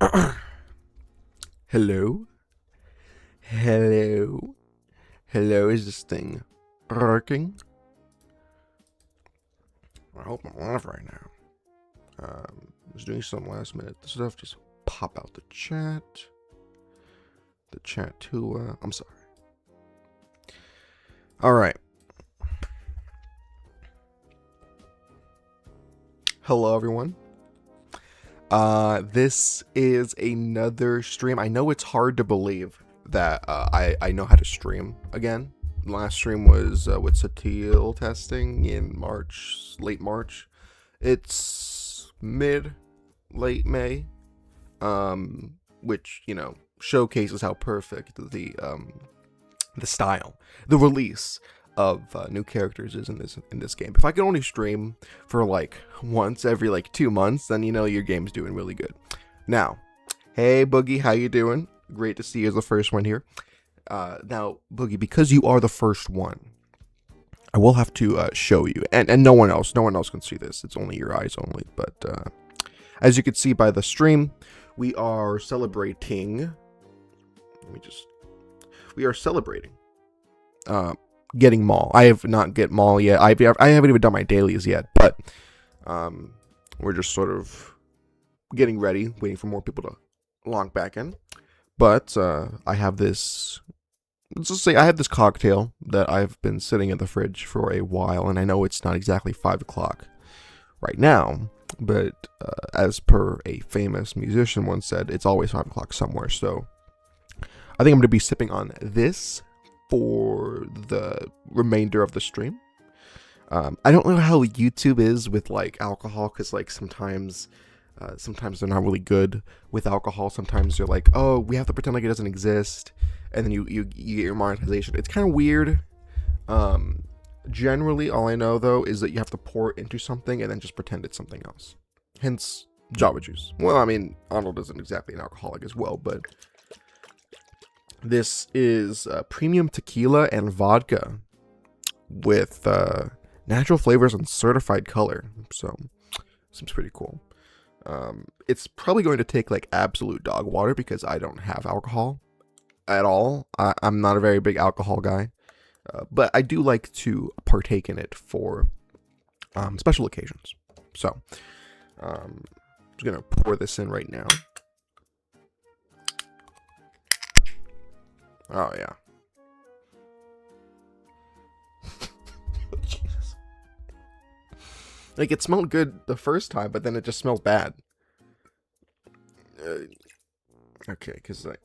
Hello? Hello? Hello, is this thing working? I hope I'm live right now. I was doing some last minute stuff. Just pop out the chat. The chat too, I'm sorry. Alright. Hello, everyone. This is another stream. I know it's hard to believe that I know how to stream again. Last stream was with Satil testing in March, late March. It's late May, which, you know, showcases how perfect the style, the release of new characters is in this game. If I could only stream for like once every like 2 months, then you know your game's doing really good. Now, hey Boogie, how you doing? Great to see you as the first one here. Now, Boogie, because you are the first one, I will have to show you, and no one else can see this. It's only your eyes only. But as you can see by the stream, we are celebrating. We are celebrating. Getting Maul. I have not get Maul yet. I haven't even done my dailies yet, but we're just sort of getting ready, waiting for more people to log back in. But I have this. Let's just say I have this cocktail that I've been sitting in the fridge for a while, and I know it's not exactly 5 o'clock right now, but as per a famous musician once said, it's always 5 o'clock somewhere. So I think I'm going to be sipping on this for the remainder of the stream. I don't know how YouTube is with like alcohol, because like sometimes they're not really good with alcohol. Sometimes they're like, oh, we have to pretend like it doesn't exist, and then you get your monetization. It's kind of weird. Generally, all I know though is that you have to pour it into something and then just pretend it's something else. Hence Java Juice. Well, I mean, Arnold isn't exactly an alcoholic as well, but this is premium tequila and vodka with natural flavors and certified color. So, seems pretty cool. It's probably going to take like absolute dog water because I don't have alcohol at all. I'm not a very big alcohol guy, but I do like to partake in it for special occasions. So, I'm just gonna pour this in right now. Oh yeah. Jesus. Like it smelled good the first time, but then it just smells bad. Okay, because like,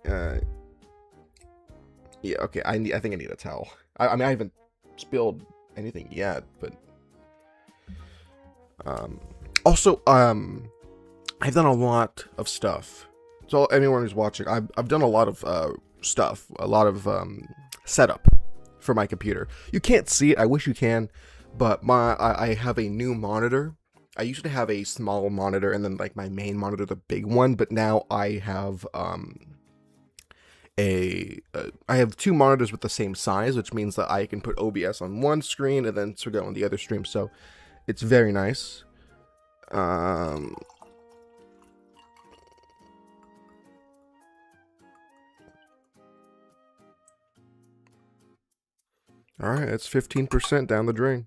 yeah, okay. I think I need a towel. I mean, I haven't spilled anything yet, but also, I've done a lot of stuff. So anyone who's watching, I've done a lot of stuff, a lot of setup for my computer. You can't see it. I wish you can, but I have a new monitor. I used to have a small monitor and then like my main monitor, the big one, but now I have I have 2 monitors with the same size, which means that I can put OBS on one screen and then Surgo on the other stream. So it's very nice. Alright, it's 15% down the drain.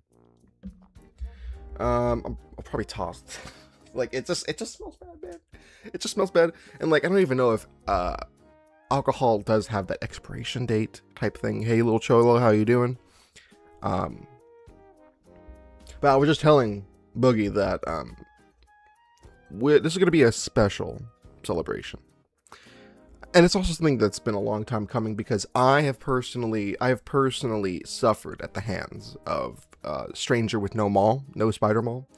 I'll probably toss. Like it just smells bad, man. It just smells bad, and like I don't even know if alcohol does have that expiration date type thing. Hey, little cholo, how you doing? But I was just telling Boogie that this is gonna be a special celebration. And it's also something that's been a long time coming because I have personally suffered at the hands of Stranger with no Maul, no spider-maul.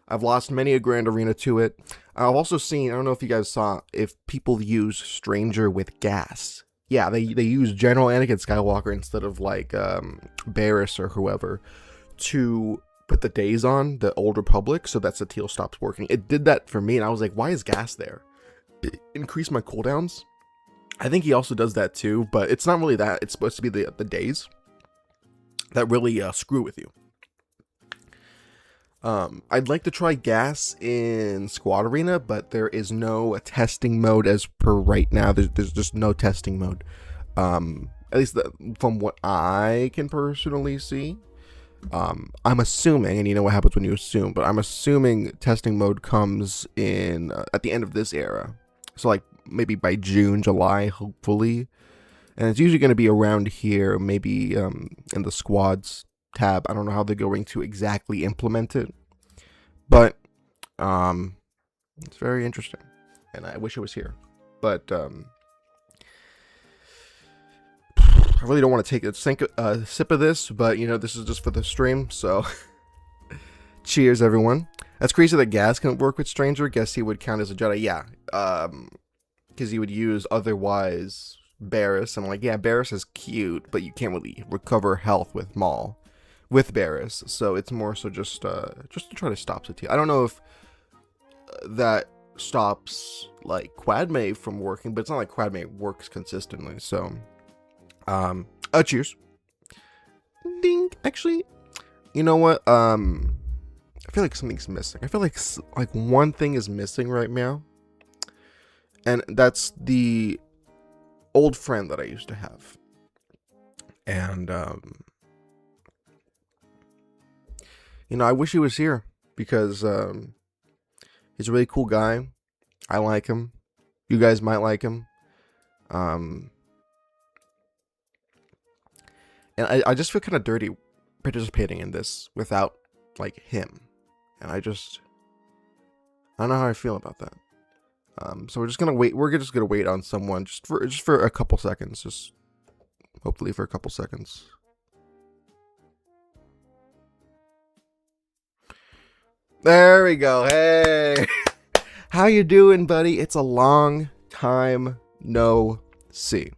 I've lost many a grand arena to it. I've also seen, I don't know if you guys saw, if people use Stranger with gas. Yeah, they use General Anakin Skywalker instead of like Barriss or whoever to put the days on the Old Republic so that Satil stops working. It did that for me, and I was like, why is gas there? It increased my cooldowns. I think he also does that too, but it's not really that. It's supposed to be the days that really screw with you. I'd like to try gas in Squad Arena, but there is no testing mode as per right now. There's just no testing mode. At least from what I can personally see. I'm assuming, and you know what happens when you assume, but I'm assuming testing mode comes in at the end of this era. So like maybe by June, July, hopefully. And it's usually going to be around here, maybe in the squads tab. I don't know how they're going to exactly implement it, but it's very interesting, and I wish it was here. But I really don't want to take a sip of this, but you know, this is just for the stream, so cheers, everyone. That's crazy that gas can work with Stranger. Guess he would count as a Jedi. Yeah, because he would use otherwise Barris. I'm like, yeah, Barris is cute, but you can't really recover health with Maul with Barris, so it's more so just to try to stop Satine. I don't know if that stops like Quadme from working, but it's not like Quadme works consistently. So, cheers. Ding. Actually, you know what? I feel like something's missing. I feel like one thing is missing right now, and that's the old friend that I used to have. And you know, I wish he was here because he's a really cool guy. I like him. You guys might like him. And I just feel kind of dirty participating in this without like him. And I don't know how I feel about that. So we're just gonna wait. We're just gonna wait on someone just for a couple seconds. Just hopefully for a couple seconds. There we go. Hey, how you doing, buddy? It's a long time no see.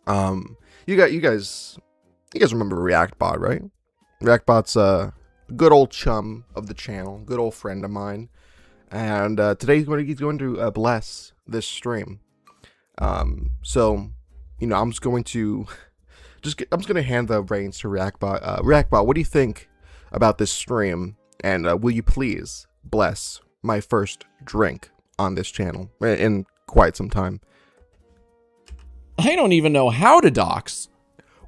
You guys remember ReactBot, right? ReactBot's a good old chum of the channel, good old friend of mine, and today he's going to bless this stream. So you know, I'm just going to hand the reins to ReactBot. ReactBot, what do you think about this stream? And will you please bless my first drink on this channel in quite some time? I don't even know how to dox.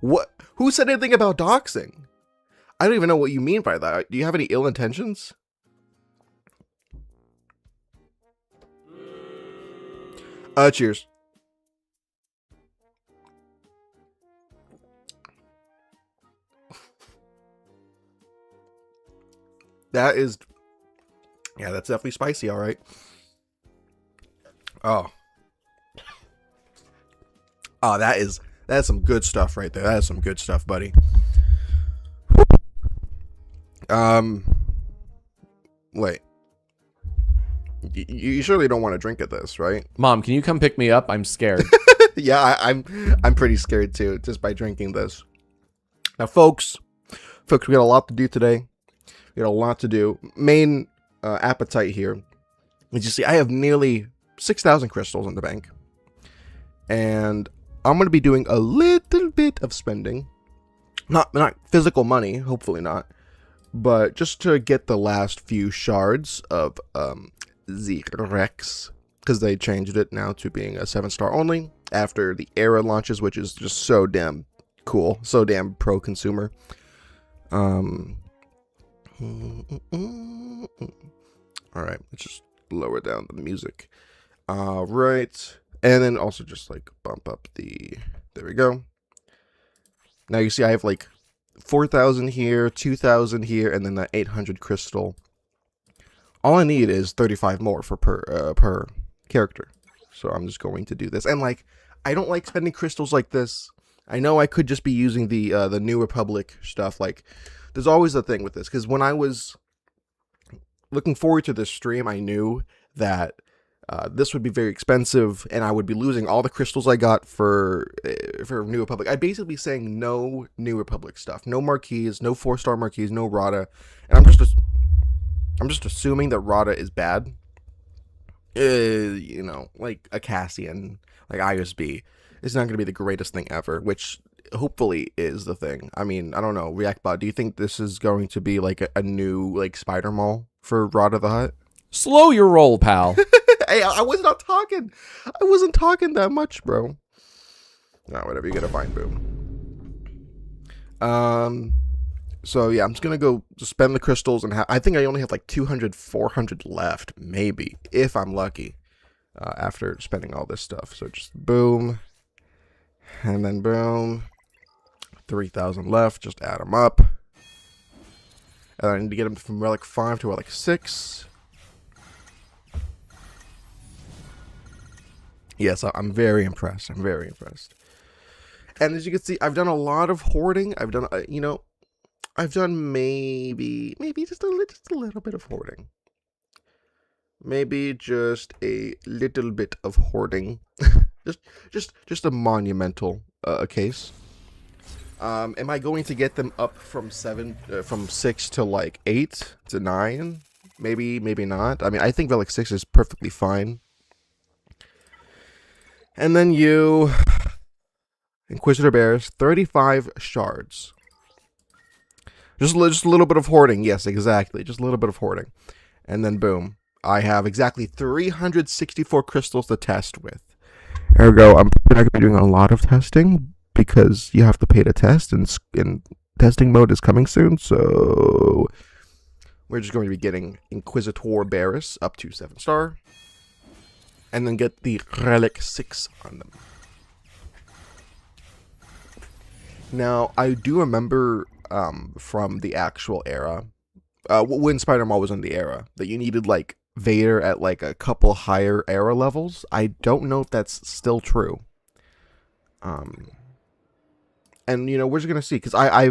What? Who said anything about doxing? I don't even know what you mean by that. Do you have any ill intentions? Cheers. That's definitely spicy, all right. Oh, that's some good stuff right there. That is some good stuff, buddy. Wait. You surely don't want to drink at this, right? Mom, can you come pick me up? I'm scared. Yeah, I'm pretty scared too, just by drinking this. Now, folks, we got a lot to do today. We got a lot to do. Main appetite here. As you see, I have nearly 6,000 crystals in the bank. And I'm going to be doing a little bit of spending. Not physical money, hopefully not. But just to get the last few shards of the Rex. Because they changed it now to being a 7-star only. After the era launches, which is just so damn cool. So damn pro-consumer. Alright, let's just lower down the music. Right. And then also just like bump up the... There we go. Now you see I have like 4,000 here, 2,000 here, and then that 800 crystal. All I need is 35 more for per character. So I'm just going to do this. And like, I don't like spending crystals like this. I know I could just be using the New Republic stuff. Like, there's always a thing with this. Because when I was looking forward to this stream, I knew that this would be very expensive, and I would be losing all the crystals I got for New Republic. I'd basically be saying no New Republic stuff, no Marquis, no 4-star Marquis, no Rada, and I'm just assuming that Rada is bad. You know, like a Cassian, like ISB, it's not going to be the greatest thing ever. Which hopefully is the thing. I mean, I don't know, Reactbot, do you think this is going to be like a new like spider-maul for Rod of the Hut? Slow your roll, pal. Hey, I was not talking. I wasn't talking that much, bro. No, whatever, you gotta find boom. So yeah, I'm just gonna go spend the crystals and I think I only have like 200, 400 left, maybe, if I'm lucky, after spending all this stuff. So just boom, and then boom, 3,000 left. Just add them up, and I need to get them from relic 5 to relic 6. Yes, I'm very impressed. I'm very impressed. And as you can see, I've done a lot of hoarding. I've done, I've done maybe just a little bit of hoarding. Maybe just a little bit of hoarding. just a monumental case. Am I going to get them up from 6 to like 8 to 9? Maybe not. I mean, I think relic 6 is perfectly fine. And then you, Inquisitor Bears, 35 shards. Just a little bit of hoarding. Yes, exactly. Just a little bit of hoarding. And then boom. I have exactly 364 crystals to test with. Ergo, I'm not going to be doing a lot of testing because you have to pay to test, and testing mode is coming soon. So we're just going to be getting Inquisitor Bears up to 7-star. And then get the relic 6 on them. Now, I do remember from the actual era, when Spider-Maul was in the era, that you needed like Vader at like a couple higher era levels. I don't know if that's still true. And we're just gonna see, because I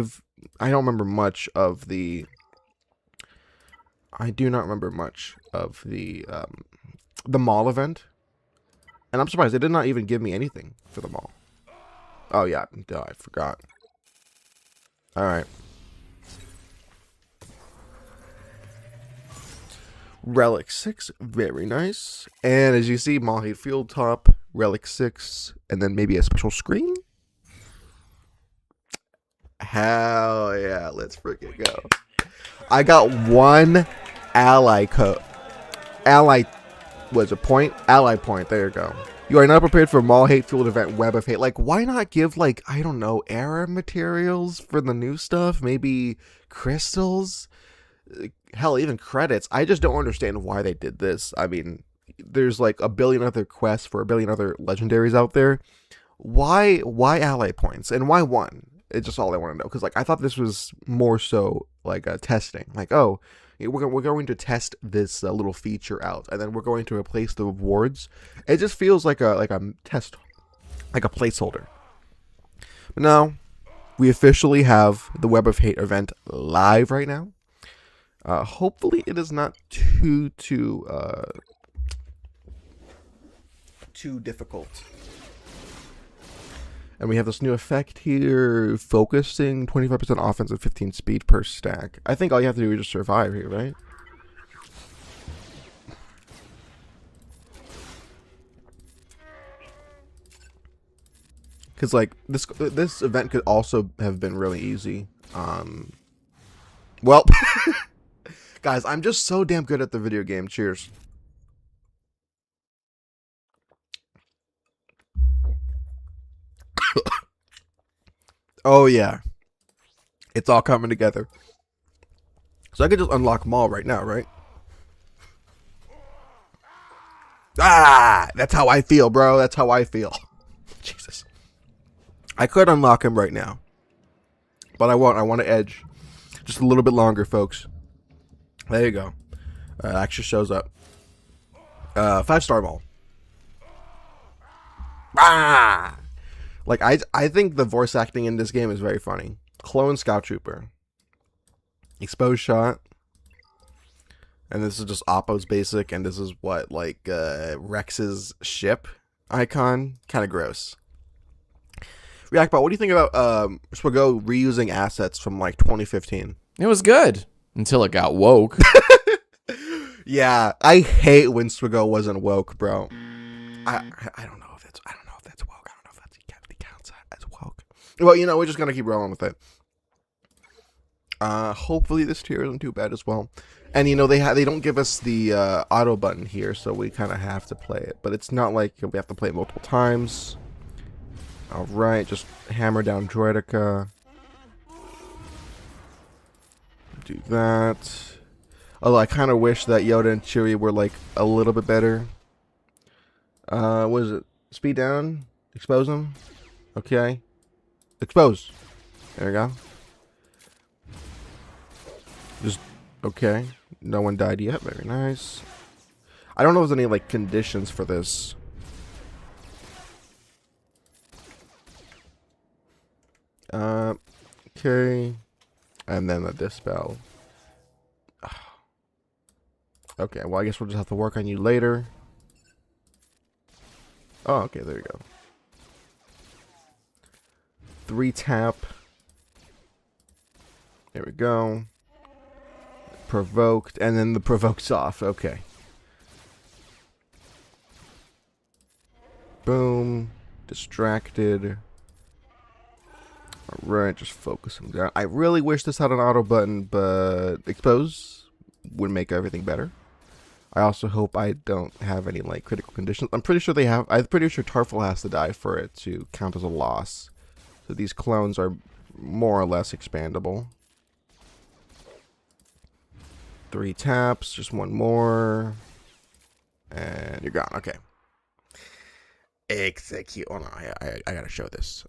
don't remember much of the. I do not remember much of the Maul event, and I'm surprised they did not even give me anything for the Maul. Oh yeah, duh, I forgot. All right. Relic 6, very nice. And as you see, Maul Field top, Relic 6, and then maybe a special screen. Hell yeah, let's freaking go. I got one ally code. Ally was a point? Ally point, there you go. You are not prepared for Maul Hate-Fueled event, Web of Hate. Like, why not give, like, I don't know, era materials for the new stuff? Maybe crystals? Hell, even credits. I just don't understand why they did this. I mean, there's like a billion other quests for a billion other legendaries out there. Why ally points? And why one? It's just all I want to know. Because, like, I thought this was more so, like, testing. Like, oh, we're going to test this little feature out, and then we're going to replace the rewards. It just feels like a test, like a placeholder. But now, we officially have the Web of Hate event live right now. Hopefully, it is not too difficult. And we have this new effect here, focusing, 25% offense and 15 speed per stack. I think all you have to do is just survive here, right? Because, like, this event could also have been really easy. Well, guys, I'm just so damn good at the video game. Cheers. Oh, yeah. It's all coming together. So I could just unlock Maul right now, right? Ah! That's how I feel, bro. That's how I feel. Jesus. I could unlock him right now. But I want to edge. Just a little bit longer, folks. There you go. Actually shows up. 5-star Maul. Ah! Like, I think the voice acting in this game is very funny. Clone Scout Trooper. Exposed shot. And this is just Oppo's basic, and this is what, like, Rex's ship icon? Kind of gross. Reactbot, what do you think about Swaggo reusing assets from, like, 2015? It was good until it got woke. Yeah, I hate when Swaggo wasn't woke, bro. I don't know if that's woke. I don't know if that counts as woke. Well, you know, we're just gonna keep rolling with it. Hopefully this tier isn't too bad as well. And you know, they don't give us the auto button here, so we kind of have to play it. But it's not like we have to play it multiple times. All right, just hammer down Droidica. Do that. Although I kind of wish that Yoda and Chewie were like a little bit better. What is it? Speed down. Expose them. Okay. Expose. There we go. Just okay. No one died yet. Very nice. I don't know if there's any like conditions for this. Okay. And then the dispel. Okay, well I guess we'll just have to work on you later. Oh, okay, there you go. 3 tap. There we go. Provoked, and then the provoke's off. Okay. Boom. Distracted. Alright, just focus him down. I really wish this had an auto button, but expose would make everything better. I also hope I don't have any like critical conditions. I'm pretty sure they have. I'm pretty sure Tarful has to die for it to count as a loss. So these clones are more or less expandable. 3 taps, just 1 more, and you're gone. Okay. Execute. Oh no, I gotta show this.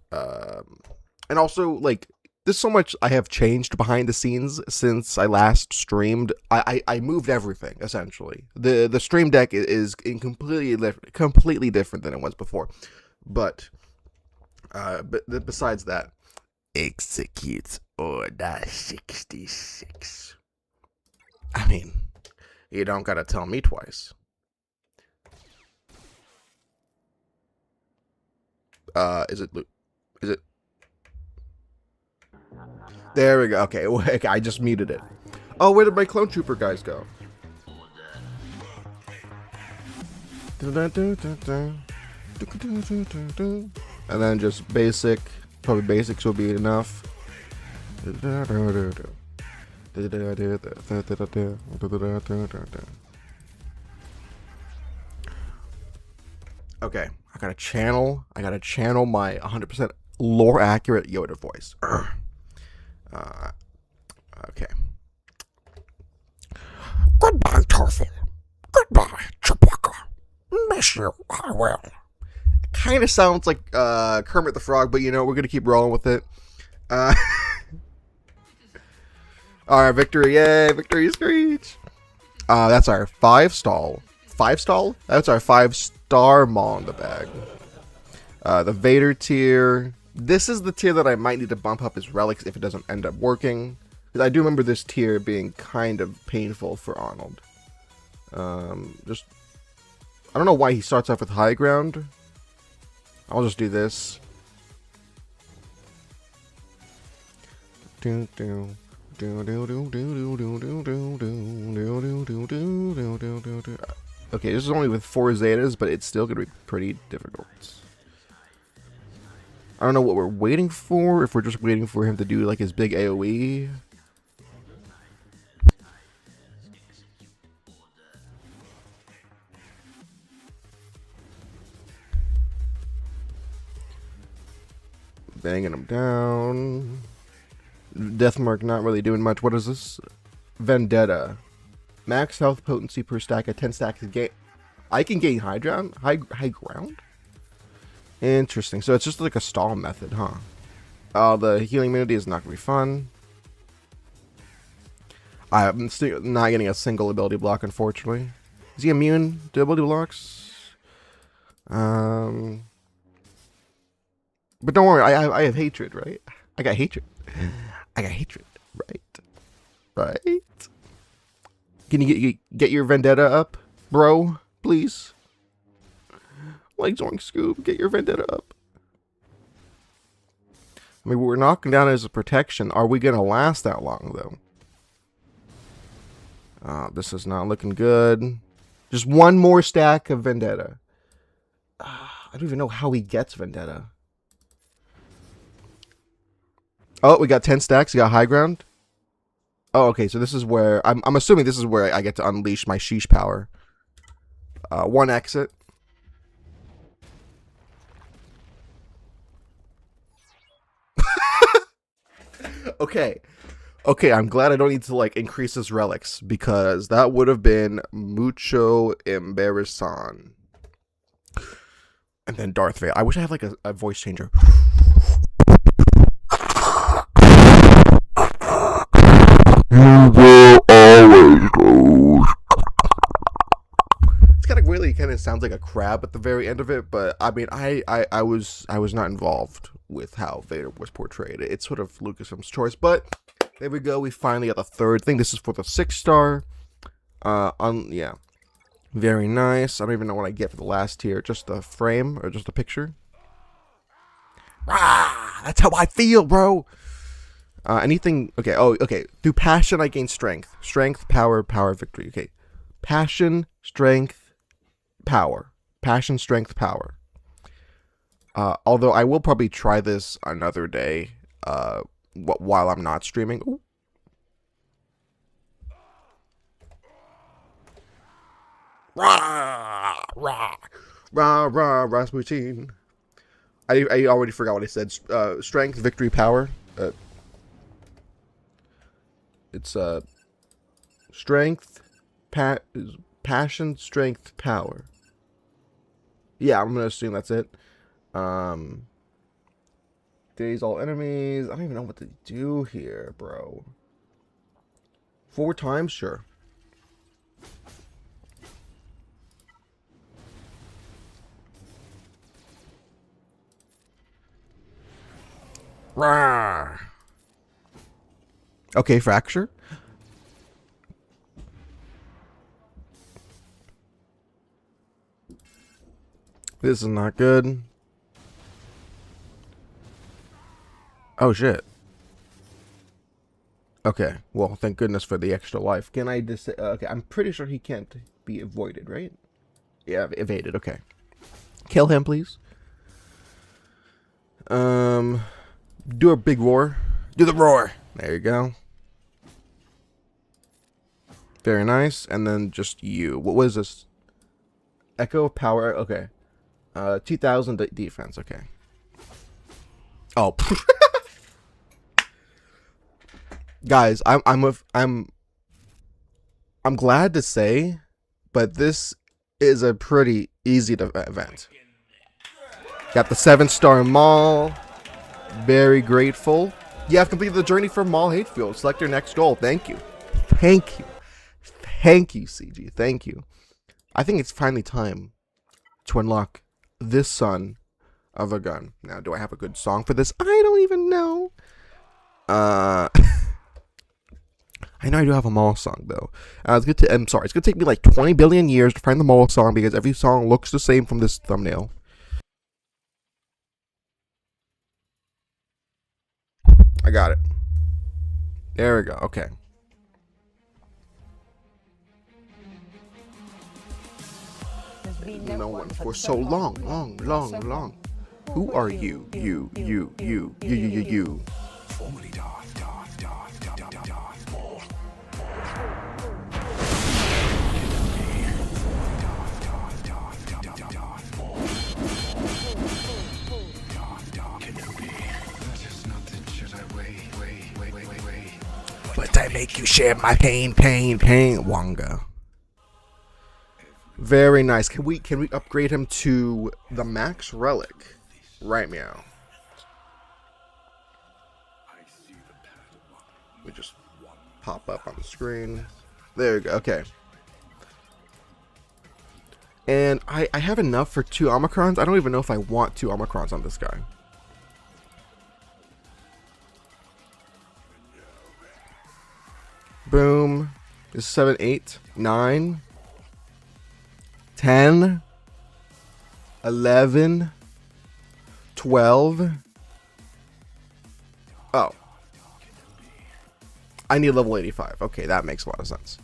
And also like there's so much I have changed behind the scenes since I last streamed. I moved everything essentially. The stream deck is completely different than it was before. But besides that, execute order 66. I mean, you don't gotta tell me twice. Is it? There we go. Okay, I just muted it. Oh, where did my clone trooper guys go? And then just basic. Probably basics will be enough. Okay, I gotta channel my 100% lore accurate Yoda voice. Okay. Goodbye, Tarful. Goodbye, Chewbacca. Miss you, I will. Kind of sounds like Kermit the Frog, but you know, we're gonna keep rolling with it. Alright, victory, yay, victory screech. That's our 5-stall. 5-stall? That's our 5-star maul in the bag. The Vader tier. This is the tier that I might need to bump up as relics if it doesn't end up working. Because I do remember this tier being kind of painful for Arnold. Just, I don't know why he starts off with high ground. I'll just do this. Okay, this is only with 4 Zetas, but it's still going to be pretty difficult. I don't know what we're waiting for, if we're just waiting for him to do like his big AoE. Banging him down. Deathmark not really doing much. What is this? Vendetta. Max health potency per stack at 10 stacks. I can gain high ground? High ground? Interesting. So it's just like a stall method, huh? The healing immunity is not going to be fun. I'm still not getting a single ability block, unfortunately. Is he immune to ability blocks? But don't worry, I have hatred, right? I got hatred. I got hatred, right? Right? Can you get your vendetta up, bro? Please. Like Zoink Scoop, get your vendetta up. I mean, we're knocking down as a protection. Are we going to last that long, though? This is not looking good. Just 1 more stack of vendetta. I don't even know how he gets vendetta. Oh, we got 10 stacks. We got high ground. Oh, okay. So this is where I'm assuming this is where I get to unleash my sheesh power. One exit. Okay. Okay, I'm glad I don't need to like increase his relics because that would have been mucho embarrassing. And then Darth Vader. I wish I had like a voice changer. You will always lose. It's kind of sounds like a crab at the very end of it, but I mean, I was not involved with how Vader was portrayed. It's sort of Lucasfilm's choice, but there we go. We finally got the third thing. This is for the 6-star. Yeah, very nice. I don't even know what I get for the last tier. Just the frame or just a picture. Rah! That's how I feel, bro. Anything? Okay. Oh, okay. Through passion, I gain strength. Strength, power, power, victory. Okay. Passion, strength, power. Passion, strength, power. Although I will probably try this another day. While I'm not streaming. Ooh. Rah, rah, rah, rah, Rasputin. I already forgot what I said. Strength, victory, power. It's strength, passion, strength, power. Yeah, I'm gonna assume that's it. Daze all enemies. I don't even know what to do here, bro. 4 times? Sure. Rawr. Okay, fracture. This is not good. Oh shit. Okay, well, thank goodness for the extra life. Can I just okay, I'm pretty sure he can't be avoided, right? Yeah, evaded, okay. Kill him, please. Do a big roar. Do the roar. There you go. Very nice. And then just you. What was this? Echo power. Okay. 2000 defense. Okay. Oh. Guys, I'm glad to say, but this is a pretty easy event. Got the 7-star Maul. Very grateful. You have completed the journey from Maul Hatefield. Select your next goal. Thank you. Thank you. Thank you, CG. Thank you. I think it's finally time to unlock this son of a gun. Now, do I have a good song for this? I don't even know. I know I do have a Maul song, though. I'm sorry. It's going to take me like 20 billion years to find the Maul song because every song looks the same from this thumbnail. I got it. There we go. Okay. No one for so long. Who are you? You. But I make you share my pain. Wonga. Very nice. Can we upgrade him to the max relic? Right meow. We just pop up on the screen. There you go. Okay. And I have enough for 2 Omicrons. I don't even know if I want 2 Omicrons on this guy. Boom. This is 7, 8, 9, 10, 11, 12. Oh. I need level 85. Okay, that makes a lot of sense.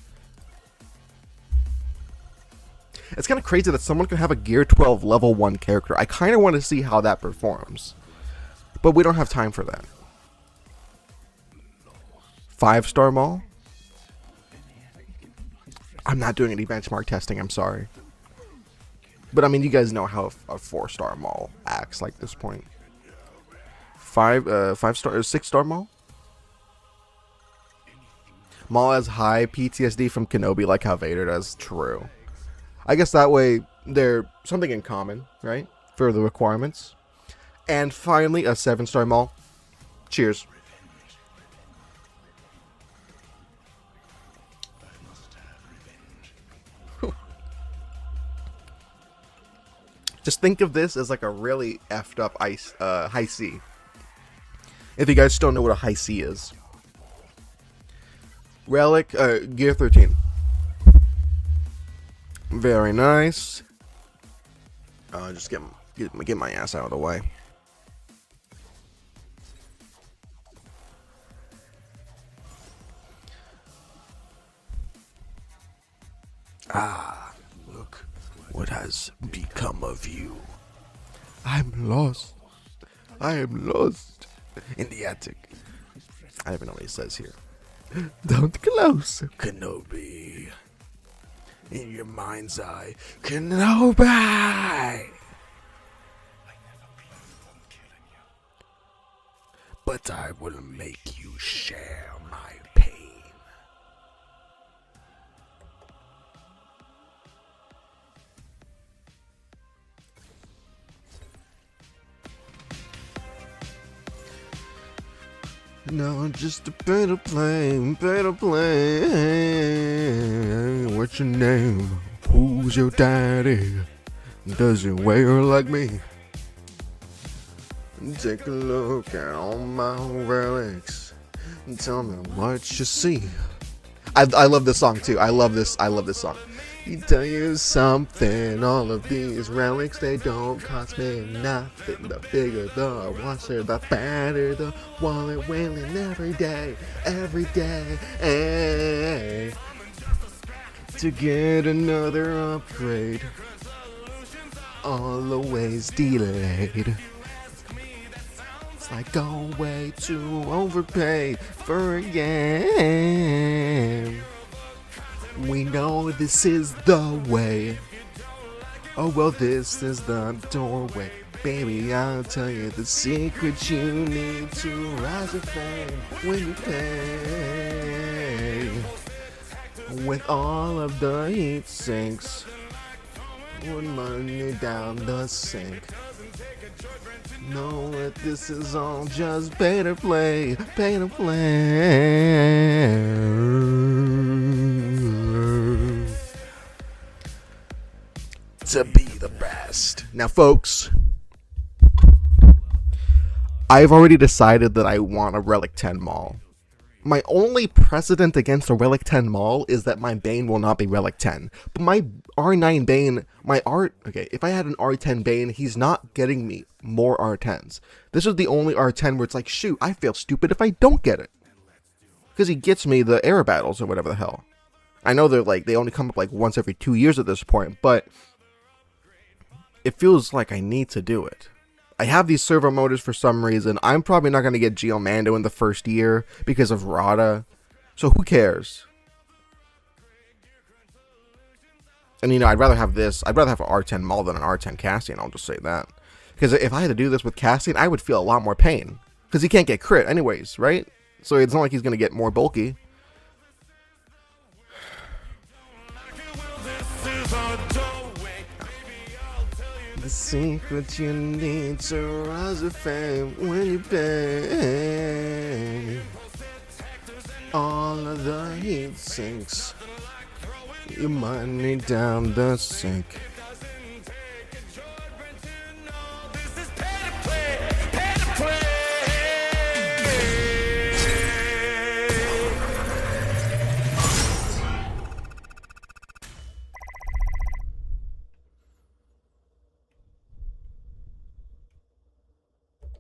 It's kind of crazy that someone can have a Gear 12 level 1 character. I kind of want to see how that performs. But we don't have time for that. 5-star mall. I'm not doing any benchmark testing, I'm sorry. But I mean, you guys know how a 4-star mall acts like this point. 6-star mall? Maul has high PTSD from Kenobi like how Vader does. True. I guess that way they're something in common, right? For the requirements. And finally, a 7-star Maul. Cheers. Just think of this as like a really effed up high C. If you guys don't know what a high C is. Relic, Gear 13. Very nice. Just get my ass out of the way. Ah, look what has become of you. I'm lost. I am lost in the attic. I don't even know what he says here. Don't close, Kenobi. In your mind's eye, Kenobi. But I will make you share my pain. No, just a better plane, better plane. What's your name? Who's your daddy? Does he wear like me? Take a look at all my relics and tell me what you see. I love this song too. I love this song. You tell you something, all of these relics, they don't cost me nothing. The bigger the washer, the fatter the wallet, wailing every day, to get another upgrade, always delayed. It's like go way too overpaid for a game. We know this is the way. Oh well, this is the doorway. Baby, I'll tell you the secret you need to rise to fame when you pay. With all of the heat sinks, put money down the sink. Know that this is all just pay to play, pay to play. To be the best. Now, folks, I've already decided that I want a Relic 10 Maul. My only precedent against a Relic 10 Maul is that my Bane will not be Relic 10. But my R9 Bane, if I had an R10 Bane, he's not getting me more R10s. This is the only R10 where it's like, shoot, I feel stupid if I don't get it. Because he gets me the air battles or whatever the hell. I know they only come up like once every 2 years at this point, but it feels like I need to do it. I have these servo motors for some reason. I'm probably not going to get Geomando in the first year because of Rada. So who cares? And I'd rather have this. I'd rather have an R10 Maul than an R10 Cassian. I'll just say that. Because if I had to do this with Cassian, I would feel a lot more pain. Because he can't get crit anyways, right? So it's not like he's going to get more bulky. The secret you need to rise to fame when you pay. All of the heat sinks, your money down the sink.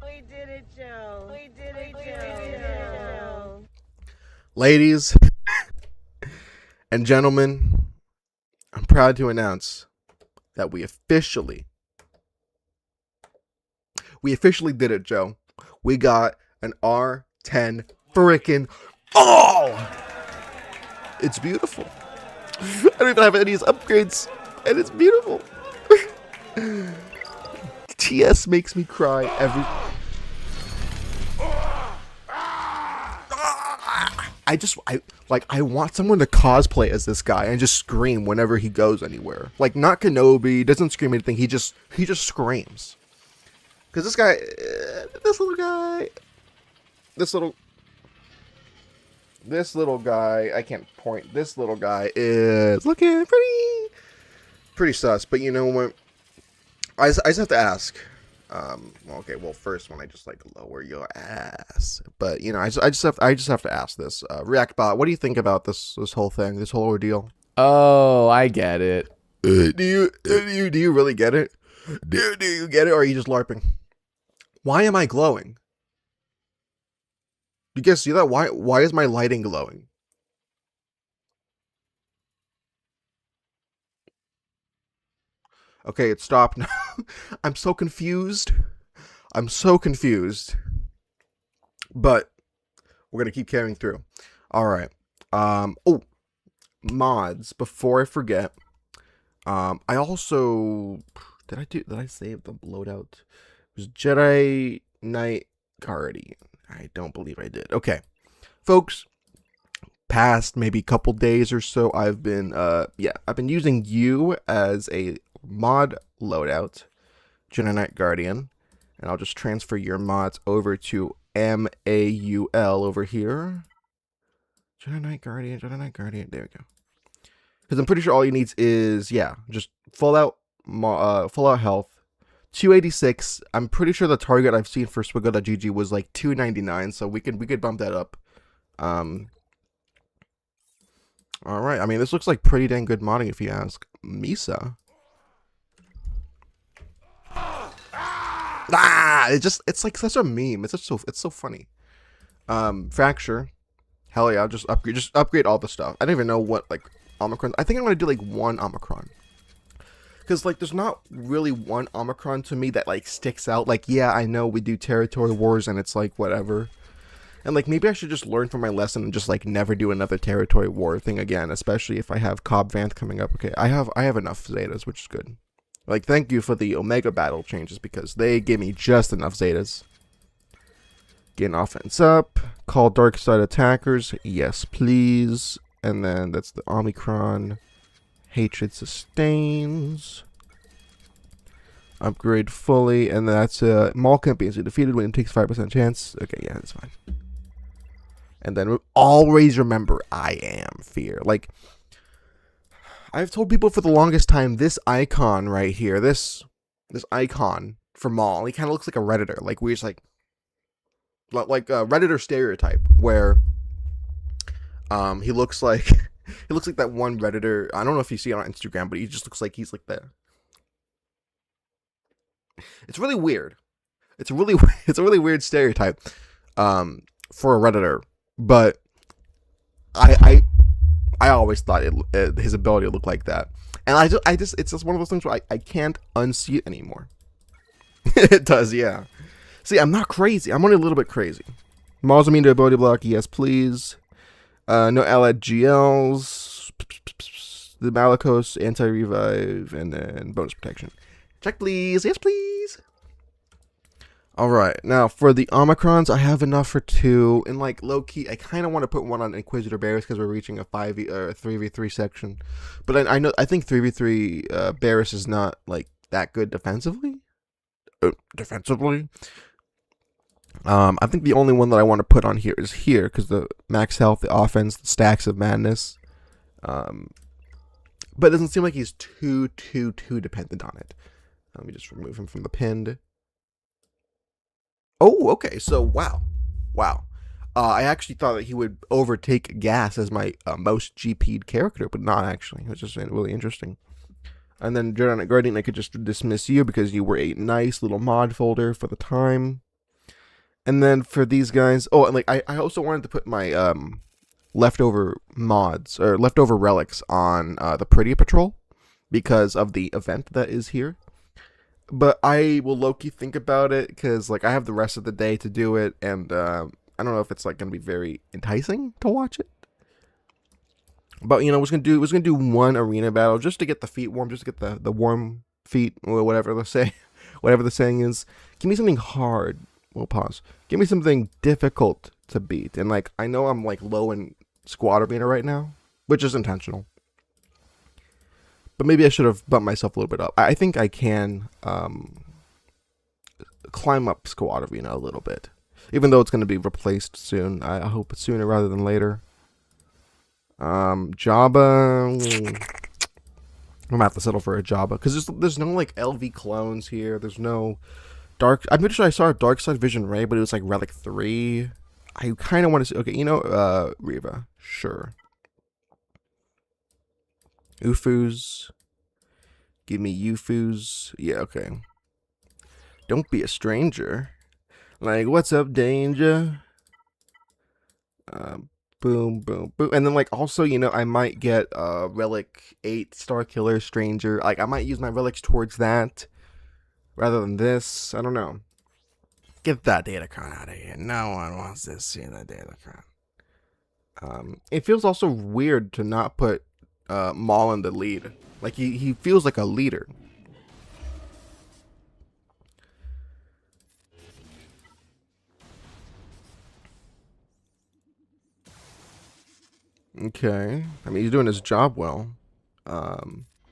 We did it, Joe. We did it, Joe. Ladies and gentlemen, I'm proud to announce that we officially did it, Joe. We got an R10 frickin' Oh! It's beautiful. I don't even have any of these upgrades, and it's beautiful. TS makes me cry every... I want someone to cosplay as this guy and just scream whenever he goes anywhere. Like, not Kenobi, doesn't scream anything, he just screams. Because this guy, this little guy, I can't point, this little guy is looking pretty sus. But you know what, I just have to ask. Okay, well, first when I just like lower your ass, but you know, I just have to ask this. Reactbot, what do you think about this whole thing, this whole ordeal? Oh, I get it. Do you really get it? Do you get it, or are you just LARPing? Why am I glowing? You guys see that? Why is my lighting glowing? Okay, it stopped now. I'm so confused. But we're gonna keep carrying through. All right. Oh, mods. Before I forget, I also did I save the loadout? It was Jedi Knight Guardian. I don't believe I did. Okay, folks. Past maybe couple days or so, I've been using you as a mod loadout, Jedi Knight Guardian, and I'll just transfer your mods over to MAUL over here. Jedi Knight Guardian, there we go. Because I'm pretty sure all you need is, just full out health, 286. I'm pretty sure the target I've seen for Swiggle.gg was like 299, so we could bump that up. All right. I mean, this looks like pretty dang good modding if you ask Misa. It's like such a meme. It's so funny. Fracture. Hell yeah, just upgrade all the stuff. I don't even know what like Omicron. I think I'm gonna do like one Omicron. Because like there's not really one Omicron to me that like sticks out. Like, yeah, I know we do territory wars and it's like whatever. And like maybe I should just learn from my lesson and just like never do another territory war thing again, especially if I have Cobb Vanth coming up. Okay, I have enough Zetas, which is good. Like, thank you for the Omega battle changes because they give me just enough Zetas. Gain offense up. Call dark side attackers. Yes, please. And then that's the Omicron. Hatred sustains. Upgrade fully. And that's Maul can't be defeated when it takes 5% chance. Okay, yeah, that's fine. And then always remember, I am fear. Like, I've told people for the longest time, this icon right here, this icon for Maul, he kind of looks like a Redditor. Like, we're just like a Redditor stereotype, where he looks like that one Redditor. I don't know if you see it on Instagram, but he just looks like he's like the. It's really weird. It's a really weird stereotype for a Redditor. But I always thought his ability looked like that, and it's just one of those things where I can't unsee it anymore. It does, yeah. See, I'm not crazy. I'm only a little bit crazy. Maul's immune to ability block, yes please. No allied GLs. The Malicos anti-revive, and then bonus protection. Check please, yes please. Alright, now for the Omicrons, I have enough for 2. And like low-key, I kind of want to put one on Inquisitor Barris because we're reaching a 3v3 section. But I think 3v3 Barris is not like that good defensively. I think the only one that I want to put on here is here because the max health, the offense, the stacks of madness. But it doesn't seem like he's too dependent on it. Let me just remove him from the pinned. Oh, okay. So, wow. I actually thought that he would overtake Gas as my most GP'd character, but not actually. It was just really interesting. And then Jedi Knight Guardian, I could just dismiss you because you were a nice little mod folder for the time. And then for these guys, oh, and like I also wanted to put my leftover mods or leftover relics on the Pretty Patrol because of the event that is here. But I will low-key think about it because like I have the rest of the day to do it, and I don't know if it's like gonna be very enticing to watch it. But you know, we're gonna do one arena battle just to get the feet warm, just to get the warm feet or whatever the say, whatever the saying is. Give me something hard. We'll pause. Give me something difficult to beat. And like I know I'm like low in squad arena right now, which is intentional. But maybe I should have bumped myself a little bit up. I think I can climb up squad arena a little bit, even though it's going to be replaced soon. I hope it's sooner rather than later. Jabba. I'm gonna have to settle for a Jabba because there's no like LV clones here. There's no dark. I'm pretty sure I saw a Dark Side Vision Ray, but it was like Relic 3. I kind of want to see. Okay, you know, Riva. Sure. Ufus. Give me Ufus. Yeah, okay. Don't be a stranger. Like, what's up, danger? Boom, boom, boom. And then, like, also, you know, I might get Relic 8 Starkiller Stranger. Like, I might use my relics towards that rather than this. I don't know. Get that Datacron out of here. No one wants to see the Datacron. It feels also weird to not put Maul in the lead. Like, he feels like a leader. Okay. I mean, he's doing his job well.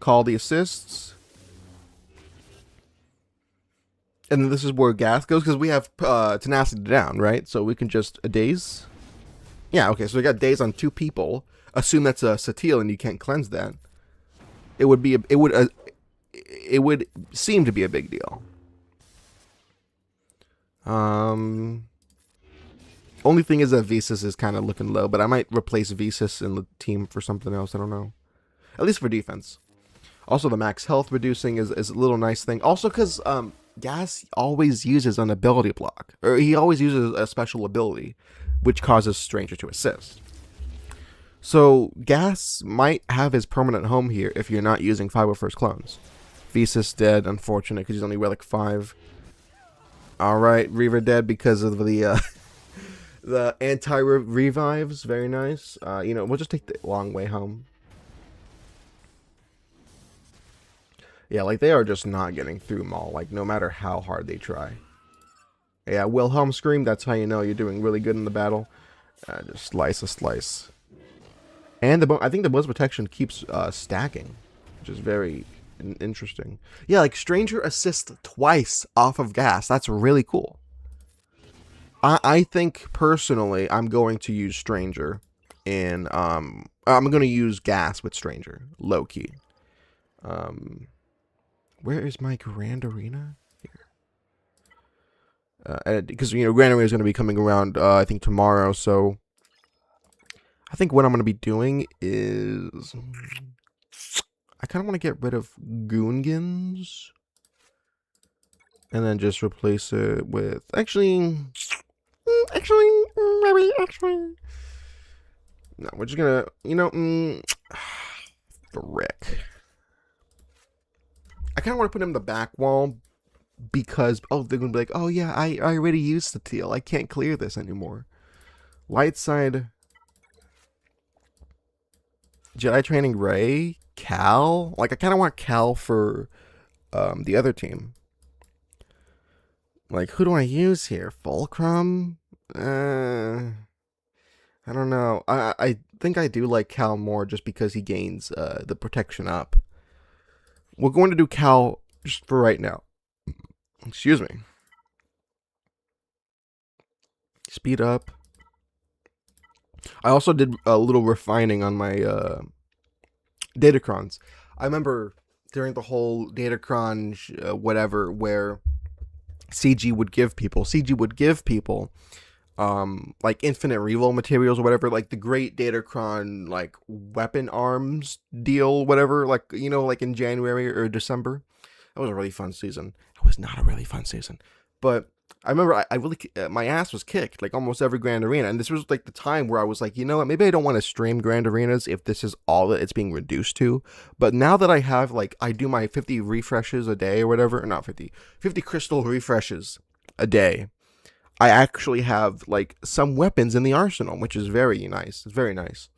Call the assists. And then this is where gas goes, because we have tenacity down, right? So we can just daze. Yeah, okay, so we got daze on 2 people. Assume that's a Satil and you can't cleanse that. It would be it would seem to be a big deal. Only thing is that Visas is kind of looking low, but I might replace Visas in the team for something else. I don't know. At least for defense. Also, the max health reducing is a little nice thing. Also, because Gas always uses an ability block, or he always uses a special ability, which causes Stranger to assist. So Gas might have his permanent home here if you're not using 501st clones. Visas dead, unfortunate, because he's only Relic 5. Alright, Reaver dead because of the the anti-revives. Very nice. You know, we'll just take the long way home. Yeah, like, they are just not getting through Maul, like, no matter how hard they try. Yeah, Wilhelm Scream, that's how you know you're doing really good in the battle. Just slice a slice. And I think the Buzz Protection keeps stacking, which is very interesting. Yeah, like, Stranger assists twice off of Gas. That's really cool. I think, personally, I'm going to use Stranger in, I'm going to use Gas with Stranger, low-key. Where is my Grand Arena? Here. Because, you know, Grand Arena is going to be coming around, I think, tomorrow, so I think what I'm going to be doing is I kind of want to get rid of Goongans and then just replace it with, actually, no, we're just going to, you know, frick. I kind of want to put him in the back wall because, oh, they're going to be like, oh, yeah, I already used the teal. I can't clear this anymore. Light side. Jedi Training Ray. Cal. Like, I kind of want Cal for the other team. Like, who do I use here? Fulcrum? I don't know. I think I do like Cal more just because he gains the protection up. We're going to do Cal just for right now. Excuse me. Speed up. I also did a little refining on my Datacrons. I remember during the whole Datacron whatever, where CG would give people like infinite reroll materials or whatever, like the great Datacron like weapon arms deal, whatever, like, you know, like in January or December. That was a really fun season. It was not a really fun season, but I remember I really my ass was kicked like almost every Grand Arena, and this was like the time where I was like, you know what, maybe I don't want to stream Grand Arenas if this is all that it's being reduced to. But now that I have, like, I do my 50 refreshes a day or whatever, or not 50 crystal refreshes a day, I actually have like some weapons in the arsenal, which is very nice. It's very nice.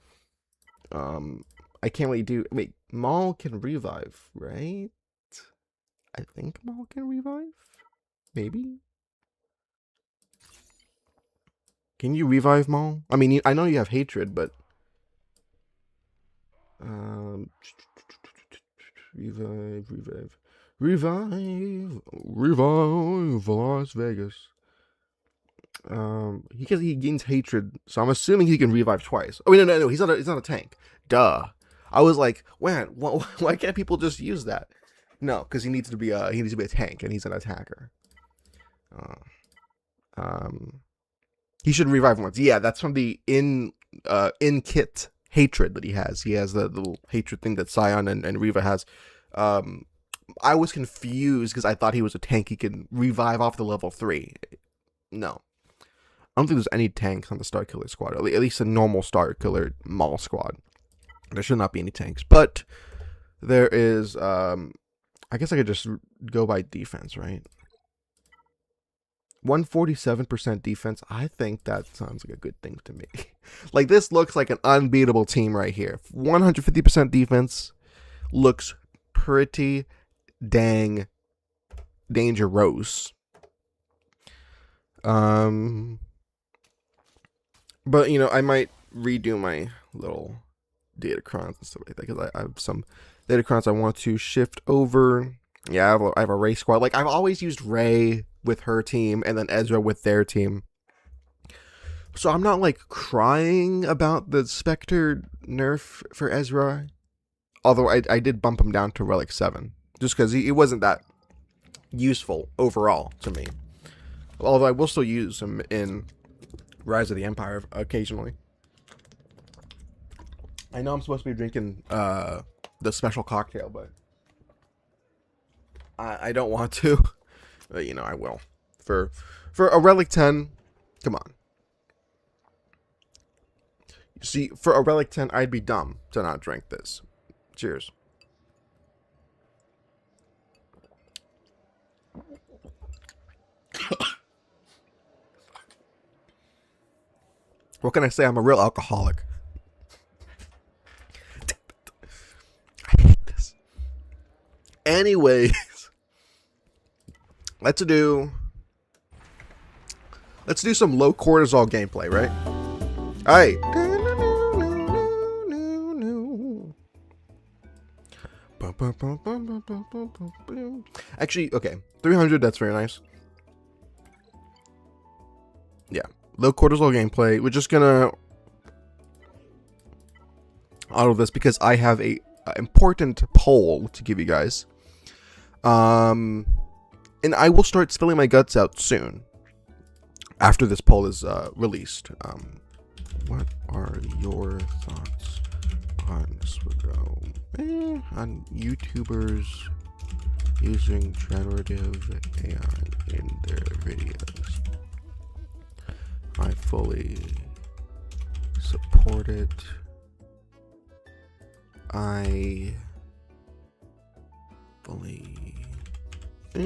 I can't really do. Wait, Maul can revive, right? I think Maul can revive. Maybe. Can you revive Maul? I mean, I know you have hatred, but revive Las Vegas. He gains hatred, so I'm assuming he can revive twice. Oh no, he's not a tank. Duh. I was like, man, why can't people just use that? No, because he needs to be a tank, and he's an attacker. He should revive once. Yeah, that's from the in kit hatred that he has. He has the little hatred thing that Scion and Reva has. I was confused because I thought he was a tank. He can revive off the level 3. No. I don't think there's any tanks on the Starkiller squad. At least a normal Starkiller Maul squad. There should not be any tanks. But there is... I guess I could just go by defense, right? 147% defense. I think that sounds like a good thing to me. Like, this looks like an unbeatable team right here. 150% defense looks pretty dang dangerous. But, you know, I might redo my little datacrons and stuff like that, because I have some datacrons I want to shift over. Yeah, I have a Rey squad. Like, I've always used Rey with her team and then Ezra with their team. So I'm not, like, crying about the Spectre nerf for Ezra. Although I did bump him down to Relic 7. Just because he wasn't that useful overall to me. Although I will still use him in Rise of the Empire occasionally. I know I'm supposed to be drinking the special cocktail, but I don't want to. But, you know, I will. For a Relic 10, come on. See, for a Relic 10, I'd be dumb to not drink this. Cheers. What can I say? I'm a real alcoholic. I hate this. Anyways, let's do some low cortisol gameplay, right? All right. Actually, okay, 300. That's very nice. Yeah, low cortisol gameplay. We're just gonna auto this because I have a important poll to give you guys. And I will start spilling my guts out soon after this poll is released. What are your thoughts on Swigo? On YouTubers using generative AI in their videos? I fully support it. I fully... I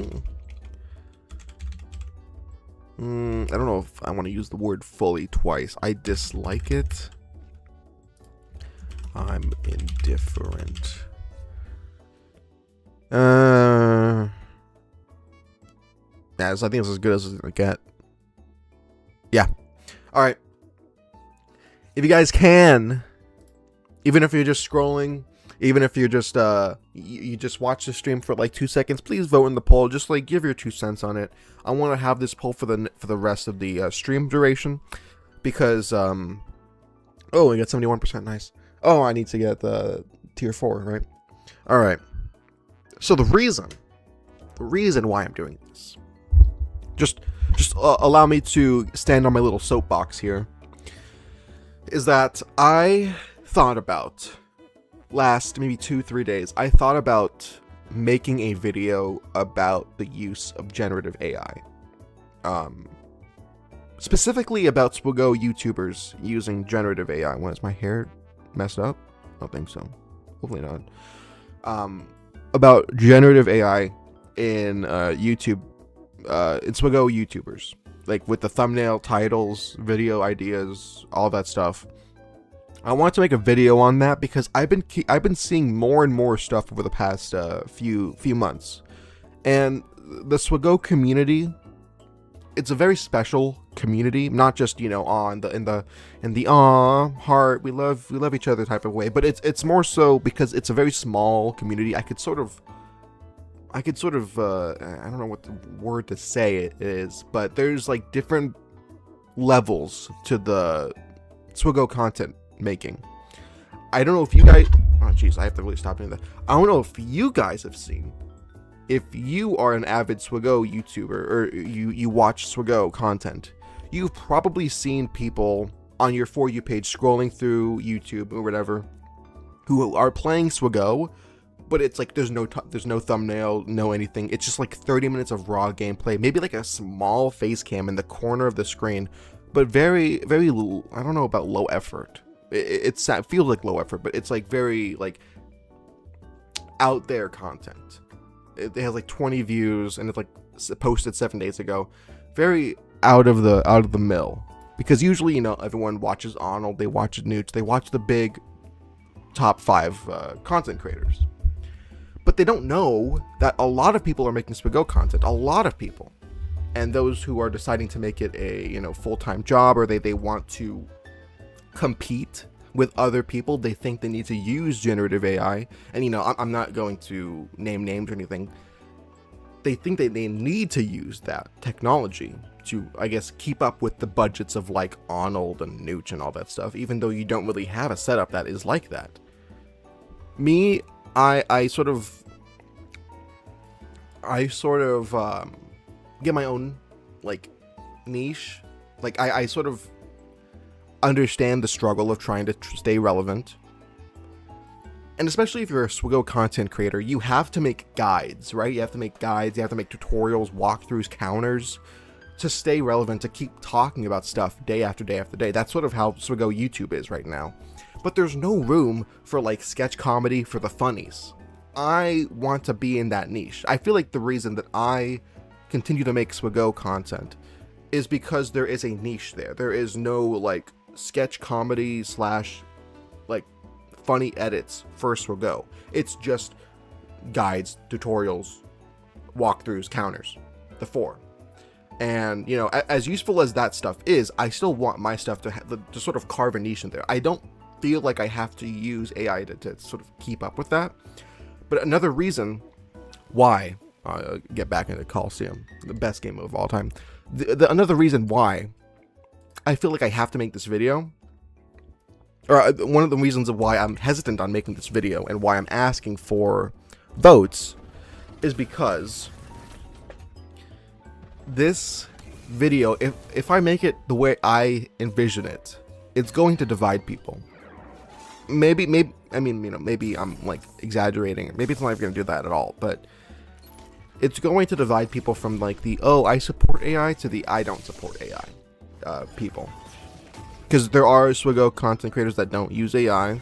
don't know if I want to use the word fully twice. I dislike it. I'm indifferent. Yeah, I think it's as good as it's gonna get. Yeah. Alright. If you guys can, even if you're just scrolling, even if you're just you just watch the stream for like 2 seconds, please vote in the poll. Just like give your 2 cents on it. I want to have this poll for the rest of the stream duration, because oh, we got 71%. Nice. Oh, I need to get the tier 4, right? All right. So the reason why I'm doing this, just allow me to stand on my little soapbox here, is that I thought about last maybe 2-3 days, I thought about making a video about the use of generative AI. Specifically about Swigo YouTubers using generative AI. Was my hair messed up? I don't think so. Hopefully not. About generative AI in YouTube, in Swigo YouTubers. like with the thumbnail, titles, video ideas, all that stuff. I want to make a video on that because I've been seeing more and more stuff over the past few months, and the SWGO community, it's a very special community, not just, you know, on the in the heart, we love each other type of way, but it's more so because it's a very small community. I could sort of I don't know what the word to say it is, but there's like different levels to the SWGO content making. I don't know if you guys, oh jeez, I have to really stop doing that. I don't know if you guys have seen, if you are an avid SWGO YouTuber or you watch SWGO content, you've probably seen people on your For You page scrolling through YouTube or whatever who are playing SWGO, but it's like there's no thumbnail, no anything. It's just like 30 minutes of raw gameplay, maybe like a small face cam in the corner of the screen, but very, very, I don't know about low effort. It feels like low effort, but it's like very like out there content. It has like 20 views and it's like posted 7 days ago. Very out of the mill, because usually, you know, everyone watches Arnold, they watch Nooch, they watch the big top 5 content creators. But they don't know that a lot of people are making SWGO content. A lot of people. And those who are deciding to make it a, you know, full-time job, or they want to compete with other people, they think they need to use generative AI. And, you know, I'm not going to name names or anything. They think that they need to use that technology to, I guess, keep up with the budgets of like Arnold and Nooch and all that stuff, even though you don't really have a setup that is like that. Me, I sort of get my own like niche. Like I sort of understand the struggle of trying to stay relevant, and especially if you're a SWGO content creator, you have to make guides, right? You have to make guides, you have to make tutorials, walkthroughs, counters to stay relevant, to keep talking about stuff day after day after day. That's sort of how SWGO YouTube is right now. But there's no room for like sketch comedy for the funnies. I want to be in that niche. I feel like the reason that I continue to make SWGO content is because there is a niche there. There is no like sketch comedy / like funny edits for SWGO. It's just guides, tutorials, walkthroughs, counters, the 4. And, you know, as useful as that stuff is, I still want my stuff to sort of carve a niche in there. I don't feel like I have to use AI to sort of keep up with that. But another reason why, get back into Coliseum, the best game of all time. Another reason why I feel like I have to make this video, or one of the reasons of why I'm hesitant on making this video and why I'm asking for votes, is because this video, if I make it the way I envision it, it's going to divide people. Maybe, I mean, you know, maybe I'm like exaggerating. Maybe it's not even going to do that at all, but it's going to divide people from like the, oh, I support AI to the I don't support AI people. Because there are SWGO content creators that don't use AI.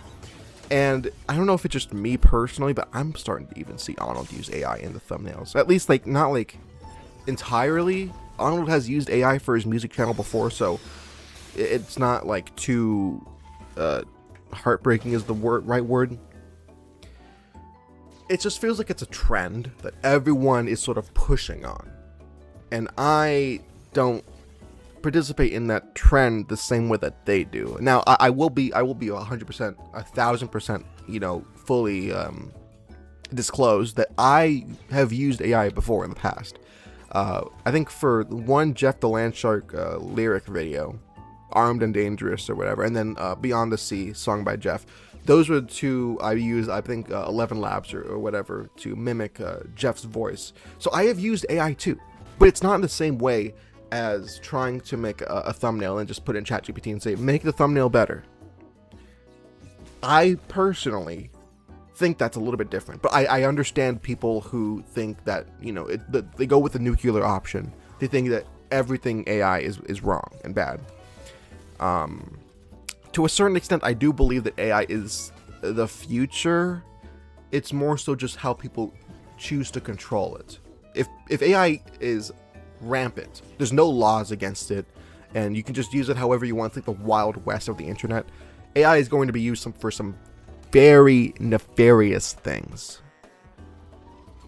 And I don't know if it's just me personally, but I'm starting to even see Arnold use AI in the thumbnails. At least like, not like entirely. Arnold has used AI for his music channel before, so it's not like too heartbreaking is the right word. It just feels like it's a trend that everyone is sort of pushing on, and I don't participate in that trend the same way that they do. Now I will be 100%, 1000%, you know, fully disclose that I have used AI before in the past. I think for one Jeff the Landshark lyric video, Armed and Dangerous or whatever, and then Beyond the Sea, sung by Jeff. Those were the 2 I used, I think 11 Labs or whatever, to mimic Jeff's voice. So I have used AI too, but it's not in the same way as trying to make a thumbnail and just put in ChatGPT and say, make the thumbnail better. I personally think that's a little bit different, but I understand people who think that, you know, they go with the nuclear option. They think that everything AI is wrong and bad. To a certain extent, I do believe that AI is the future. It's more so just how people choose to control it. If AI is rampant. There's no laws against it, and you can just use it however you want. It's like the Wild West of the internet. AI is going to be used for some very nefarious things.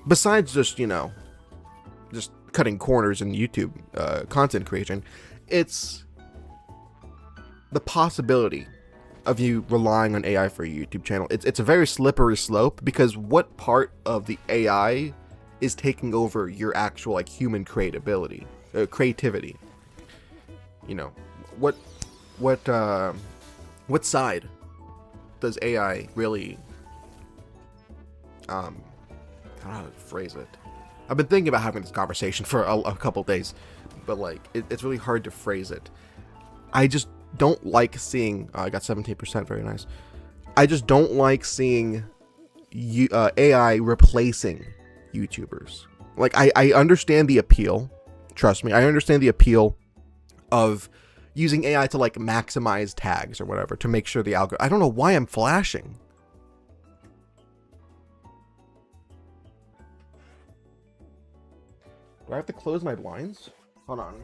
Besides just, just cutting corners in YouTube content creation, it's the possibility of you relying on AI for a YouTube channel. It's a very slippery slope, because what part of the AI is taking over your actual like human creativity? What side does AI really? I don't know how to phrase it. I've been thinking about having this conversation for a couple days, but like it's really hard to phrase it. I just don't like seeing. I got 17%, very nice. I just don't like seeing AI replacing YouTubers. Like I understand the appeal. Trust me, I understand the appeal of using AI to like maximize tags or whatever to make sure the algorithm. I don't know why I'm flashing. Do I have to close my blinds? Hold on.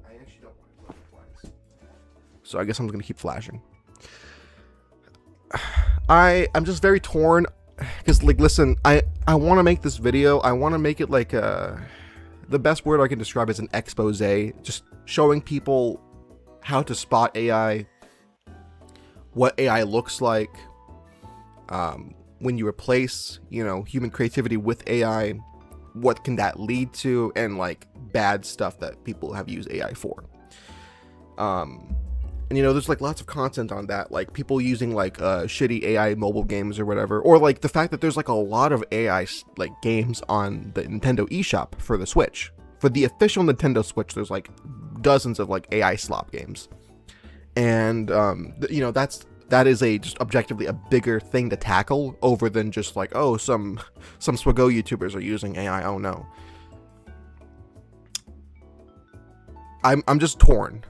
I actually don't want to close my blinds. So I guess I'm just gonna keep flashing. I'm just very torn, because like, listen, I want to make this video. I want to make it like the best word I can describe is an expose, just showing people how to spot AI, what AI looks like, when you replace, human creativity with AI, what can that lead to, and like bad stuff that people have used AI for. And there's like lots of content on that, like people using like shitty AI mobile games or whatever, or like the fact that there's like a lot of AI like games on the Nintendo eShop for the Switch. For the official Nintendo Switch, there's like dozens of like AI slop games, and that is just objectively a bigger thing to tackle over than just like, oh, some Swaggo YouTubers are using AI. Oh no. I'm just torn.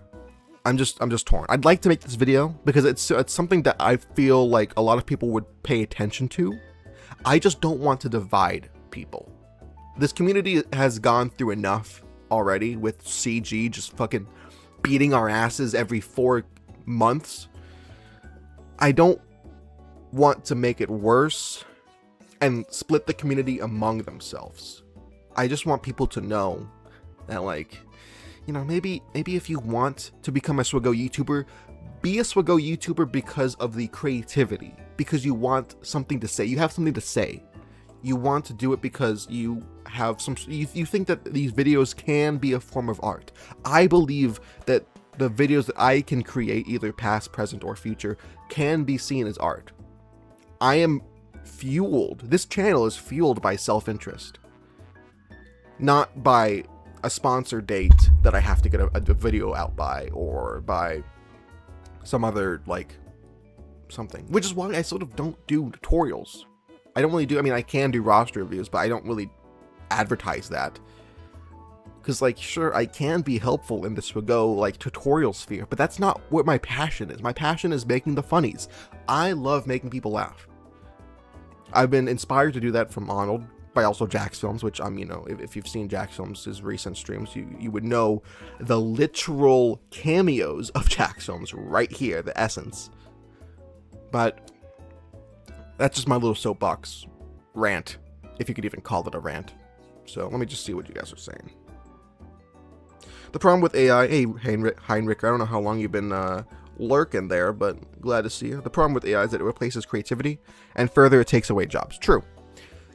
I'm just torn. I'd like to make this video because it's something that I feel like a lot of people would pay attention to. I just don't want to divide people. This community has gone through enough already with CG just fucking beating our asses every 4 months. I don't want to make it worse and split the community among themselves. I just want people to know that, like, maybe if you want to become a Swaggo YouTuber, be a Swaggo YouTuber because of the creativity, because you want something to say. You have something to say. You want to do it because you have you think that these videos can be a form of art. I believe that the videos that I can create, either past, present, or future, can be seen as art. I am fueled. This channel is fueled by self-interest, not by a sponsor date that I have to get a video out by, or by some other like something, which is why I sort of don't do tutorials. I don't really do, I can do roster reviews, but I don't really advertise that. Because, like, sure, I can be helpful in the Swaggo, like, tutorial sphere, but that's not what my passion is. My passion is making the funnies. I love making people laugh. I've been inspired to do that from Arnold, by also Jack's Films, which, if you've seen Jack's Films' his recent streams, you would know the literal cameos of Jack's Films right here, the essence. But that's just my little soapbox rant, if you could even call it a rant. So let me just see what you guys are saying. The problem with AI, hey Heinrich, I don't know how long you've been lurking there, but glad to see you. The problem with AI is that it replaces creativity, and further, it takes away jobs. True.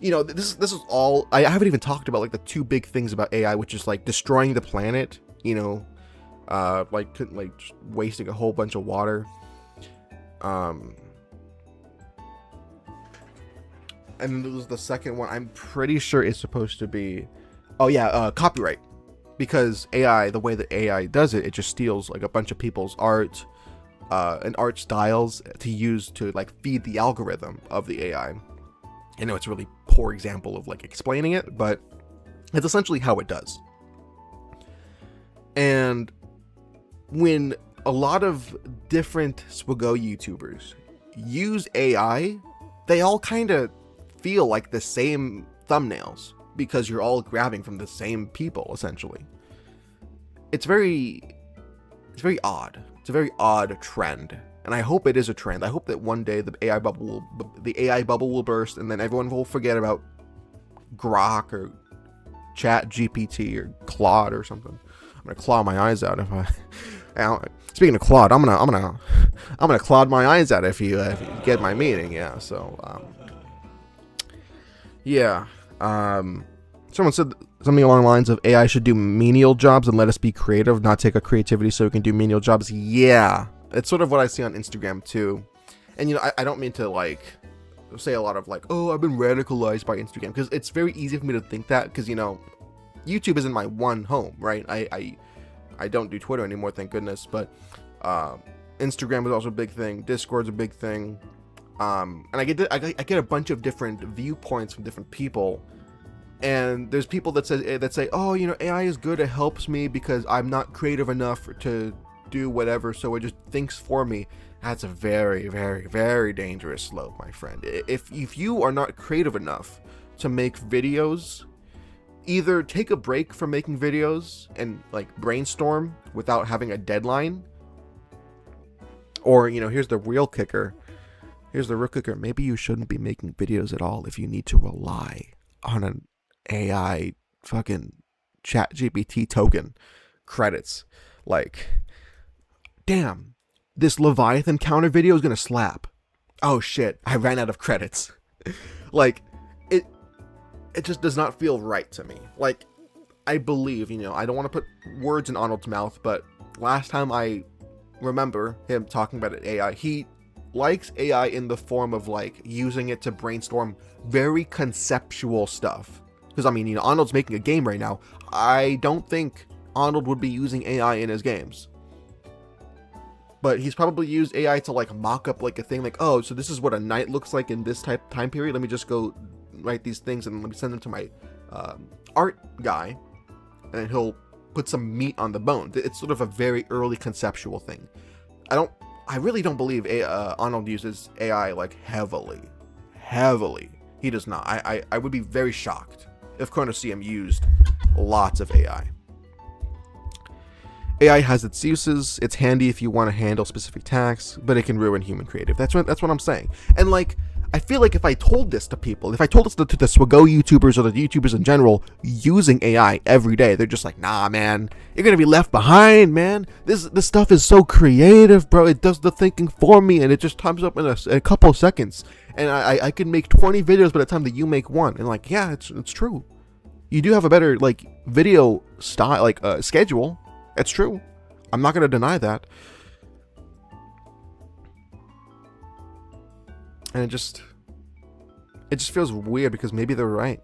This is all, I haven't even talked about like the 2 big things about AI, which is like destroying the planet, like just wasting a whole bunch of water. And then there was the second one, I'm pretty sure it's supposed to be, copyright. Because AI, the way that AI does it, it just steals like a bunch of people's art and art styles to use to like feed the algorithm of the AI. I know it's a really poor example of like explaining it, but it's essentially how it does. And when a lot of different Swaggo YouTubers use AI, they all kind of feel like the same thumbnails because you're all grabbing from the same people, essentially. It's very odd. It's a very odd trend. And I hope it is a trend. I hope that one day the AI bubble will burst, and then everyone will forget about Grok or Chat GPT or Claude or something. I'm gonna claw my eyes out if speaking of Claude, I'm gonna claw my eyes out if you get my meaning. Yeah. So someone said something along the lines of AI should do menial jobs and let us be creative, not take our creativity so we can do menial jobs. Yeah. It's sort of what I see on Instagram too. And I don't mean to like say a lot of like, oh, I've been radicalized by Instagram, because it's very easy for me to think that, because YouTube isn't my one home, right? I don't do Twitter anymore, thank goodness, but Instagram is also a big thing, Discord's a big thing, and I get a bunch of different viewpoints from different people. And there's people that say, oh, AI is good, it helps me because I'm not creative enough to do whatever, so it just thinks for me. That's a very, very, very dangerous slope, my friend. If you are not creative enough to make videos, either take a break from making videos and like brainstorm without having a deadline, or here's the real kicker. Maybe you shouldn't be making videos at all if you need to rely on an AI fucking Chat GPT token credits. Like, damn, this Leviathan counter video is gonna slap. Oh shit, I ran out of credits. Like, it just does not feel right to me. Like, I believe, I don't want to put words in Arnold's mouth, but last time I remember him talking about AI, he likes AI in the form of like using it to brainstorm very conceptual stuff. Because Arnold's making a game right now. I don't think Arnold would be using AI in his games. But he's probably used AI to like mock up like a thing, like, oh, so this is what a night looks like in this time period. Let me just go write these things and let me send them to my art guy, and he'll put some meat on the bone. It's sort of a very early conceptual thing. I really don't believe Arnold uses AI like heavily. He does not. I would be very shocked if Chronoseum used lots of AI. AI has its uses. It's handy if you want to handle specific tasks, but it can ruin human creative. That's what I'm saying. And like, I feel like if I told this to people, if I told this to the Swaggo YouTubers or the YouTubers in general using AI every day, they're just like, nah, man, you're gonna be left behind, man. This stuff is so creative, bro. It does the thinking for me, and it just comes up in a couple of seconds. And I can make 20 videos by the time that you make one. And like, yeah, it's true. You do have a better like video style, like schedule. It's true. I'm not gonna deny that. And it just feels weird because maybe they're right.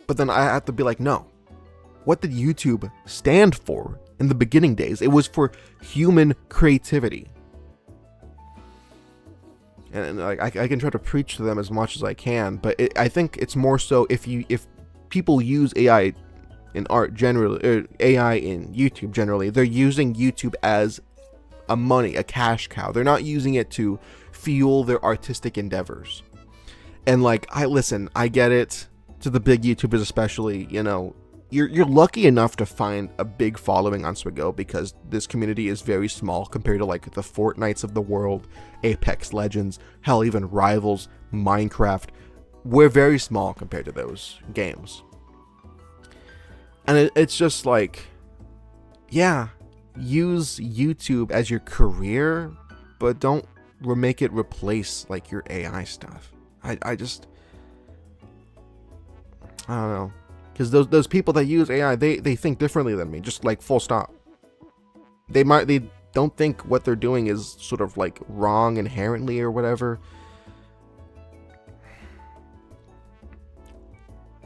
But then I have to be like, no. What did YouTube stand for in the beginning days? It was for human creativity. And like I can try to preach to them as much as I can, but I think it's more so if people use AI in art generally, or AI in YouTube generally, they're using YouTube as a cash cow. They're not using it to fuel their artistic endeavors. And like, I get it, to the big YouTubers especially, you're lucky enough to find a big following on Swaggo because this community is very small compared to like the Fortnites of the world, Apex Legends, hell, even Rivals, Minecraft. We're very small compared to those games. And it's just like, yeah, use YouTube as your career, but don't make it replace like your AI stuff. I don't know, because those people that use AI, they think differently than me, just like full stop. They don't think what they're doing is sort of like wrong inherently or whatever,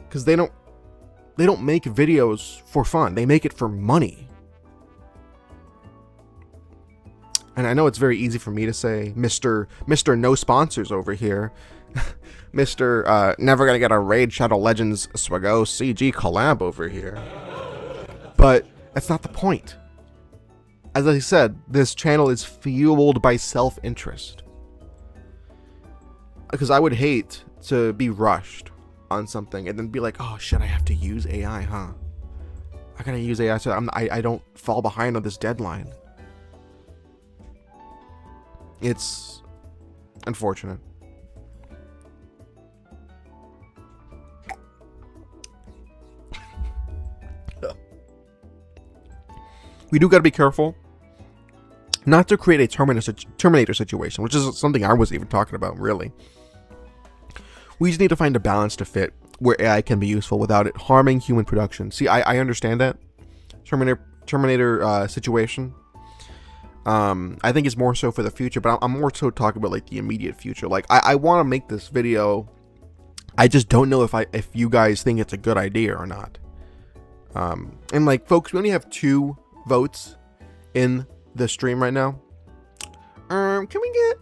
because they don't make videos for fun. They make it for money. And I know it's very easy for me to say, Mr. No Sponsors over here. Mr. Never gonna get a Raid Shadow Legends Swaggo CG collab over here. But that's not the point. As I said, this channel is fueled by self-interest. because I would hate to be rushed on something and then be like, oh shit, I have to use AI, huh? I gotta use AI so I don't fall behind on this deadline. It's unfortunate. We do gotta be careful not to create a Terminator situation, which is something I wasn't even talking about, really. We just need to find a balance to fit where AI can be useful without it harming human production. See, I understand that Terminator situation. I think it's more so for the future, but I'm more so talking about like the immediate future. Like I want to make this video. I just don't know if you guys think it's a good idea or not. And like, folks, we only have 2 votes in the stream right now. Can we get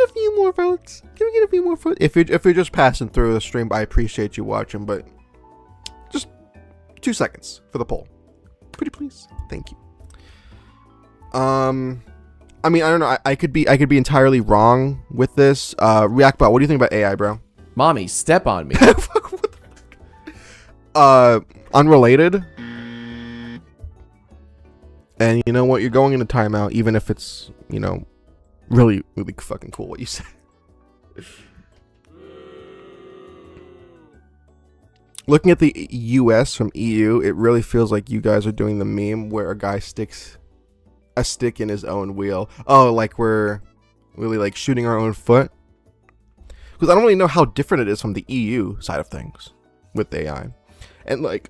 a few more votes? Can we get a few more votes? If you're just passing through the stream, I appreciate you watching, but just 2 seconds for the poll. Pretty please. Thank you. I mean, I don't know. I could be entirely wrong with this. Reactbot, what do you think about AI, bro? Mommy, step on me. What the fuck? Unrelated. And you know what? You're going into timeout, even if it's, you know, really, really fucking cool what you said. Looking at the US from EU, it really feels like you guys are doing the meme where a guy sticks a stick in his own wheel. Oh, like we're really like shooting our own foot. Because I don't really know how different it is from the EU side of things with AI. And like,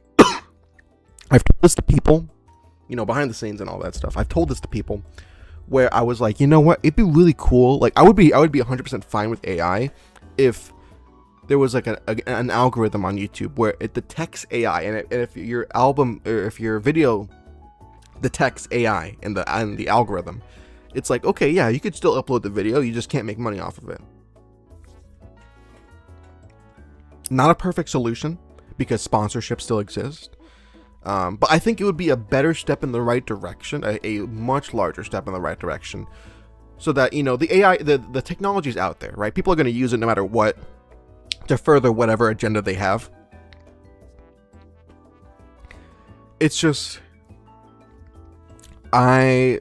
I've told this to people, you know, behind the scenes and all that stuff. I've told this to people where I was like, you know what? It'd be really cool. Like I would be 100% fine with AI if there was like an algorithm on YouTube where it detects AI, and if your album or if your video detects AI and the algorithm, it's like, okay, yeah, you could still upload the video, you just can't make money off of it. Not a perfect solution because sponsorship still exists, but I think it would be a better step in the right direction, a much larger step in the right direction, so that, you know, the AI, the technology is out there, right? People are going to use it no matter what to further whatever agenda they have. It's just, I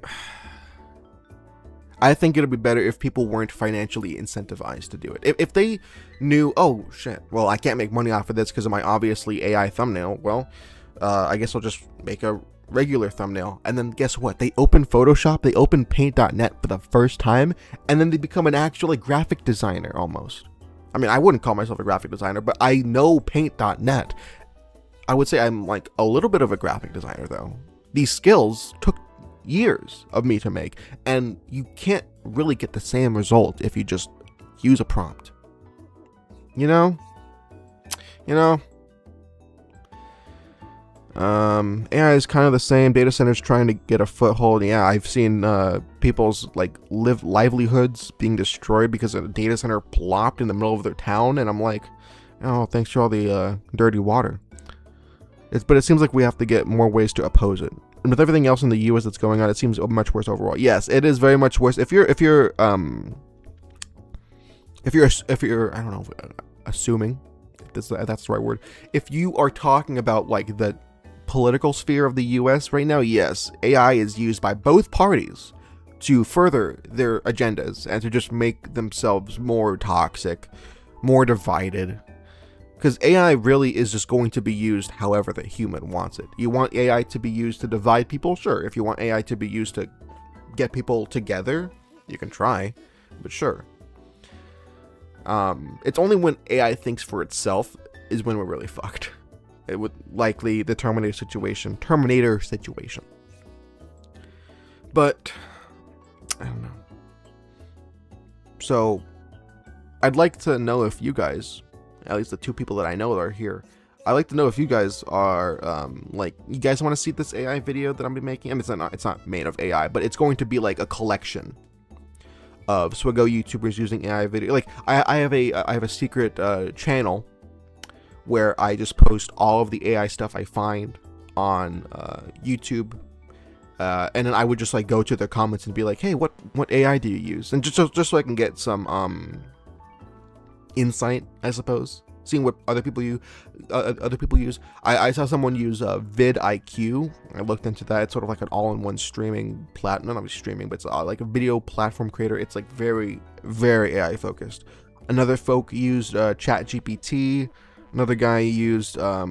think it'd be better if people weren't financially incentivized to do it. If they knew, oh shit, well, I can't make money off of this because of my obviously AI thumbnail, well, I guess I'll just make a regular thumbnail. And then guess what? They open Photoshop, they open paint.net for the first time, and then they become an actual like, graphic designer almost. I mean, I wouldn't call myself a graphic designer, but I know paint.net. I would say I'm like a little bit of a graphic designer though. These skills took years of me to make, and you can't really get the same result if you just use a prompt. You know? AI is kind of the same. Data centers trying to get a foothold. Yeah, I've seen people's like livelihoods being destroyed because a data center plopped in the middle of their town, and I'm like, oh, thanks to all the dirty water. But it seems like we have to get more ways to oppose it. And with everything else in the US that's going on, it seems much worse overall. Yes, it is very much worse. If you're I don't know, assuming that's the right word. If you are talking about like the political sphere of the US right now, yes, AI is used by both parties to further their agendas and to just make themselves more toxic, more divided. Because AI really is just going to be used however the human wants it. You want AI to be used to divide people? Sure. If you want AI to be used to get people together, you can try, but sure. It's only when AI thinks for itself is when we're really fucked. It would likely the Terminator situation. But I don't know. So I'd like to know if you guys, at least the 2 people that I know that are here, I'd like to know if you guys are like, you guys want to see this AI video that I'm be making. I mean, it's not made of AI, but it's going to be like a collection of Swiggo YouTubers using AI video. Like I have a secret channel where I just post all of the AI stuff I find on YouTube, and then I would just like go to their comments and be like, hey, what AI do you use? And just so I can get some insight, I suppose. Seeing what other people use. I saw someone use vidIQ. I looked into that. It's sort of like an all-in-one streaming not only streaming, but it's like a video platform creator. It's like very, very AI focused. Another folk used ChatGPT. Another guy used I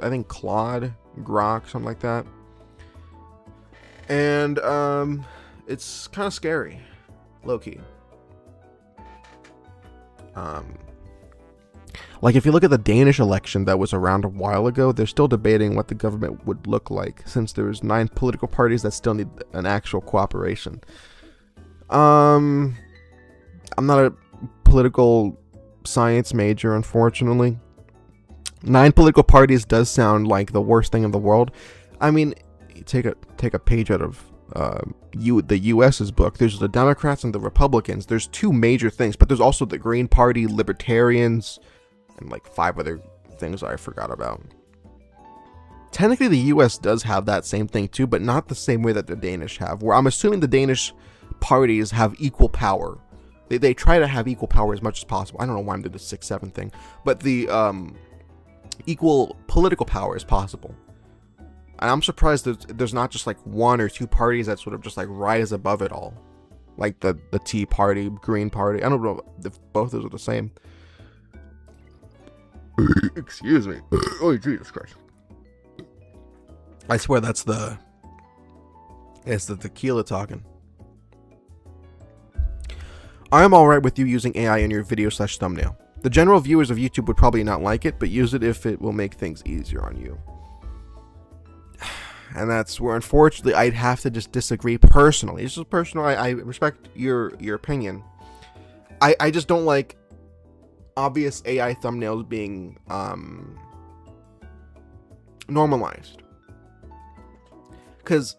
think Claude, Grok, something like that. And it's kind of scary, low-key. Like, if you look at the Danish election that was around a while ago, they're still debating what the government would look like, since there's 9 political parties that still need an actual cooperation. I'm not a political science major, unfortunately. 9 political parties does sound like the worst thing in the world. I mean, take a page out of the US's book. There's the Democrats and the Republicans. There's 2 major things, but there's also the Green Party, Libertarians, and like 5 other things I forgot about. Technically, the US does have that same thing too, but not the same way that the Danish have, where I'm assuming the Danish parties have equal power. They try to have equal power as much as possible. I don't know why I'm doing the 6-7 thing, but the equal political power is possible. And I'm surprised that there's not just like 1 or 2 parties that sort of just like rise above it all. Like the Tea Party, Green Party. I don't know if both of those are the same. Excuse me. Oh, Jesus Christ. I swear it's the tequila talking. I'm alright with you using AI in your video/thumbnail. The general viewers of YouTube would probably not like it, but use it if it will make things easier on you. And that's where, unfortunately, I'd have to just disagree personally. It's just personal. I respect your opinion. I just don't like obvious AI thumbnails being normalized. Because,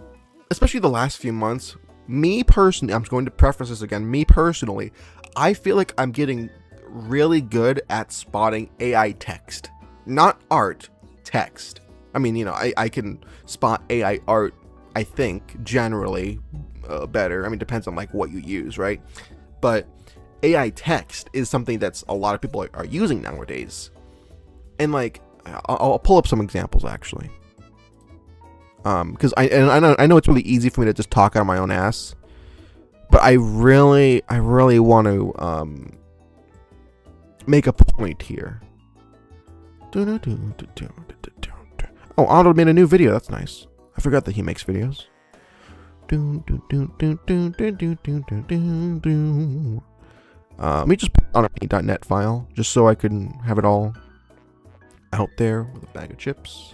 especially the last few months, me personally, I'm going to preface this again, me personally, I feel like I'm getting really good at spotting AI text. Not art, text. I mean, you know, I can spot AI art, I think, generally better. I mean, depends on like what you use, right? But AI text is something that's a lot of people are using nowadays. And like, I'll pull up some examples actually. Because I know it's really easy for me to just talk out of my own ass, but I really want to make a point here. Oh, Otto made a new video. That's nice. I forgot that he makes videos. Let me just put it on a .net file, just so I can have it all out there with a bag of chips.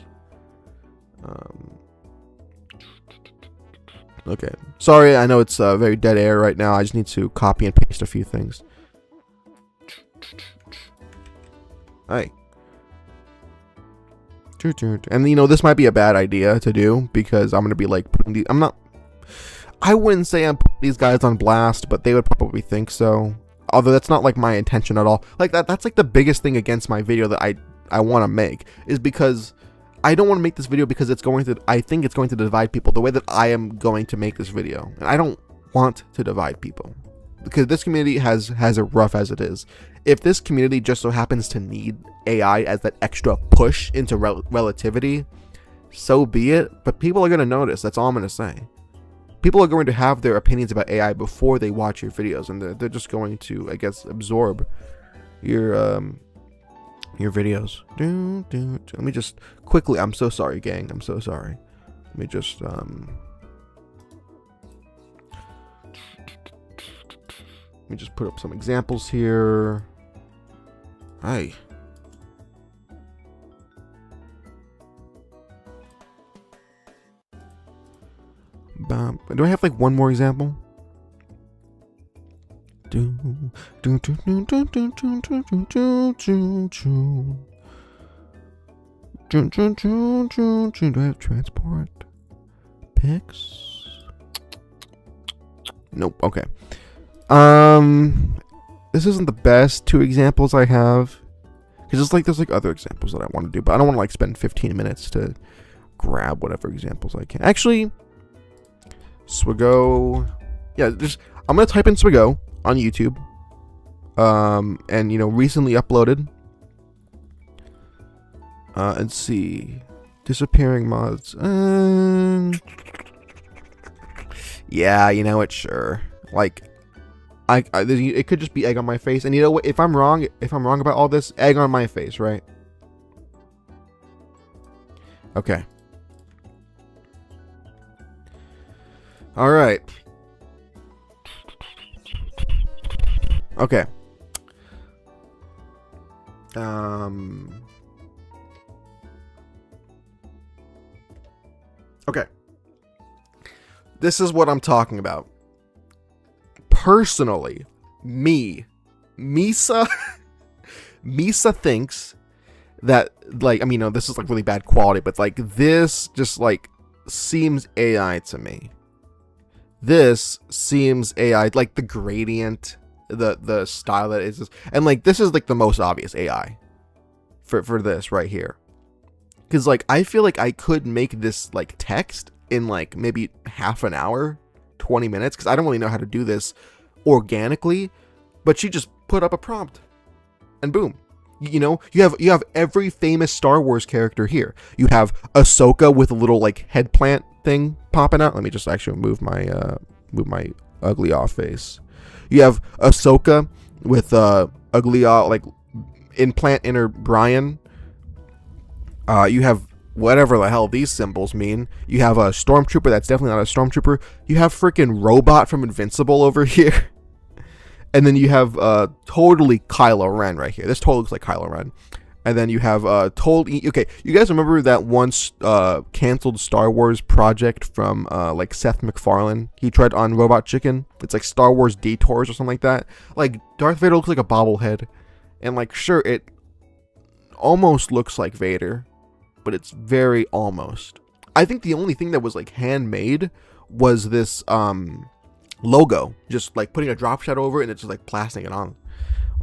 Okay. Sorry, I know it's very dead air right now. I just need to copy and paste a few things. Hey. And you know, this might be a bad idea to do because I'm gonna be like putting these. I wouldn't say I'm putting these guys on blast, but they would probably think so. Although that's not like my intention at all. Like that's like the biggest thing against my video that I want to make, is because I don't want to make this video because I think it's going to divide people the way that I am going to make this video. And I don't want to divide people because this community has it rough as it is. If this community just so happens to need AI as that extra push into relativity, so be it. But people are going to notice. That's all I'm going to say. People are going to have their opinions about AI before they watch your videos, and they're just going to, I guess, absorb your videos. Let me just quickly. I'm so sorry, gang. I'm so sorry. Let me just Let me just put up some examples here. Hi. Do I have like one more example? Do I have transport pics? Nope. Okay. This isn't the best 2 examples I have, because there's like other examples that I want to do, but I don't want to like spend 15 minutes to grab whatever examples I can. Actually, Swigo. Yeah, I'm gonna type in Swigo on YouTube. and recently uploaded. Let's see, disappearing mods. Yeah, sure. Like, it could just be egg on my face, and what? If I'm wrong about all this, egg on my face, right? Okay. All right. Okay. Okay. This is what I'm talking about. Personally, Misa thinks that, like, I mean, this is like really bad quality, but like this just like seems AI to me. This seems AI, like the gradient, the style that it is, and like this is like the most obvious AI for this right here. Because like I feel like I could make this like text in like maybe half an hour, 20 minutes, because I don't really know how to do this organically, but she just put up a prompt and boom. You have every famous Star Wars character here. You have Ahsoka with a little like head plant thing popping out. Let me just actually move my ugly off face. You have Ahsoka with ugly like implant inner Brian. You have whatever the hell these symbols mean. You have a stormtrooper that's definitely not a stormtrooper. You have freaking robot from Invincible over here. And then you have totally Kylo Ren right here. This totally looks like Kylo Ren. And then you have okay, you guys remember that once canceled Star Wars project from like Seth MacFarlane? He tried on Robot Chicken. It's like Star Wars Detours or something like that. Like Darth Vader looks like a bobblehead. And like sure, it almost looks like Vader, but it's very almost. I think the only thing that was like handmade was this logo, just like putting a drop shadow over it and it's just like plastering it on.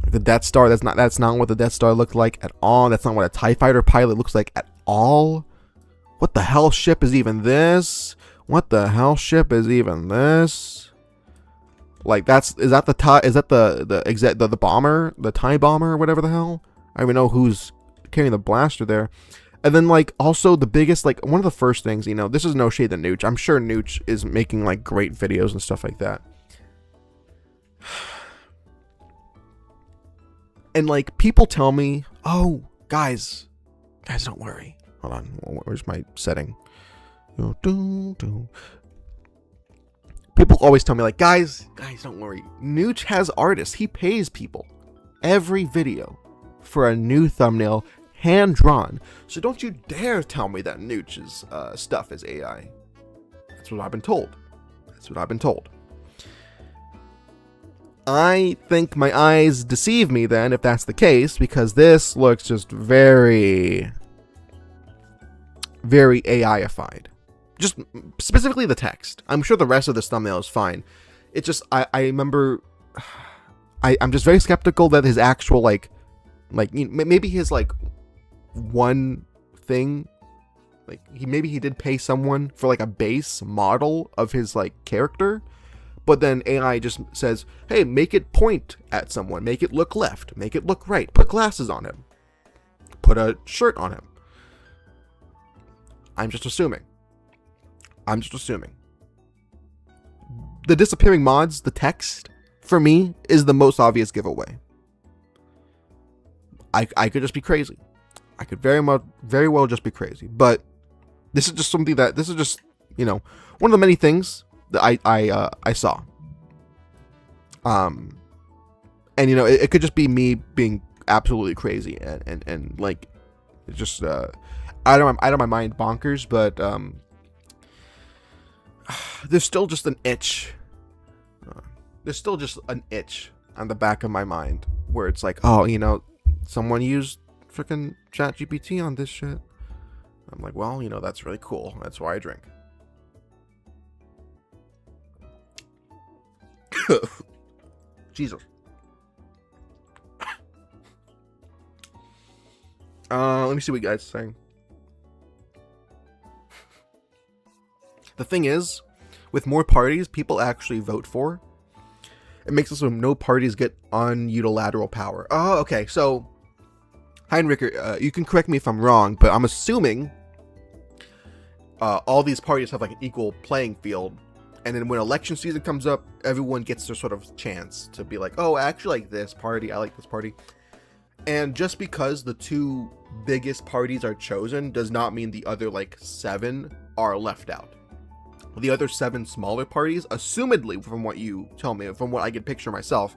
Like the Death Star, that's not what the Death Star looked like at all. That's not what a TIE fighter pilot looks like at all. What the hell ship is even this? What the hell ship is even this? Like is that the bomber, the TIE bomber or whatever the hell? I don't even know who's carrying the blaster there. And then like also the biggest, like one of the first things, this is no shade to Nooch. I'm sure Nooch is making like great videos and stuff like that. And like people tell me, oh, guys, don't worry. Hold on, where's my setting? People always tell me like, guys, don't worry. Nooch has artists. He pays people every video for a new thumbnail, hand drawn. So don't you dare tell me that Nooch's stuff is AI. That's what I've been told. I think my eyes deceive me then, if that's the case, because this looks just very, very AI-ified. Just specifically the text. I'm sure the rest of this thumbnail is fine. It's just, I remember, I'm just very skeptical that his actual, maybe his, one thing, maybe he did pay someone for, a base model of his, character. But then AI just says, hey, make it point at someone. Make it look left. Make it look right. Put glasses on him. Put a shirt on him. I'm just assuming. The disappearing mods, the text, for me, is the most obvious giveaway. I could just be crazy. I could very well just be crazy. But this is just something that, one of the many things that I saw. And it could just be me being absolutely crazy and just out of my mind bonkers, but there's still just an itch. There's still just an itch on the back of my mind where it's like, oh, someone used freaking ChatGPT on this shit. I'm like, well, that's really cool. That's why I drink. Jesus. Let me see what you guys are saying. The thing is, with more parties people actually vote for, It makes it so no parties get unilateral power. Oh, okay. So, Heinricher, you can correct me if I'm wrong, but I'm assuming all these parties have like an equal playing field. And then when election season comes up, everyone gets their sort of chance to be like, oh, I actually like this party. I like this party. And just because the 2 biggest parties are chosen does not mean the other like 7 are left out. The other 7 smaller parties, assumedly from what you tell me, from what I can picture myself,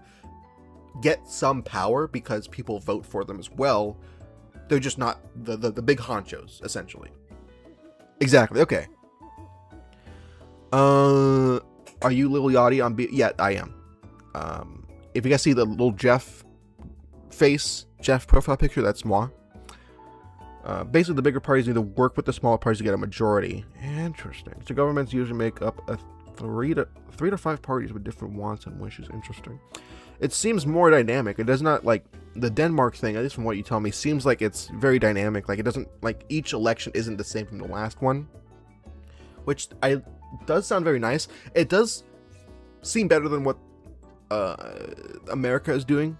get some power because people vote for them as well. They're just not the big honchos, essentially. Exactly. Okay. Are you Lil Yachty on B? Yeah, I am. If you guys see the little Jeff profile picture, that's moi. Basically, the bigger parties need to work with the smaller parties to get a majority. Interesting. So governments usually make up a 3 to 5 parties with different wants and wishes. Interesting. It seems more dynamic. It does not like the Denmark thing, at least from what you tell me, seems like it's very dynamic. Like it doesn't like each election isn't the same from the last one, which does sound very nice. It does seem better than what America is doing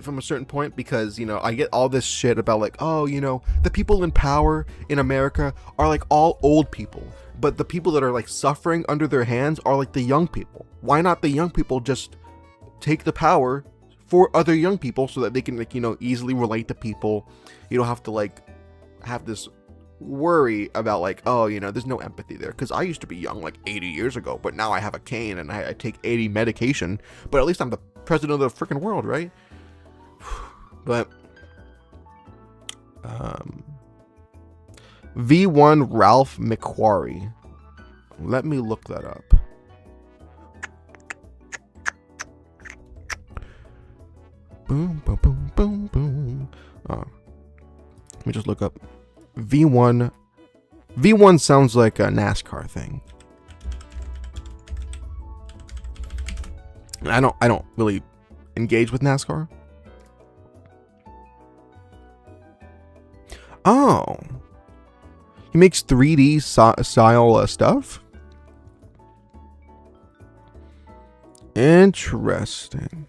from a certain point, because, you know, I get all this shit about like, oh, you know, the people in power in America are like all old people, but the people that are like suffering under their hands are like the young people. Why not the young people just take the power for other young people so that they can, like, you know, easily relate to people? You don't have to like have this worry about like, oh, you know, there's no empathy there, because I used to be young like 80 years ago, but now I have a cane and I take 80 medication, but at least I'm the president of the freaking world, right? But V1 Ralph McQuarrie, let me look that up. Boom, boom, boom, boom, boom. Let me just look up V1. V1 sounds like a NASCAR thing. I don't really engage with NASCAR. Oh, he makes 3D style stuff. Interesting.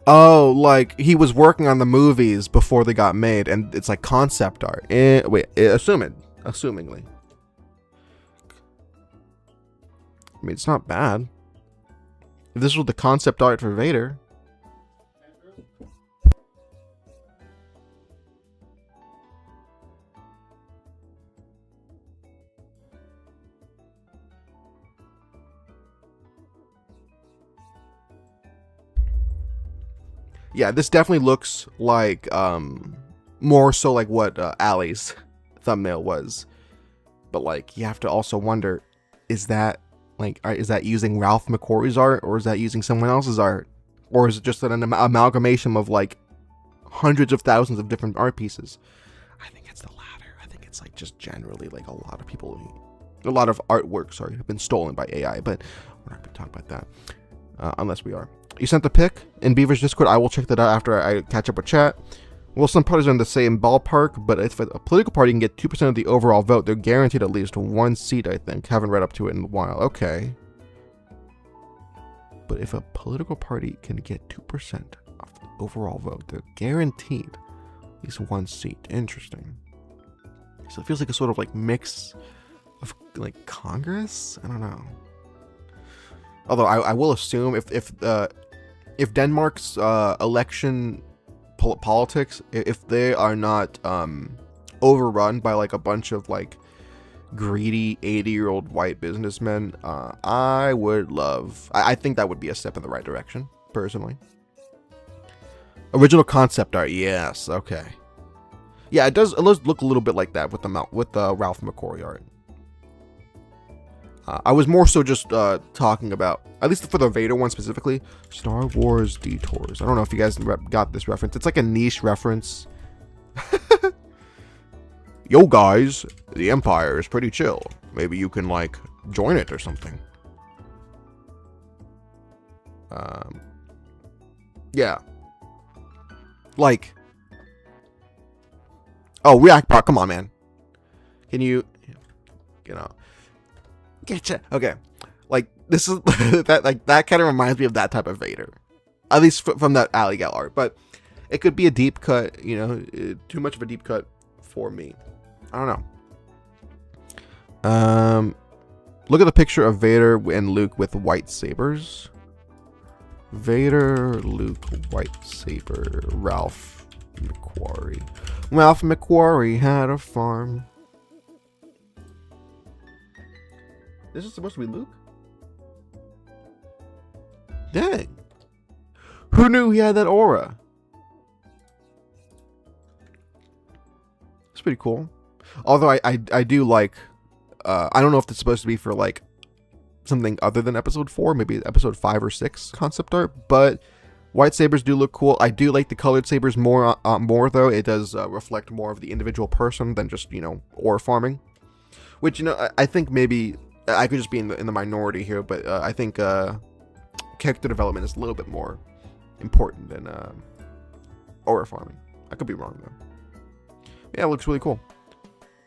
Oh, like he was working on the movies before they got made, and it's like concept art. Assumingly. I mean, it's not bad. If this was the concept art for Vader. Yeah, this definitely looks like more so like what Allie's thumbnail was. But like, you have to also wonder, is that using Ralph McQuarrie's art, or is that using someone else's art? Or is it just an amalgamation of like hundreds of thousands of different art pieces? I think it's the latter. I think it's like just generally like a lot of artwork, have been stolen by AI, but we're not going to talk about that. Unless we are. You sent the pic in Beaver's Discord. I will check that out after I catch up with chat. Well, some parties are in the same ballpark, but if a political party can get 2% of the overall vote, they're guaranteed at least 1 seat, I think. Haven't read up to it in a while. Okay. But if a political party can get 2% of the overall vote, they're guaranteed at least 1 seat. Interesting. So it feels like a sort of like mix of like Congress? I don't know. Although I will assume if Denmark's election politics, if they are not overrun by like a bunch of like greedy 80-year-old white businessmen, I think that would be a step in the right direction, personally. Original concept art, yes, okay. Yeah, it does look a little bit like that with the Ralph McQuarrie art. I was more so just talking about, at least for the Vader one specifically, Star Wars Detours. I don't know if you guys got this reference. It's like a niche reference. Yo guys, the Empire is pretty chill. Maybe you can like join it or something. Yeah. Like, oh, React Bar, come on, man. Can you know, Getcha. Okay, like this is that kind of reminds me of that type of Vader, at least from that Alley Gal art. But it could be a deep cut, too much of a deep cut for me. I don't know. Look at the picture of Vader and Luke with white sabers. Vader, Luke, white saber, Ralph McQuarrie. Ralph McQuarrie had a farm. This is supposed to be Luke? Dang. Who knew he had that aura? It's pretty cool. Although I do like, I don't know if it's supposed to be for like something other than episode 4, maybe episode 5 or 6 concept art, but white sabers do look cool. I do like the colored sabers more though. It does reflect more of the individual person than just, ore farming. Which, I think maybe I could just be in the minority here, but I think character development is a little bit more important than ore farming. I could be wrong though. Yeah, it looks really cool.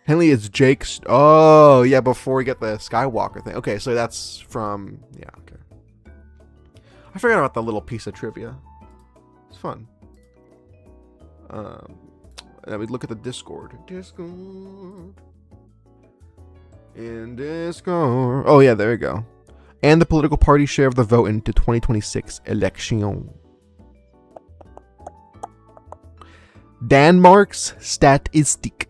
Henley is Jake's. Oh, yeah, before we get the Skywalker thing. Okay, so that's from. Yeah, okay. I forgot about that little piece of trivia. It's fun. And we look at the Discord. In Discord. Oh, yeah, there we go. And the political party share of the vote into 2026 election. Danmarks statistik.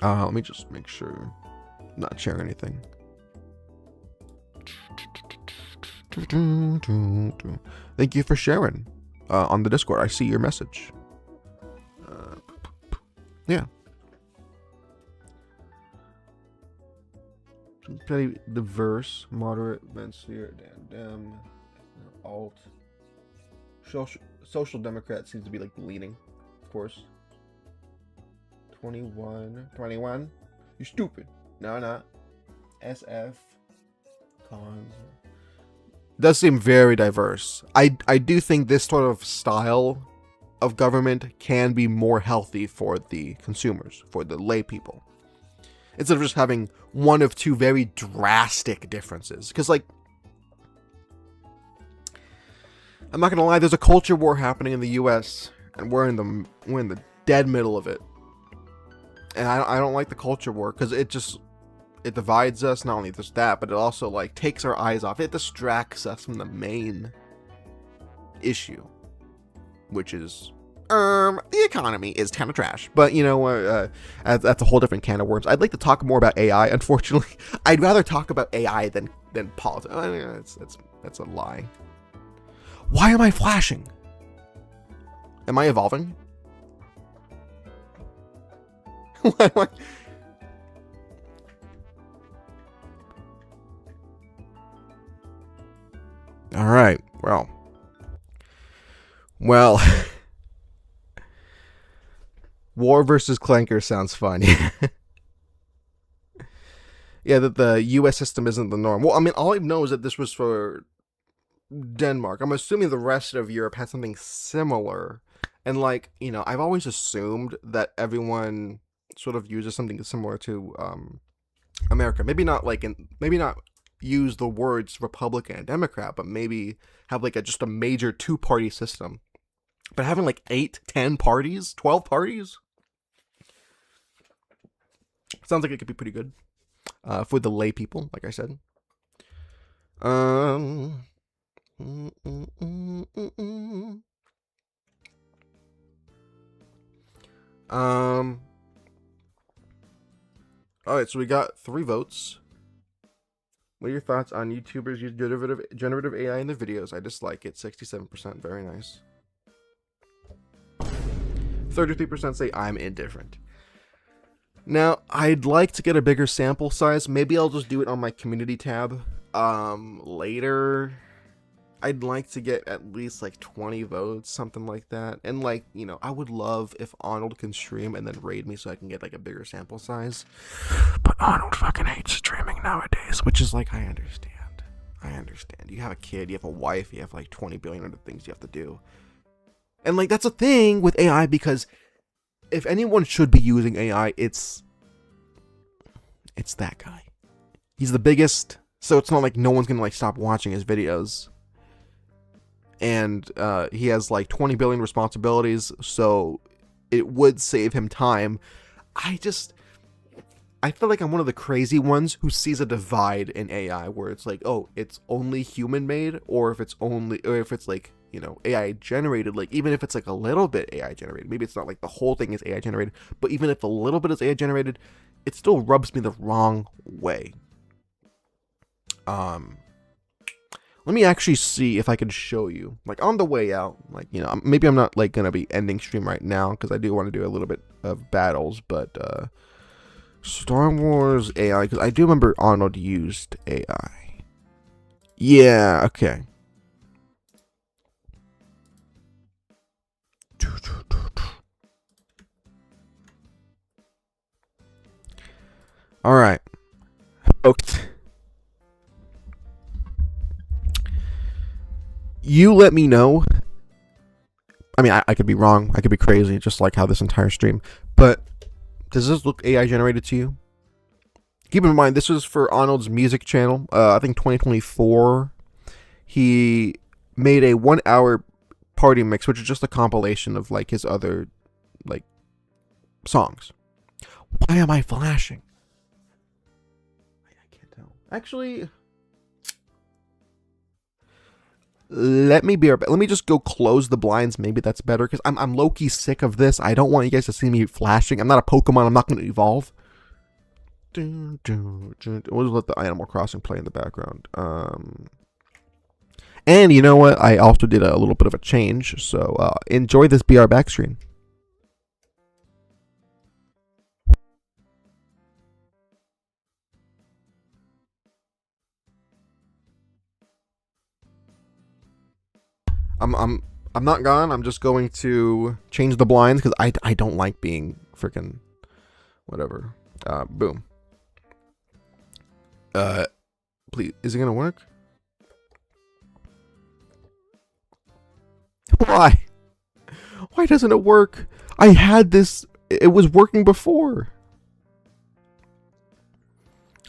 Let me just make sure I'm not sharing anything. Thank you for sharing on the Discord. I see your message. Yeah. Pretty diverse, moderate, Bensier, Dem, alt. Social Democrat seems to be like the leading, of course. 21. You stupid. No. SF. Cons. Does seem very diverse. I do think this sort of style of government can be more healthy for the consumers, for the lay people. Instead of just having one of two very drastic differences. Because, like, I'm not gonna lie, there's a culture war happening in the US, and we're in the dead middle of it. And I don't like the culture war because it divides us. Not only just that, but it also like takes our eyes off. It distracts us from the main issue, which is the economy is kind of trash. But that's a whole different can of worms. I'd like to talk more about AI. Unfortunately, I'd rather talk about AI than politics. That's a lie. Why am I flashing? Am I evolving? All right. Well. War versus Clanker sounds fun. Yeah, that the U.S. system isn't the norm. Well, I mean, all I know is that this was for Denmark. I'm assuming the rest of Europe had something similar. And I've always assumed that everyone sort of uses something similar to America. Maybe not use the words Republican and Democrat, but maybe have just a major two-party system. But having 8, 10 parties, 12 parties sounds like it could be pretty good for the lay people, like I said. Alright, so we got 3 votes. What are your thoughts on YouTubers use generative AI in their videos? I dislike it. 67%, very nice. 33% say I'm indifferent. Now, I'd like to get a bigger sample size. Maybe I'll just do it on my community tab later. I'd like to get at least 20 votes, something like that. And I would love if Arnold can stream and then raid me so I can get a bigger sample size. But Arnold fucking hates streaming nowadays, which is I understand. You have a kid, you have a wife, you have 20 billion other things you have to do. And that's a thing with AI, because if anyone should be using AI, it's It's that guy. He's the biggest, so it's not like no one's gonna like stop watching his videos. And he has like 20 billion responsibilities, so it would save him time. I feel like I'm one of the crazy ones who sees a divide in AI where it's like, oh, it's only human made, or if it's like, you know, AI generated, like even if it's like a little bit AI generated, maybe it's not like the whole thing is AI generated, but even if a little bit is AI generated, it still rubs me the wrong way. Let me actually see if I can show you, like on the way out, like, you know, maybe I'm not like gonna be ending stream right now because I do want to do a little bit of battles, but Star Wars AI, because I do remember Arnold used AI. Yeah, okay. All right. Okay. You let me know. I mean, I could be wrong. I could be crazy, just like how this entire stream. But does this look AI generated to you? Keep in mind, this is for Arnold's music channel. I think 2024. He made a 1-hour party mix, which is just a compilation of like his other like songs. Why am I flashing? I can't tell. Actually, let me just go close the blinds. Maybe that's better because I'm low-key sick of this. I don't want you guys to see me flashing. I'm not a Pokemon. I'm not going to evolve. We'll just let the Animal Crossing play in the background. And you know what? I also did a little bit of a change. So enjoy this BR back screen. I'm not gone. I'm just going to change the blinds because I don't like being freaking whatever. Boom. Please, is it gonna work? Why? Why doesn't it work? I had this. It was working before.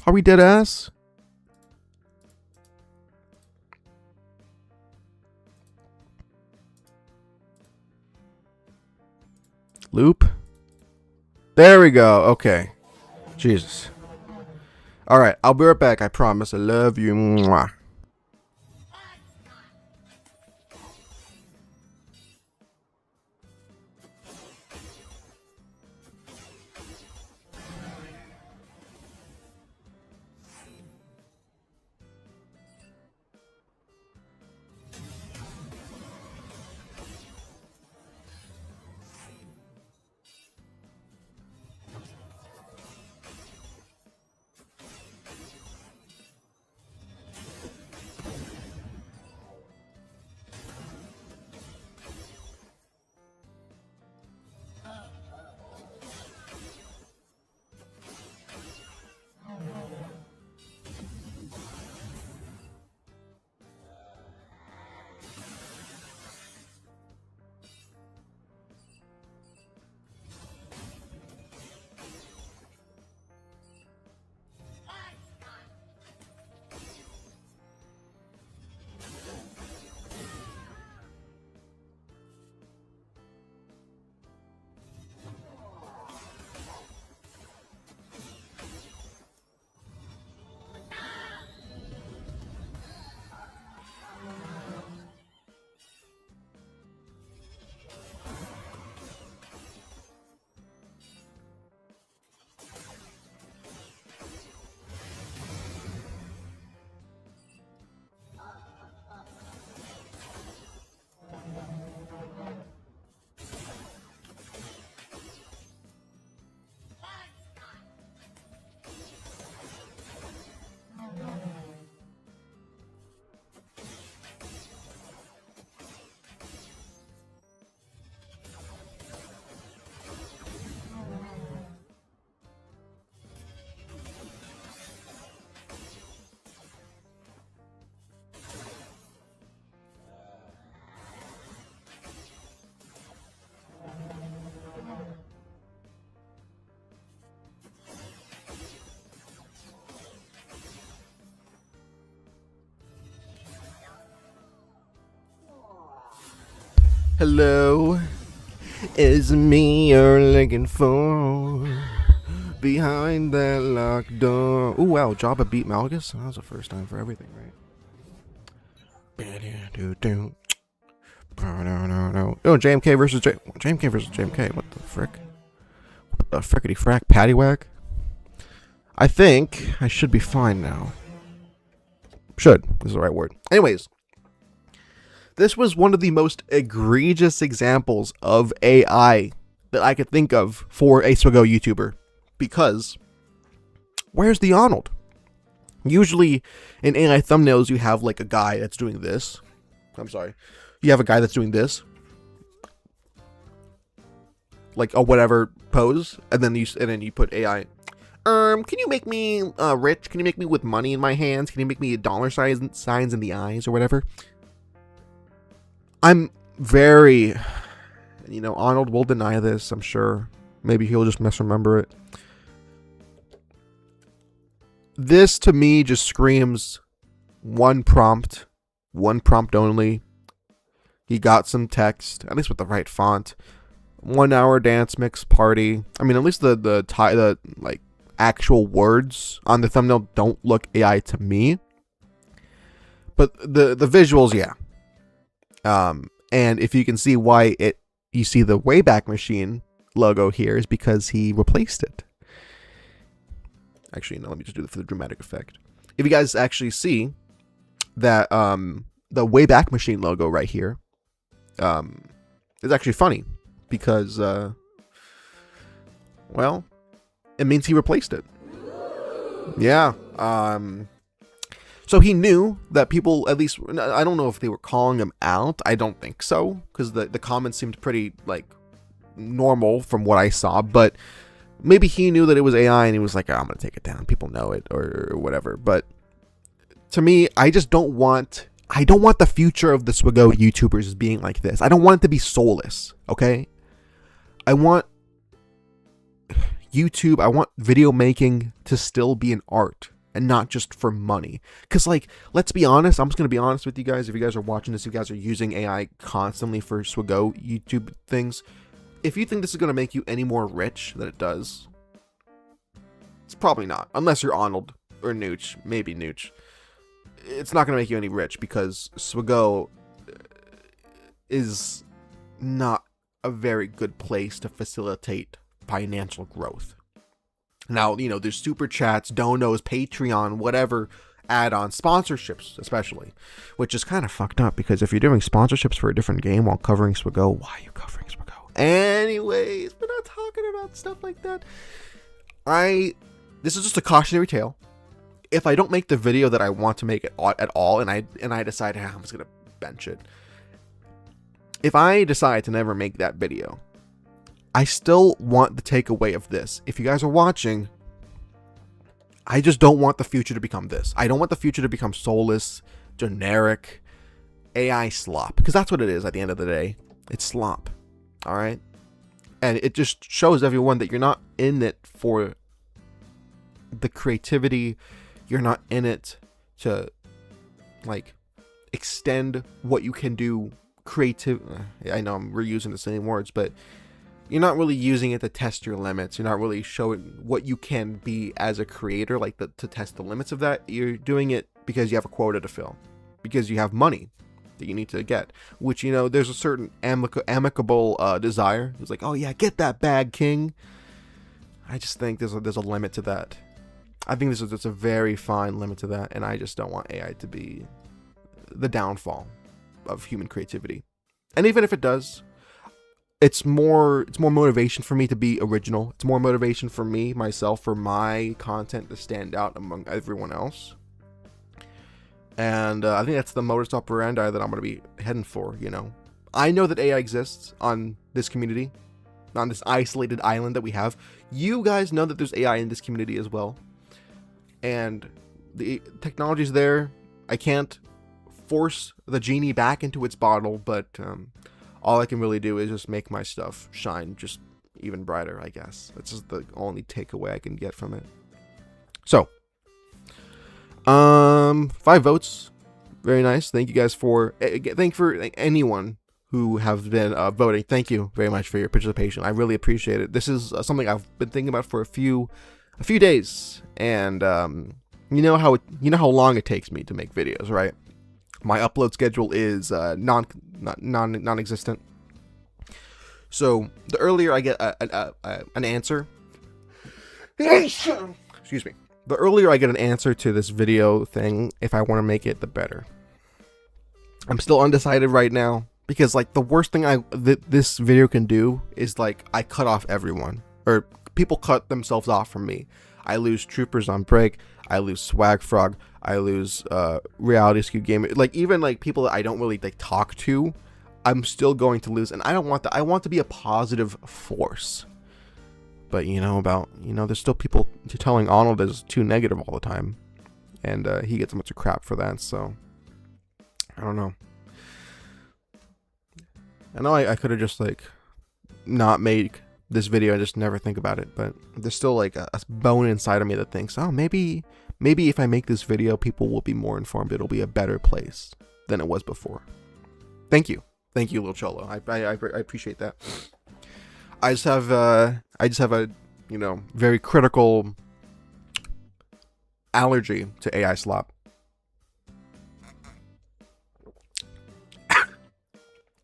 Are we dead ass? Loop. There we go. Okay. Jesus. All right. I'll be right back. I promise. I love you. Mwah. Hello, is me you're looking for behind that locked door. Ooh, wow, Jabba beat Malgus? That was the first time for everything, right? Oh, JMK versus JMK versus JMK. What the frick? What the frickety frack? Paddywhack? I think I should be fine now. Should is the right word. Anyways, this was one of the most egregious examples of AI that I could think of for a Swiggo YouTuber. Because, where's the Arnold? Usually, in AI thumbnails, you have like a guy that's doing this. I'm sorry. You have a guy that's doing this. Like a whatever pose. And then you put AI. Can you make me rich? Can you make me with money in my hands? Can you make me dollar signs in the eyes or whatever? I'm very, Arnold will deny this, I'm sure. Maybe he'll just misremember it. This, to me, just screams one prompt only. He got some text, at least with the right font. 1 hour dance mix party. I mean, at least the actual words on the thumbnail don't look AI to me. But the visuals, yeah. And if you can see why you see the Wayback Machine logo here is because he replaced it. Actually, no, let me just do it for the dramatic effect. If you guys actually see that the Wayback Machine logo right here is actually funny because, well, it means he replaced it. Yeah. So he knew that people, at least, I don't know if they were calling him out. I don't think so, because the comments seemed pretty, normal from what I saw. But maybe he knew that it was AI, and he was like, oh, I'm going to take it down. People know it, or whatever. But to me, I don't want the future of the Swiggo YouTubers being like this. I don't want it to be soulless, okay? I want YouTube, I want video making to still be an art. And not just for money. Because, let's be honest. I'm just going to be honest with you guys. If you guys are watching this, if you guys are using AI constantly for Swiggo YouTube things, if you think this is going to make you any more rich than it does, it's probably not. Unless you're Arnold or Nooch. Maybe Nooch. It's not going to make you any rich because Swiggo is not a very good place to facilitate financial growth. Now, there's super chats, donos, Patreon, whatever, add-on sponsorships, especially, which is kind of fucked up because if you're doing sponsorships for a different game while covering Swiggo, why are you covering Swiggo? Anyways, we're not talking about stuff like that. This is just a cautionary tale. If I don't make the video that I want to make it at all, and I decide I'm just gonna bench it. If I decide to never make that video, I still want the takeaway of this. If you guys are watching, I just don't want the future to become this. I don't want the future to become soulless, generic, AI slop. Because that's what it is at the end of the day. It's slop. Alright? And it just shows everyone that you're not in it for the creativity. You're not in it to, extend what you can do creative. I know I'm reusing the same words, but you're not really using it to test your limits. You're not really showing what you can be as a creator, to test the limits of that. You're doing it because you have a quota to fill, because you have money that you need to get, which, there's a certain amicable desire. It's like, oh yeah, get that bag, king. I just think there's a limit to that. I think there's a very fine limit to that, and I just don't want AI to be the downfall of human creativity. And even if it does, it's more motivation for me to be original. It's more motivation for me, myself, for my content to stand out among everyone else. And I think that's the modus operandi that I'm going to be heading for, I know that AI exists on this community, on this isolated island that we have. You guys know that there's AI in this community as well. And the technology's there. I can't force the genie back into its bottle, but all I can really do is just make my stuff shine just even brighter, I guess. That's just the only takeaway I can get from it. So, 5 votes. Very nice. Thank you guys for anyone who have been voting. Thank you very much for your participation. I really appreciate it. This is something I've been thinking about for a few days, and you know how long it takes me to make videos, right? My upload schedule is non-existent. So the earlier I get an answer, excuse me, the earlier I get an answer to this video thing, if I want to make it, the better. I'm still undecided right now because like the worst thing this video can do is like I cut off everyone, or people cut themselves off from me. I lose troopers on break. I lose Swag Frog. I lose Reality Skew Gamer. Like even like people that I don't really like talk to, I'm still going to lose, and I don't want that. I want to be a positive force. But there's still people telling Arnold is too negative all the time, and he gets a bunch of crap for that. So I don't know. I know I could have just like not made this video and just never think about it, but there's still like a bone inside of me that thinks, oh, maybe if I make this video, people will be more informed. It'll be a better place than it was before. Thank you, Lil Cholo. I appreciate that. I just have a very critical allergy to AI slop.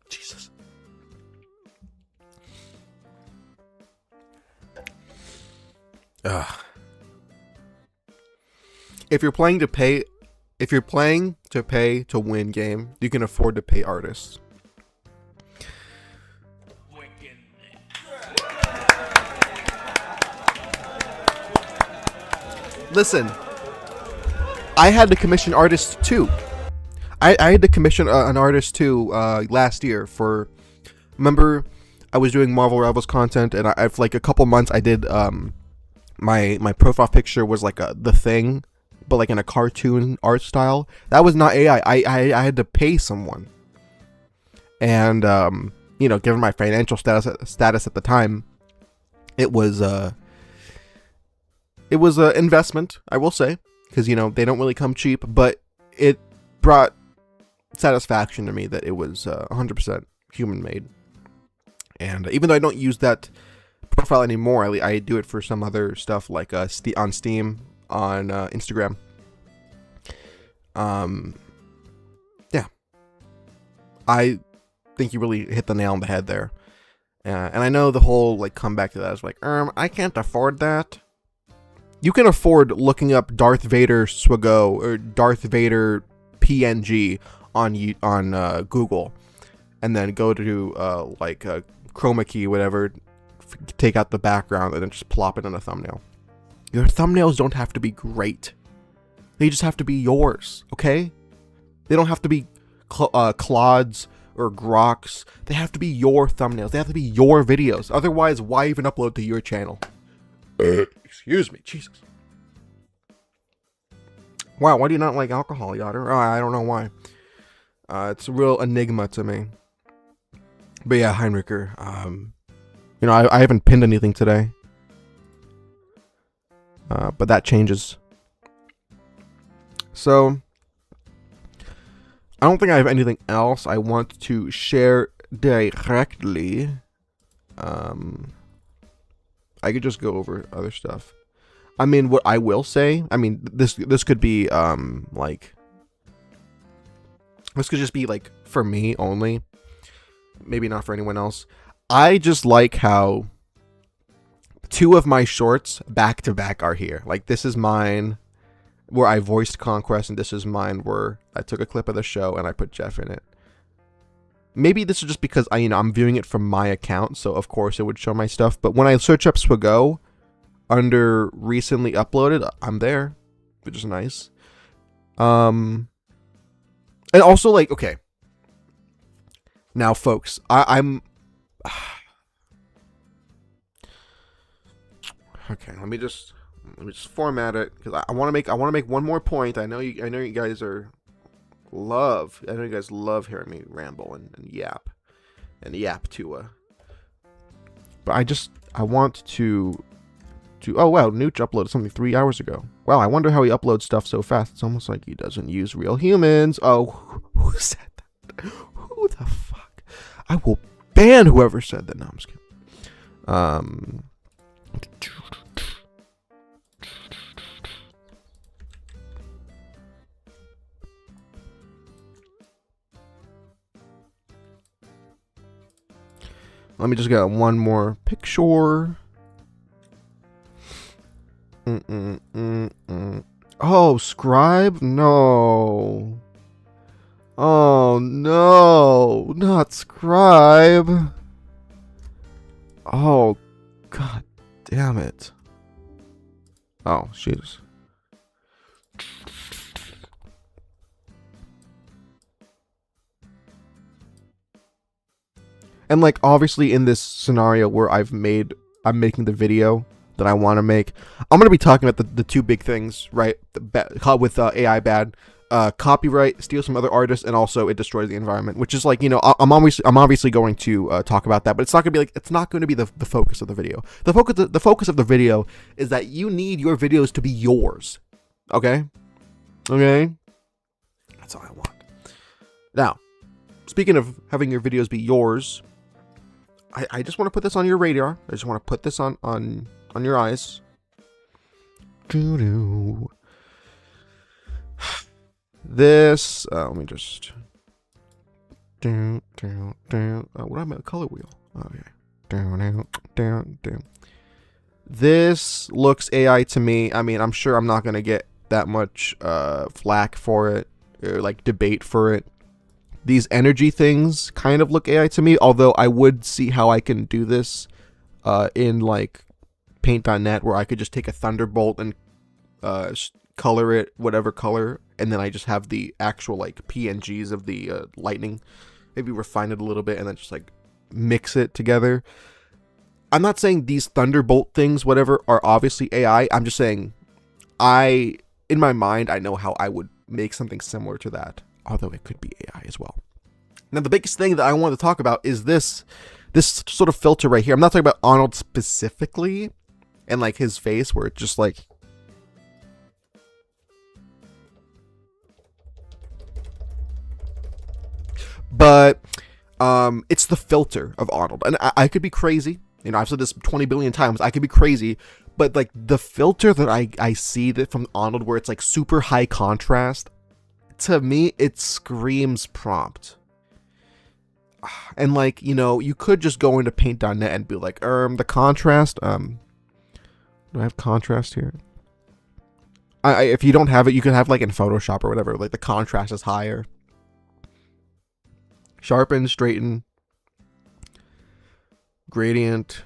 Jesus. If you're playing to pay to win game, you can afford to pay artists. Listen, I had to commission artists too. I had to commission an artist too last year for. Remember, I was doing Marvel Rebels content, and I've like a couple months I did my profile picture was like The Thing, but like in a cartoon art style. That was not AI. I had to pay someone, and given my financial status at the time, it was an investment, I will say, because they don't really come cheap, but it brought satisfaction to me that it was 100% human made. And even though I don't use that profile anymore, I do it for some other stuff like on Steam, on Instagram. Yeah, I think you really hit the nail on the head there. And I know the whole like comeback to that is like, I can't afford that. You can afford looking up Darth Vader Swaggo or Darth Vader PNG on Google, and then go to chroma key, whatever, take out the background, and then just plop it in a thumbnail. Your thumbnails don't have to be great. They just have to be yours, okay? They don't have to be Claude's or Grok's. They have to be your thumbnails. They have to be your videos. Otherwise, why even upload to your channel? Excuse me, Jesus. Wow, why do you not like alcohol, Yachter? Oh, I don't know why. It's a real enigma to me. But yeah, Heinricher. I haven't pinned anything today. But that changes. So, I don't think I have anything else I want to share directly. I could just go over other stuff. I mean, what I will say, this could be this could just be like for me only, maybe not for anyone else. I just like how 2 of my shorts back to back are here. Like, this is mine where I voiced Conquest, and this is mine where I took a clip of the show and I put Jeff in it. Maybe this is just because I'm viewing it from my account, so of course it would show my stuff. But when I search up Swaggo under recently uploaded, I'm there, which is nice. And also, like, okay. Now, folks, I'm okay. Let me just format it, because I want to make one more point. I know you guys love hearing me ramble and yap to but I want to oh wow, Nooch uploaded something 3 hours ago. Wow, I wonder how he uploads stuff so fast. It's almost like he doesn't use real humans. Oh, who said that? Who the fuck? I will ban whoever said that. No, I'm just kidding. Let me just get one more picture. Oh, Scribe? No. Oh, no. Not Scribe. Oh, God damn it. Oh, jeez. And like obviously in this scenario where I'm making the video that I want to make, I'm going to be talking about the two big things, right? With AI bad, copyright steals from other artists, and also it destroys the environment, which is like, you know, I'm obviously going to talk about that, but it's not going to be like, it's not going to be the focus of the video. The focus of the video is that you need your videos to be yours. Okay? Okay? That's all I want. Now, speaking of having your videos be yours, I just want to put this on your radar. I just want to put this on your eyes. This, let me just. What am I? Color wheel. Okay. This looks AI to me. I mean, I'm sure I'm not gonna get that much flack for it, or like debate for it. These energy things kind of look AI to me, although I would see how I can do this in like paint.net, where I could just take a thunderbolt and color it whatever color, and then I just have the actual like PNGs of the lightning, maybe refine it a little bit, and then just like mix it together. I'm not saying these thunderbolt things, whatever, are obviously AI. I'm just saying in my mind, I know how I would make something similar to that, although it could be AI as well. Now, the biggest thing that I want to talk about is this sort of filter right here. I'm not talking about Arnold specifically and like his face, where it's just like, but it's the filter of Arnold. And I could be crazy. You know, I've said this 20 billion times. I could be crazy, but like the filter that I see that from Arnold, where it's like super high contrast, to me, it screams prompt. And like, you know, you could just go into paint.net and be like, the contrast, do I have contrast here? If you don't have it, you can have like in Photoshop or whatever, like the contrast is higher. Sharpen, straighten, gradient.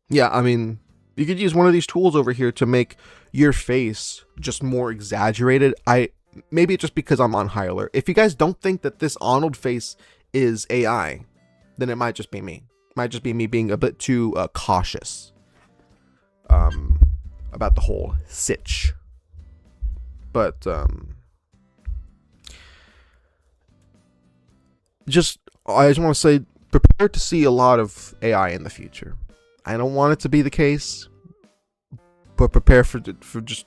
Yeah, I mean, you could use one of these tools over here to make your face just more exaggerated. Maybe it's just because I'm on high alert. If you guys don't think that this Arnold face is AI, then it might just be me. It might just be me being a bit too cautious about the whole sitch. But I just want to say, prepare to see a lot of AI in the future. I don't want it to be the case, but prepare for just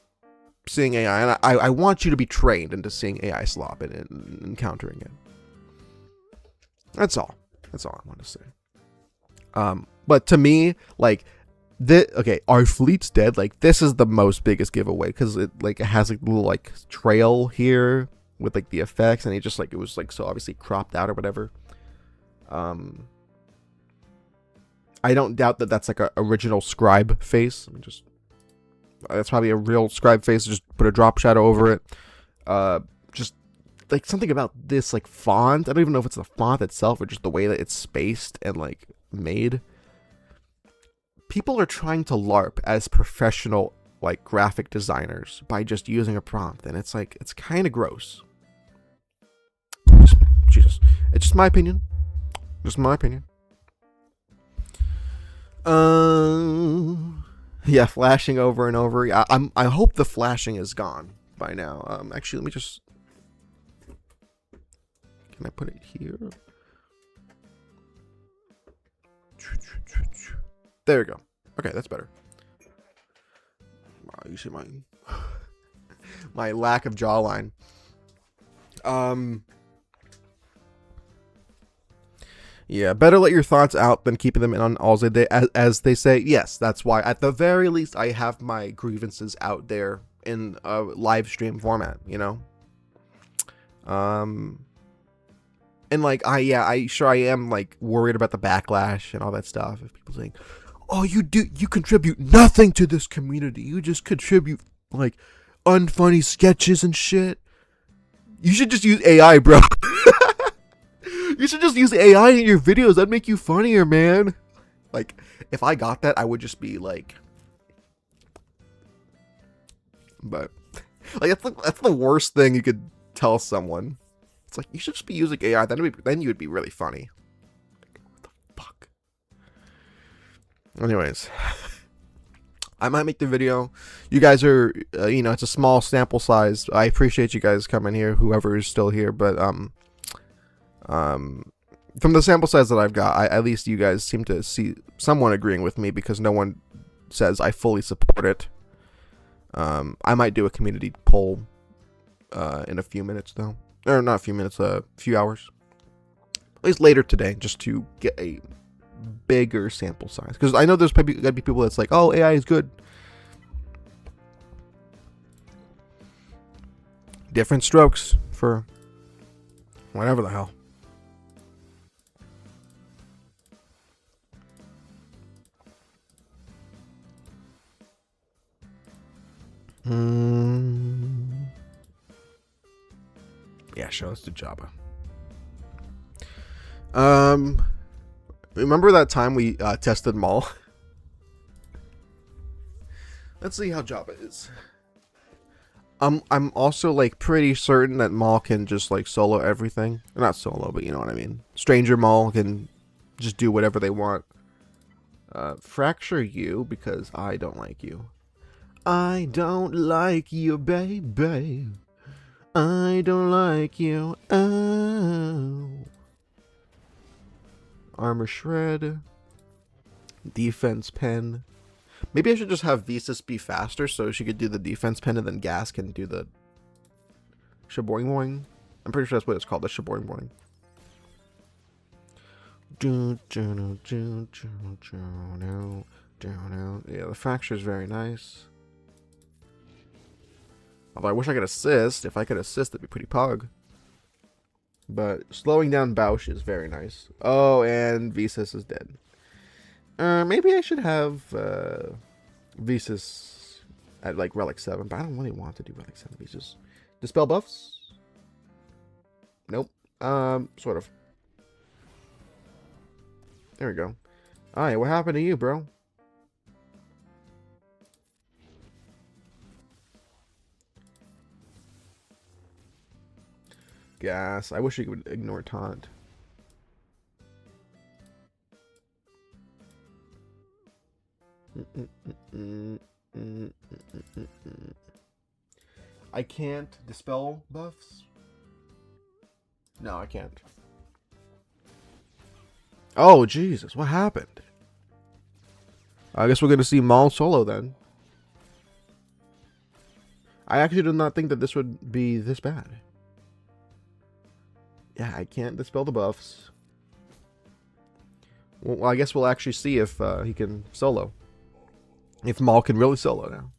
seeing AI, and I want you to be trained into seeing AI slop and encountering it. That's all I want to say. But to me, like, our fleet's dead. Like, this is the most biggest giveaway, because it has like a little like trail here with like the effects, and it was like so obviously cropped out or whatever. I don't doubt that that's like a original Scribe face. That's probably a real Scribe face. Just put a drop shadow over it. Just like something about this like font. I don't even know if it's the font itself or just the way that it's spaced and like made. People are trying to LARP as professional like graphic designers by just using a prompt, and it's like, it's kind of gross. Jesus, it's just my opinion. Just my opinion. Yeah, flashing over and over. I hope the flashing is gone by now. Actually, let me just. Can I put it here? There we go. Okay, that's better. Wow, you see my lack of jawline. Yeah, better let your thoughts out than keeping them in on all day, as they say. Yes, that's why at the very least I have my grievances out there in a live stream format, you know. And like I am like worried about the backlash and all that stuff. If people saying, "Oh, you contribute nothing to this community. You just contribute like unfunny sketches and shit." You should just use AI, bro. You should just use AI in your videos. That'd make you funnier, man. Like, if I got that, I would just be like... But, like, that's the worst thing you could tell someone. It's like, you should just be using AI. Then you would be really funny. What the fuck? Anyways. I might make the video. You guys are, it's a small sample size. I appreciate you guys coming here, whoever is still here. But, from the sample size that I've got, at least you guys seem to see someone agreeing with me because no one says I fully support it. I might do a community poll in a few minutes, though. Or not a few minutes, a few hours. At least later today, just to get a bigger sample size. Because I know there's probably going to be people that's like, oh, AI is good. Different strokes for whatever the hell. Yeah, sure, let's do Java. Remember that time we tested Maul? Let's see how Java is. I'm also like pretty certain that Maul can just like solo everything. Not solo, but you know what I mean. Stranger Maul can just do whatever they want. Fracture you because I don't like you. I don't like you, baby. I don't like you. Oh. Armor shred. Defense pen. Maybe I should just have Visas be faster so she could do the defense pen and then Gas can do the shaboing boing. I'm pretty sure that's what it's called, the shaboing boing. Yeah, the fracture is very nice. Although I wish I could assist. If I could assist, it'd be pretty pog. But slowing down Bausch is very nice. Oh, and Visas is dead. Maybe I should have Visas at like Relic 7, but I don't really want to do Relic 7 Visas. Dispel buffs? Nope. Sort of. There we go. Alright, what happened to you, bro? Gas. I wish you would ignore taunt. I can't dispel buffs? No, I can't. Oh, Jesus. What happened? I guess we're going to see Maul solo then. I actually did not think that this would be this bad. Yeah, I can't dispel the buffs. Well, I guess we'll actually see if he can solo. If Maul can really solo now.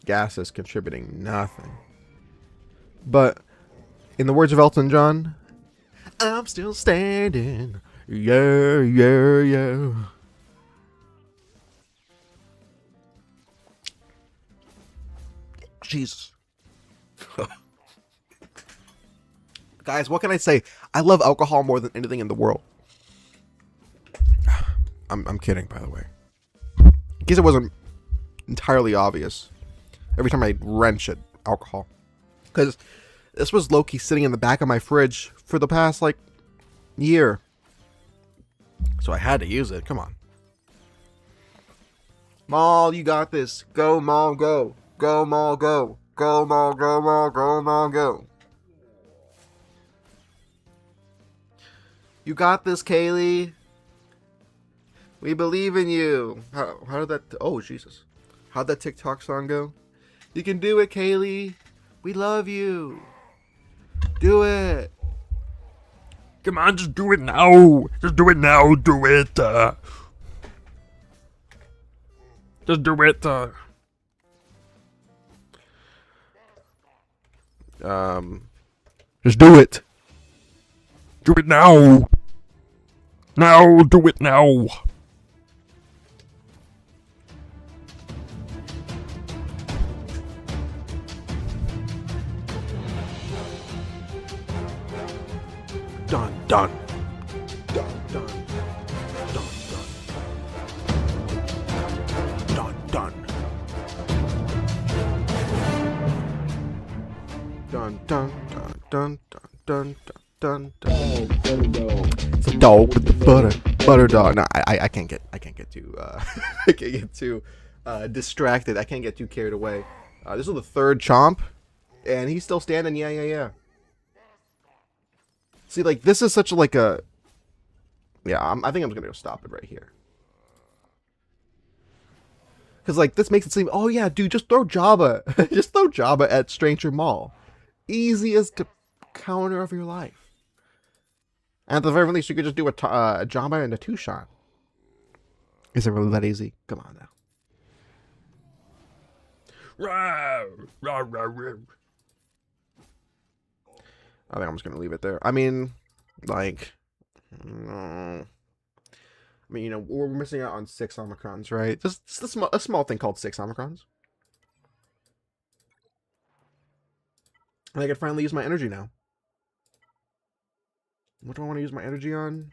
Gas is contributing nothing. But, in the words of Elton John, I'm still standing. Yeah, yeah, yeah. Jesus. Guys, what can I say? I love alcohol more than anything in the world. I'm kidding, by the way. In case it wasn't entirely obvious. Every time I wrench at alcohol. Because this was low-key sitting in the back of my fridge for the past, like, year. So I had to use it. Come on. Maul, you got this. Go, Maul, go. Go, Maul, go. Go, Maul, go, Maul, go, Maul, go. You got this, Kaylee. We believe in you. How did that... Oh, Jesus. How'd that TikTok song go? You can do it, Kaylee. We love you. Do it. Come on, just do it now. Just do it now. Do it. Just do it. Just do it. Do it now. Now, do it now. Dun dun. Dun dun. Dun dun. Dun dun. Dun dun dun dun dun dun dun. It's a dog with the butter dog. No, I can't get too I can't get too distracted. I can't get too carried away. This is the third chomp, and he's still standing. Yeah. See, like, this is such like a... Yeah, I think I'm just going to stop it right here. Because, like, this makes it seem, oh, yeah, dude, just throw Jabba. Just throw Jabba at Stranger Maul. Easiest counter of your life. And at the very least, you could just do a Jabba and a two-shot. Is it really that easy? Come on now. Row, row, row, row. I think I'm just going to leave it there. I mean, like... No. I mean, you know, we're missing out on 6 Omicrons, right? Just a small thing called 6 Omicrons. And I can finally use my energy now. What do I want to use my energy on?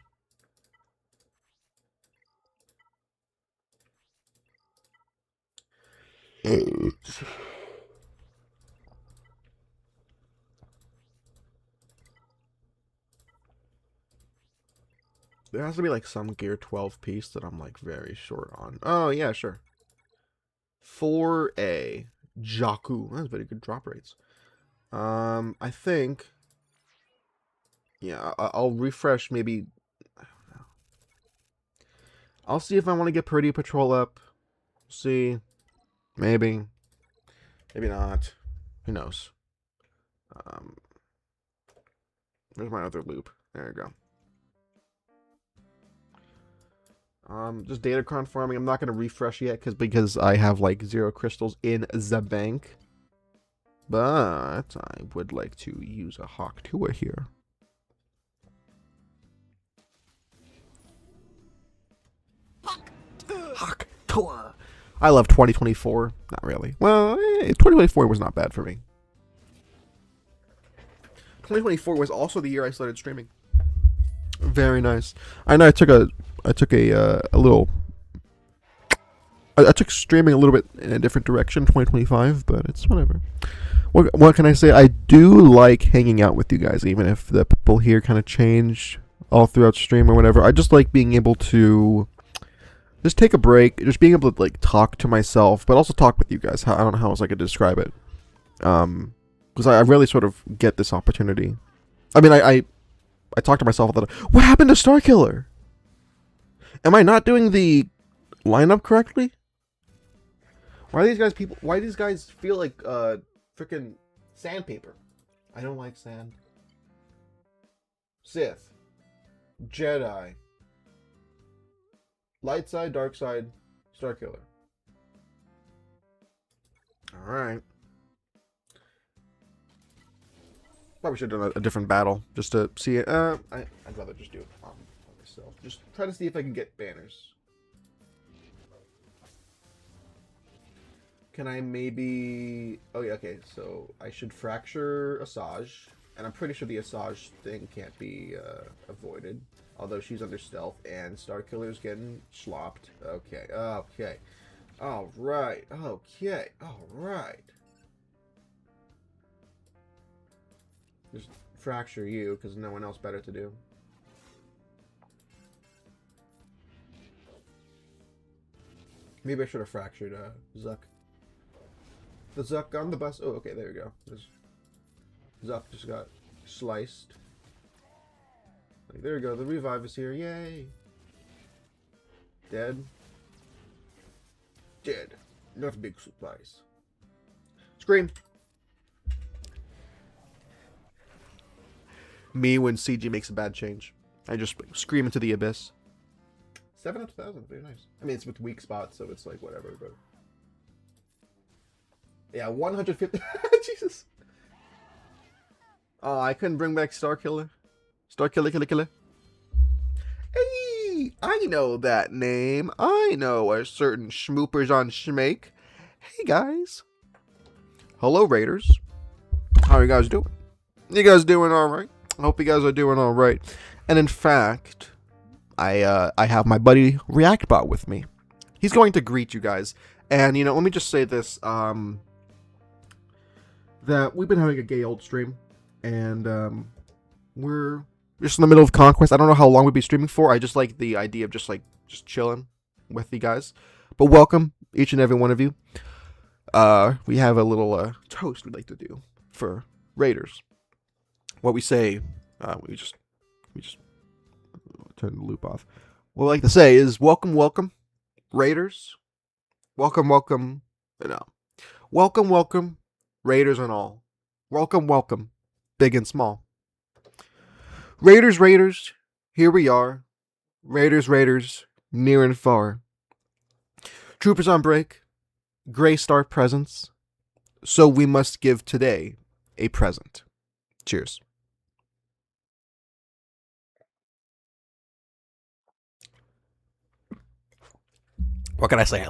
There has to be like some Gear 12 piece that I'm like very short on. Oh, yeah, sure. 4A. Jakku. That's very good drop rates. I think... Yeah, I'll refresh maybe... I don't know. I'll see if I want to get Pretty Patrol up. See. Maybe. Maybe not. Who knows? There's my other loop. There you go. Just Datacron farming. I'm not going to refresh yet because I have like 0 crystals in the bank. But I would like to use a Hawk Tua here. Hawk Tua. I love 2024. Not really. Well, 2024 was not bad for me. 2024 was also the year I started streaming. Very nice. I know I took a little. I took streaming a little bit in a different direction, 2025, but it's whatever. What can I say? I do like hanging out with you guys, even if the people here kind of change all throughout stream or whatever. I just like being able to just take a break, just being able to like talk to myself, but also talk with you guys. I don't know how else I could describe it. Because I really sort of get this opportunity. I mean, I talk to myself all the time. What happened to Starkiller? Am I not doing the lineup correctly? Why do these guys feel like freaking sandpaper? I don't like sand. Sith. Jedi. Light side, dark side, Starkiller. Alright. Probably should have done a different battle just to see it. I'd rather just do it on myself. Just try to see if I can get banners. Can I maybe... Oh yeah, okay. So I should fracture Asajj. And I'm pretty sure the Asajj thing can't be avoided. Although she's under stealth and Starkiller's getting slopped. Okay, okay. Alright, okay, alright. Just fracture you, because no one else better to do. Maybe I should have fractured Zuck. The Zuck on the bus. Oh, okay, there we go. Zuck just got sliced. Like, there we go. The revive is here. Yay! Dead. Dead. Not a big surprise. Scream. Me when CG makes a bad change. I just scream into the abyss. 700,000, very nice. I mean, it's with weak spots, so it's like whatever, but... Yeah, 150... Jesus. Oh, I couldn't bring back Starkiller. Killer. Hey, I know that name. I know a certain schmoopers on Schmake. Hey, guys. Hello, Raiders. How are you guys doing? You guys doing all right? I hope you guys are doing all right. And in fact, I have my buddy ReactBot with me. He's going to greet you guys. And, you know, let me just say this. That we've been having a gay old stream. And we're just in the middle of Conquest. I don't know how long we'll be streaming for. I just like the idea of just chilling with you guys. But welcome, each and every one of you. We have a little toast we'd like to do for Raiders. What we say, we just turn the loop off. What we like to say is welcome, Raiders. Welcome, Raiders and all. Welcome, big and small. Raiders, here we are. Raiders, near and far. Troopers on break, Gray Star presents. So we must give today a present. Cheers. What can I say?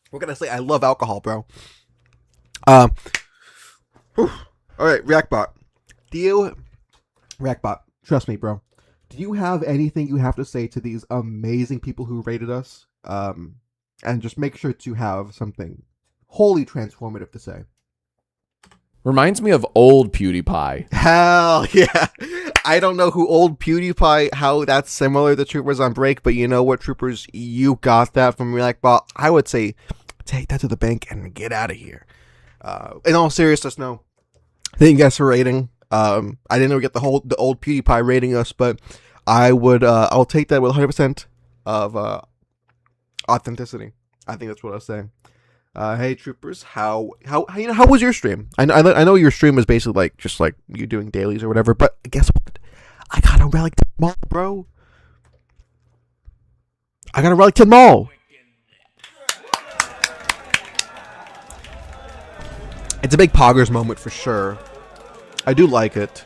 What can I say? I love alcohol, bro. All right, ReactBot. ReactBot, trust me, bro. Do you have anything you have to say to these amazing people who rated us? And just make sure to have something wholly transformative to say. Reminds me of old PewDiePie. Hell yeah. I don't know who old PewDiePie, how that's similar to Troopers on Break, but you know what, Troopers? You got that from ReactBot. I would say take that to the bank and get out of here. In all seriousness, no. Thank you guys for rating. I didn't ever get the old PewDiePie rating us, but I'll take that with 100% of authenticity. I think that's what I was saying. Hey Troopers, how was your stream? I know your stream is basically like just like you doing dailies or whatever, but guess what? I got a Relic 10 Maul, bro. I got a Relic 10 Maul. It's a big Poggers moment for sure. I do like it.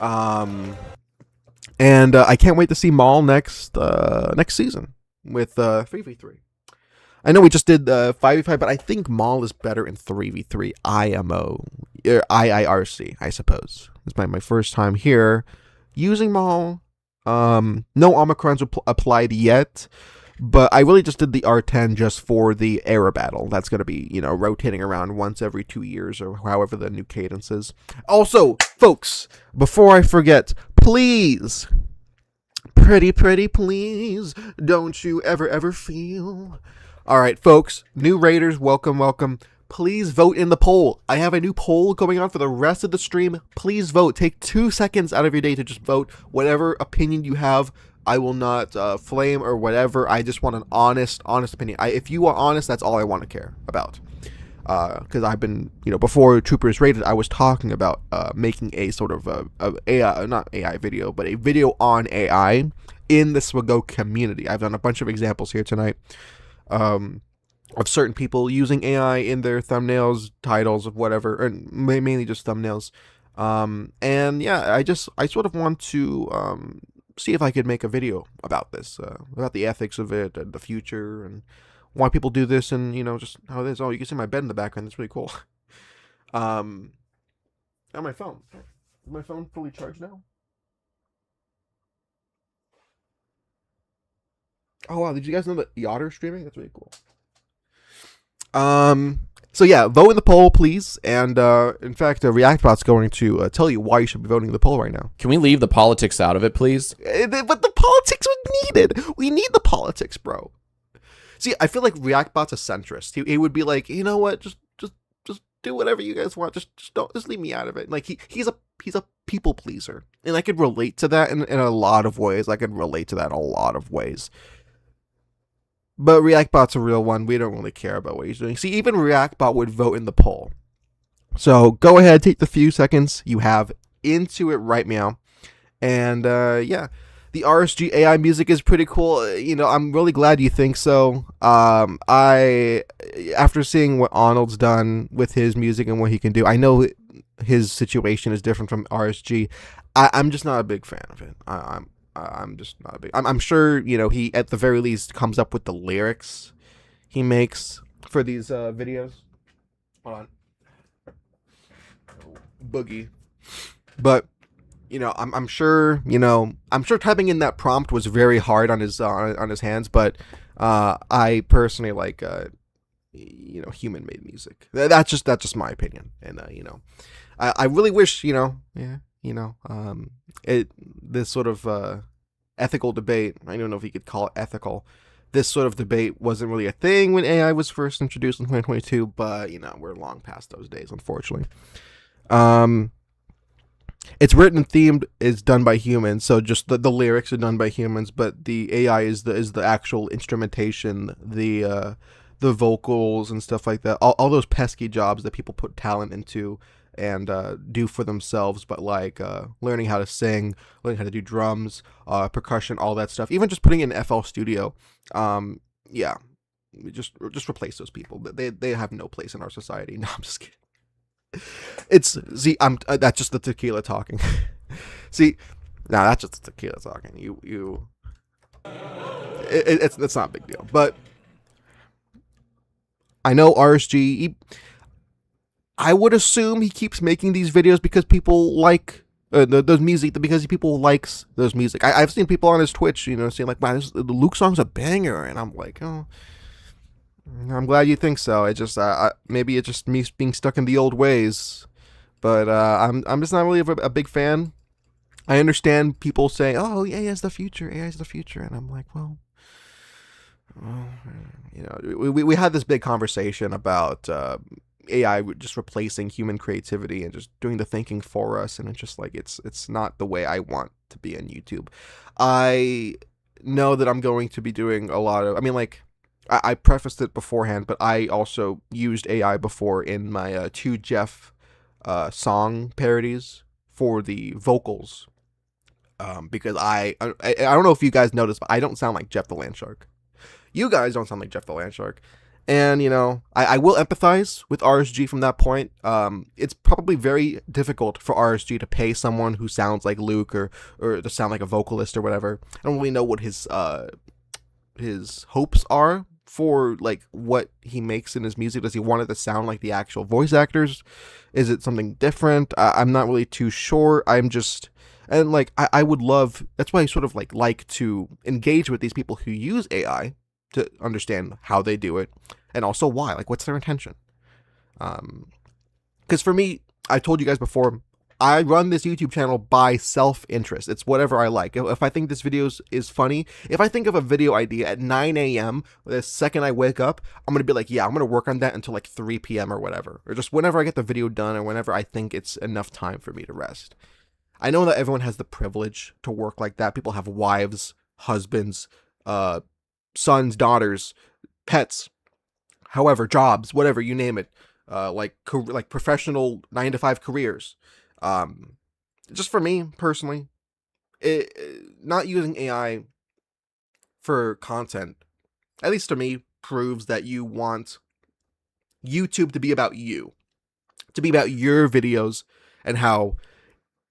And I can't wait to see Maul next season with 3v3. I know we just did 5v5, but I think Maul is better in 3v3 IMO, or IIRC, I suppose. It's my first time here using Maul. No Omicrons applied yet, but I really just did the R10 just for the era battle. That's going to be, you know, rotating around once every 2 years or however the new cadence is. Also, folks, before I forget, please, pretty please, don't you ever feel... All right, folks, new Raiders, welcome. Please vote in the poll. I have a new poll going on for the rest of the stream. Please vote. Take 2 seconds out of your day to just vote. Whatever opinion you have, I will not flame or whatever. I just want an honest opinion. If you are honest, that's all I want to care about. Because I've been, you know, before Troopers rated, I was talking about making a sort of AI, not AI video, but a video on AI in the SWGOH community. I've done a bunch of examples here tonight. Of certain people using AI in their thumbnails, titles of whatever, or mainly just thumbnails. And yeah, I sort of want to see if I could make a video about this, about the ethics of it and the future and why people do this, and you know, just how it is. Oh, you can see my bed in the background. That's really cool. On my phone. Is my phone fully charged now? Oh wow, did you guys know that Yachter streaming? That's really cool. So yeah, vote in the poll, please. And in fact, ReactBot's going to tell you why you should be voting in the poll right now. Can we leave the politics out of it, please? But the politics was needed. We need the politics, bro. See, I feel like ReactBot's a centrist. He would be like, you know what, just do whatever you guys want. Just leave me out of it. Like he's a people pleaser, and I could relate to that in a lot of ways. But ReactBot's a real one. We don't really care about what he's doing. See, even ReactBot would vote in the poll. So go ahead, take the few seconds you have into it right meow. And yeah, the RSG AI music is pretty cool. You know, I'm really glad you think so. I after seeing what Arnold's done with his music and what he can do, I know his situation is different from RSG. I'm just not a big fan of it. I'm just not a big. I'm sure he at the very least comes up with the lyrics he makes for these videos. Hold on, boogie, but. I'm sure. I'm sure typing in that prompt was very hard on his hands. But I personally like human made music. That's just my opinion. And I really wish this sort of ethical debate. I don't know if you could call it ethical. This sort of debate wasn't really a thing when AI was first introduced in 2022. But we're long past those days, unfortunately. It's written and themed is done by humans, so just the lyrics are done by humans, but the AI is the actual instrumentation, the vocals and stuff like that. All those pesky jobs that people put talent into and do for themselves, but like learning how to sing, learning how to do drums, percussion, all that stuff. Even just putting in FL Studio, yeah, just replace those people. They have no place in our society. No, I'm just kidding. That's just the tequila talking. See, nah, that's just the tequila talking. It's not a big deal. But I know RSG. I would assume he keeps making these videos because people like those music. Because people likes those music. I've seen people on his Twitch, saying like, "Man, the Luke song's a banger," and I'm like, oh. I'm glad you think so. It just maybe it's just me being stuck in the old ways, but I'm just not really a big fan. I understand people saying, "Oh, AI is the future. AI is the future," and I'm like, well, we had this big conversation about AI just replacing human creativity and just doing the thinking for us, and it's just like it's not the way I want to be on YouTube. I know that I'm going to be doing a lot of. I mean, like. I prefaced it beforehand, but I also used AI before in my 2 Jeff song parodies for the vocals. Because I don't know if you guys noticed, but I don't sound like Jeff the Landshark. You guys don't sound like Jeff the Landshark. And, I will empathize with RSG from that point. It's probably very difficult for RSG to pay someone who sounds like Luke or to sound like a vocalist or whatever. I don't really know what his hopes are for like what he makes in his music. Does he want it to sound like the actual voice actors? Is it something different? I'm not really too sure. I'm just and like I would love. That's why I sort of like to engage with these people who use AI to understand how they do it and also why. Like, what's their intention? Because for me, I told you guys before, I run this YouTube channel by self-interest. It's whatever I like. If I think this video is funny, if I think of a video idea at 9 a.m., the second I wake up, I'm going to be like, yeah, I'm going to work on that until like 3 p.m. or whatever. Or just whenever I get the video done or whenever I think it's enough time for me to rest. I know that everyone has the privilege to work like that. People have wives, husbands, sons, daughters, pets, however, jobs, whatever, you name it. Like professional 9-to-5 careers. Just for me personally, not using AI for content, at least to me, proves that you want YouTube to be about you, to be about your videos and how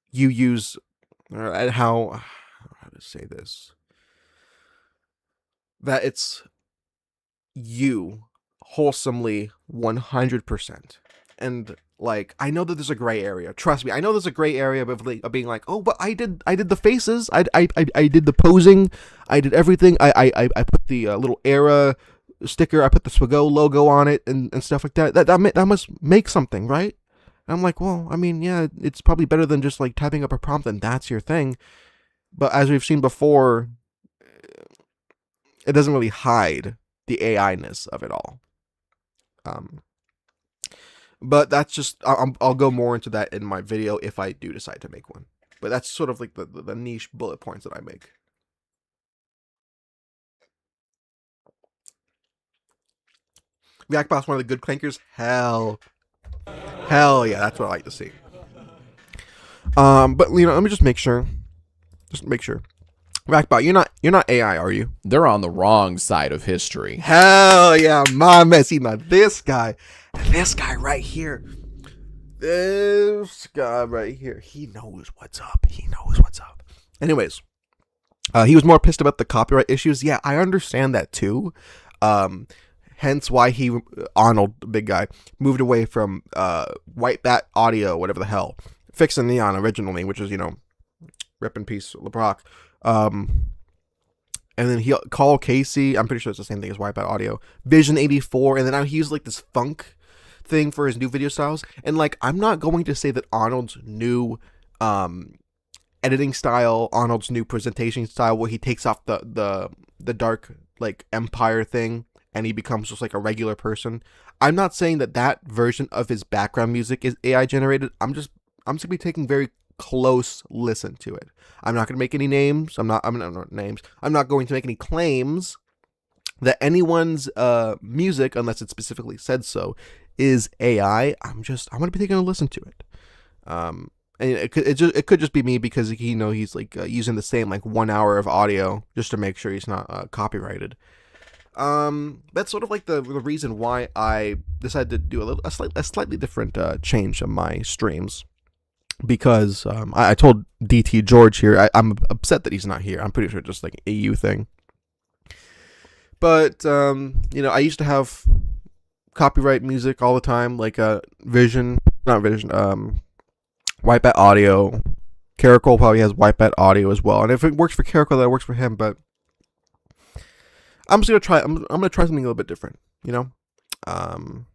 you use, and how to say this, that it's you wholesomely 100%. And like, I know that there's a gray area. Trust me, I know there's a gray area of being like, oh, but I did the faces, I did the posing, I did everything. I put the little era sticker, I put the Swago logo on it and stuff like that. That must make something, right? And I'm like, well, I mean, yeah, it's probably better than just like typing up a prompt and that's your thing. But as we've seen before, it doesn't really hide the AI-ness of it all. But that's just, I'll go more into that in my video if I do decide to make one. But that's sort of like the niche bullet points that I make. Reactbot's one of the good clankers. Hell yeah, that's what I like to see. But let me just make sure. Rackbot, you're not AI, are you? They're on the wrong side of history. Hell yeah, my man. See, now this guy right here. This guy right here. He knows what's up. Anyways, he was more pissed about the copyright issues. Yeah, I understand that too. Hence why Arnold, the big guy, moved away from White Bat Audio, whatever the hell, Fix and Neon originally, which is, rip in peace, LeBrock. And then Carl Casey, I'm pretty sure it's the same thing as White Bat Audio, Vision 84, and then now he used like this funk thing for his new video styles. And like, I'm not going to say that Arnold's new editing style, Arnold's new presentation style, where he takes off the dark like empire thing and he becomes just like a regular person. I'm not saying that version of his background music is AI generated. I'm just gonna be taking very close listen to it. I'm not gonna make any names. I'm not going to make any claims that anyone's music, unless it specifically said so, is AI. I'm gonna be taking a listen to it. And it could just be me because he's like using the same like 1 hour of audio just to make sure he's not copyrighted. That's sort of like the reason why I decided to do a slightly different change of my streams, because I told DT George here I'm upset that he's not here. I'm pretty sure it's just like an AU thing. But I used to have copyright music all the time, like White Bat Audio. Caracol probably has White Bat Audio as well, and if it works for Caracol, that works for him. But I'm just gonna try. I'm gonna try something a little bit different, But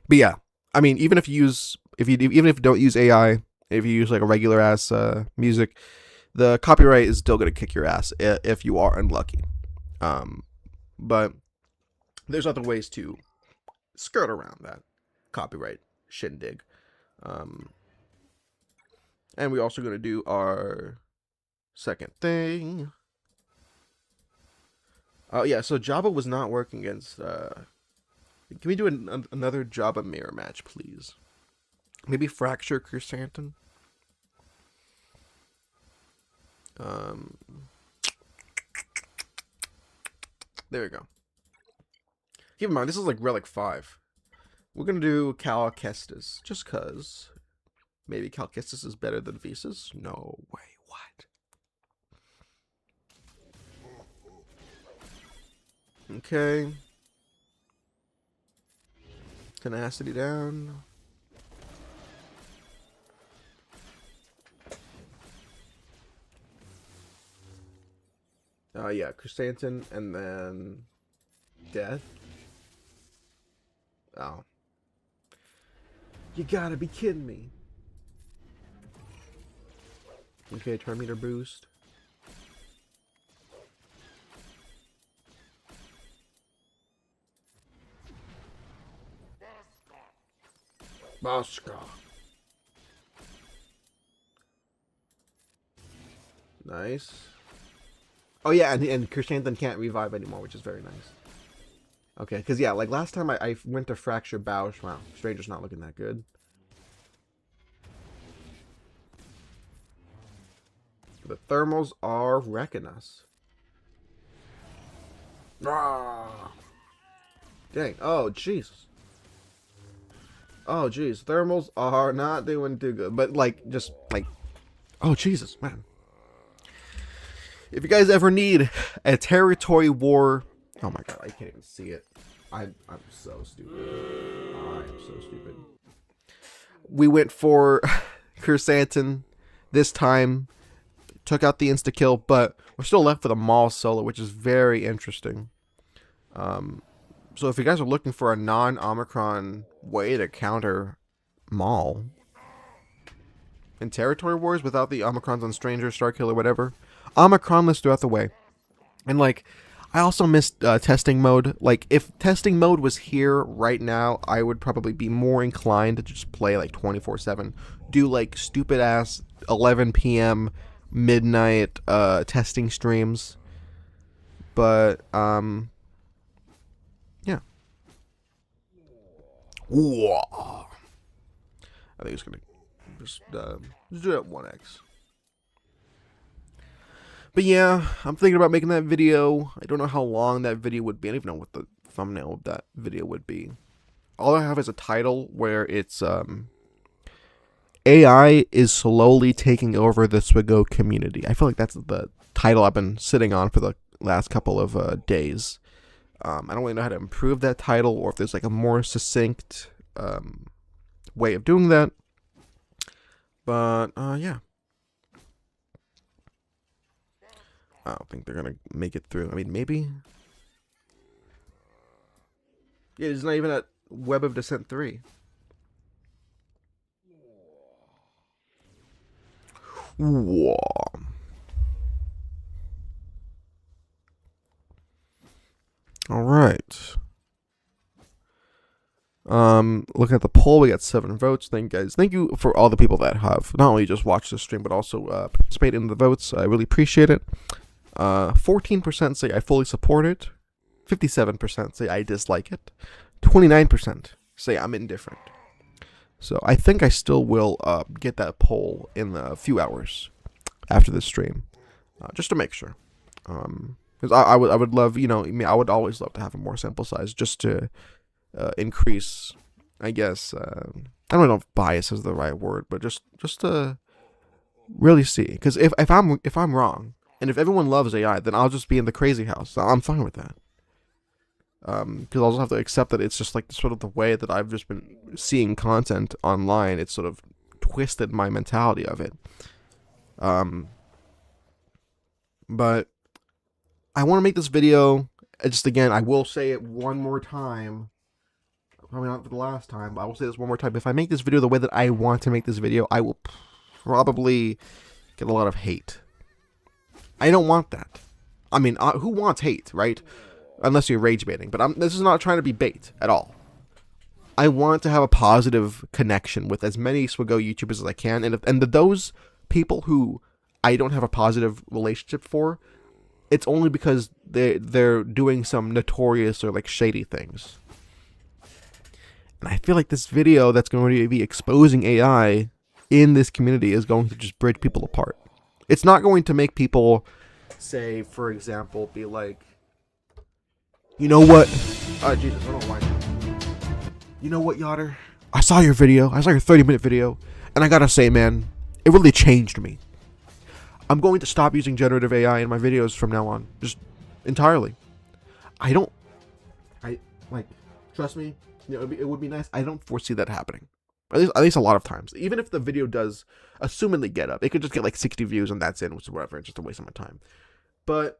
yeah, I mean, even if you don't use AI, if you use like a regular ass music, the copyright is still gonna kick your ass if you are unlucky. But there's other ways to skirt around that copyright shindig. And we're also gonna do our second thing. Oh yeah, so Jabba was not working against. Can we do another Jabba mirror match, please? Maybe Fracture Chrysanthemum. There we go. Keep in mind, this is like Relic 5. We're gonna do Cal Kestis, just cause. Maybe Cal Kestis is better than Visas? No way. What? Okay. Tenacity down. Yeah, Chrysanthemum and then Death. Oh. You gotta be kidding me. Okay, turn meter boost. Baska. Nice. Oh yeah, and Chrysanthemum can't revive anymore, which is very nice. Okay, because yeah, like last time I went to Fracture Bausch. Wow, Stranger's not looking that good. The thermals are wrecking us. Ah. Dang. Oh, Jesus. Oh, jeez. Thermals are not doing too good. But, like, just, like... Oh, Jesus, man. If you guys ever need a territory war... Oh, my God. I can't even see it. I'm so stupid. I am so stupid. We went for Chrysanthemum this time. Took out the insta-kill, but we're still left with a Maul solo, which is very interesting. So if you guys are looking for a non-Omicron way to counter Maul in Territory Wars without the Omicrons on Stranger, Starkiller, whatever, Omicron-less throughout the way. And, like, I also missed testing mode. Like, if testing mode was here right now, I would probably be more inclined to just play, like, 24/7. Do, like, stupid-ass 11 p.m., midnight testing streams. But, yeah. Whoa. I think it's gonna just do it at 1x. But yeah, I'm thinking about making that video. I don't know how long that video would be. I don't even know what the thumbnail of that video would be. All I have is a title where it's AI is slowly taking over the Swiggo community. I feel like that's the title I've been sitting on for the last couple of days. I don't really know how to improve that title, or if there's like a more succinct way of doing that. But yeah, I don't think they're gonna make it through. I mean, maybe. Yeah, it's not even at Web of Descent 3. Whoa. All right. Looking at the poll, we got 7 votes. Thank you guys. Thank you for all the people that have not only just watched the stream but also participate in the votes. I really appreciate it. 14% say I fully support it. 57% say I dislike it. 29% say I'm indifferent. So I think I still will get that poll in a few hours after this stream, just to make sure. Because I would love, you know, I mean, I would always love to have a more sample size, just to increase, I guess. I don't know if bias is the right word, but just to really see. Because if I'm wrong, and if everyone loves AI, then I'll just be in the crazy house. I'm fine with that. Because I'll just have to accept that it's just like sort of the way that I've just been seeing content online. It's sort of twisted my mentality of it. But I want to make this video. Just again, I will say it one more time. Probably not for the last time, but I will say this one more time. If I make this video the way that I want to make this video, I will probably get a lot of hate. I don't want that. I mean, who wants hate, right? Unless you're rage baiting. But this is not trying to be bait at all. I want to have a positive connection with as many Swiggo YouTubers as I can. And those people who I don't have a positive relationship for, it's only because they're doing some notorious or like shady things. And I feel like this video that's going to be exposing AI in this community is going to just break people apart. It's not going to make people say, for example, be like, you know what? Oh, Jesus, I don't know why. You know what, Yachter? I saw your video. I saw your 30-minute video. And I gotta say, man, it really changed me. I'm going to stop using generative AI in my videos from now on. Just entirely. Trust me, you know, it would be nice. I don't foresee that happening. At least a lot of times. Even if the video does assumedly get up, it could just get like 60 views and that's it, which is whatever. It's just a waste of my time. But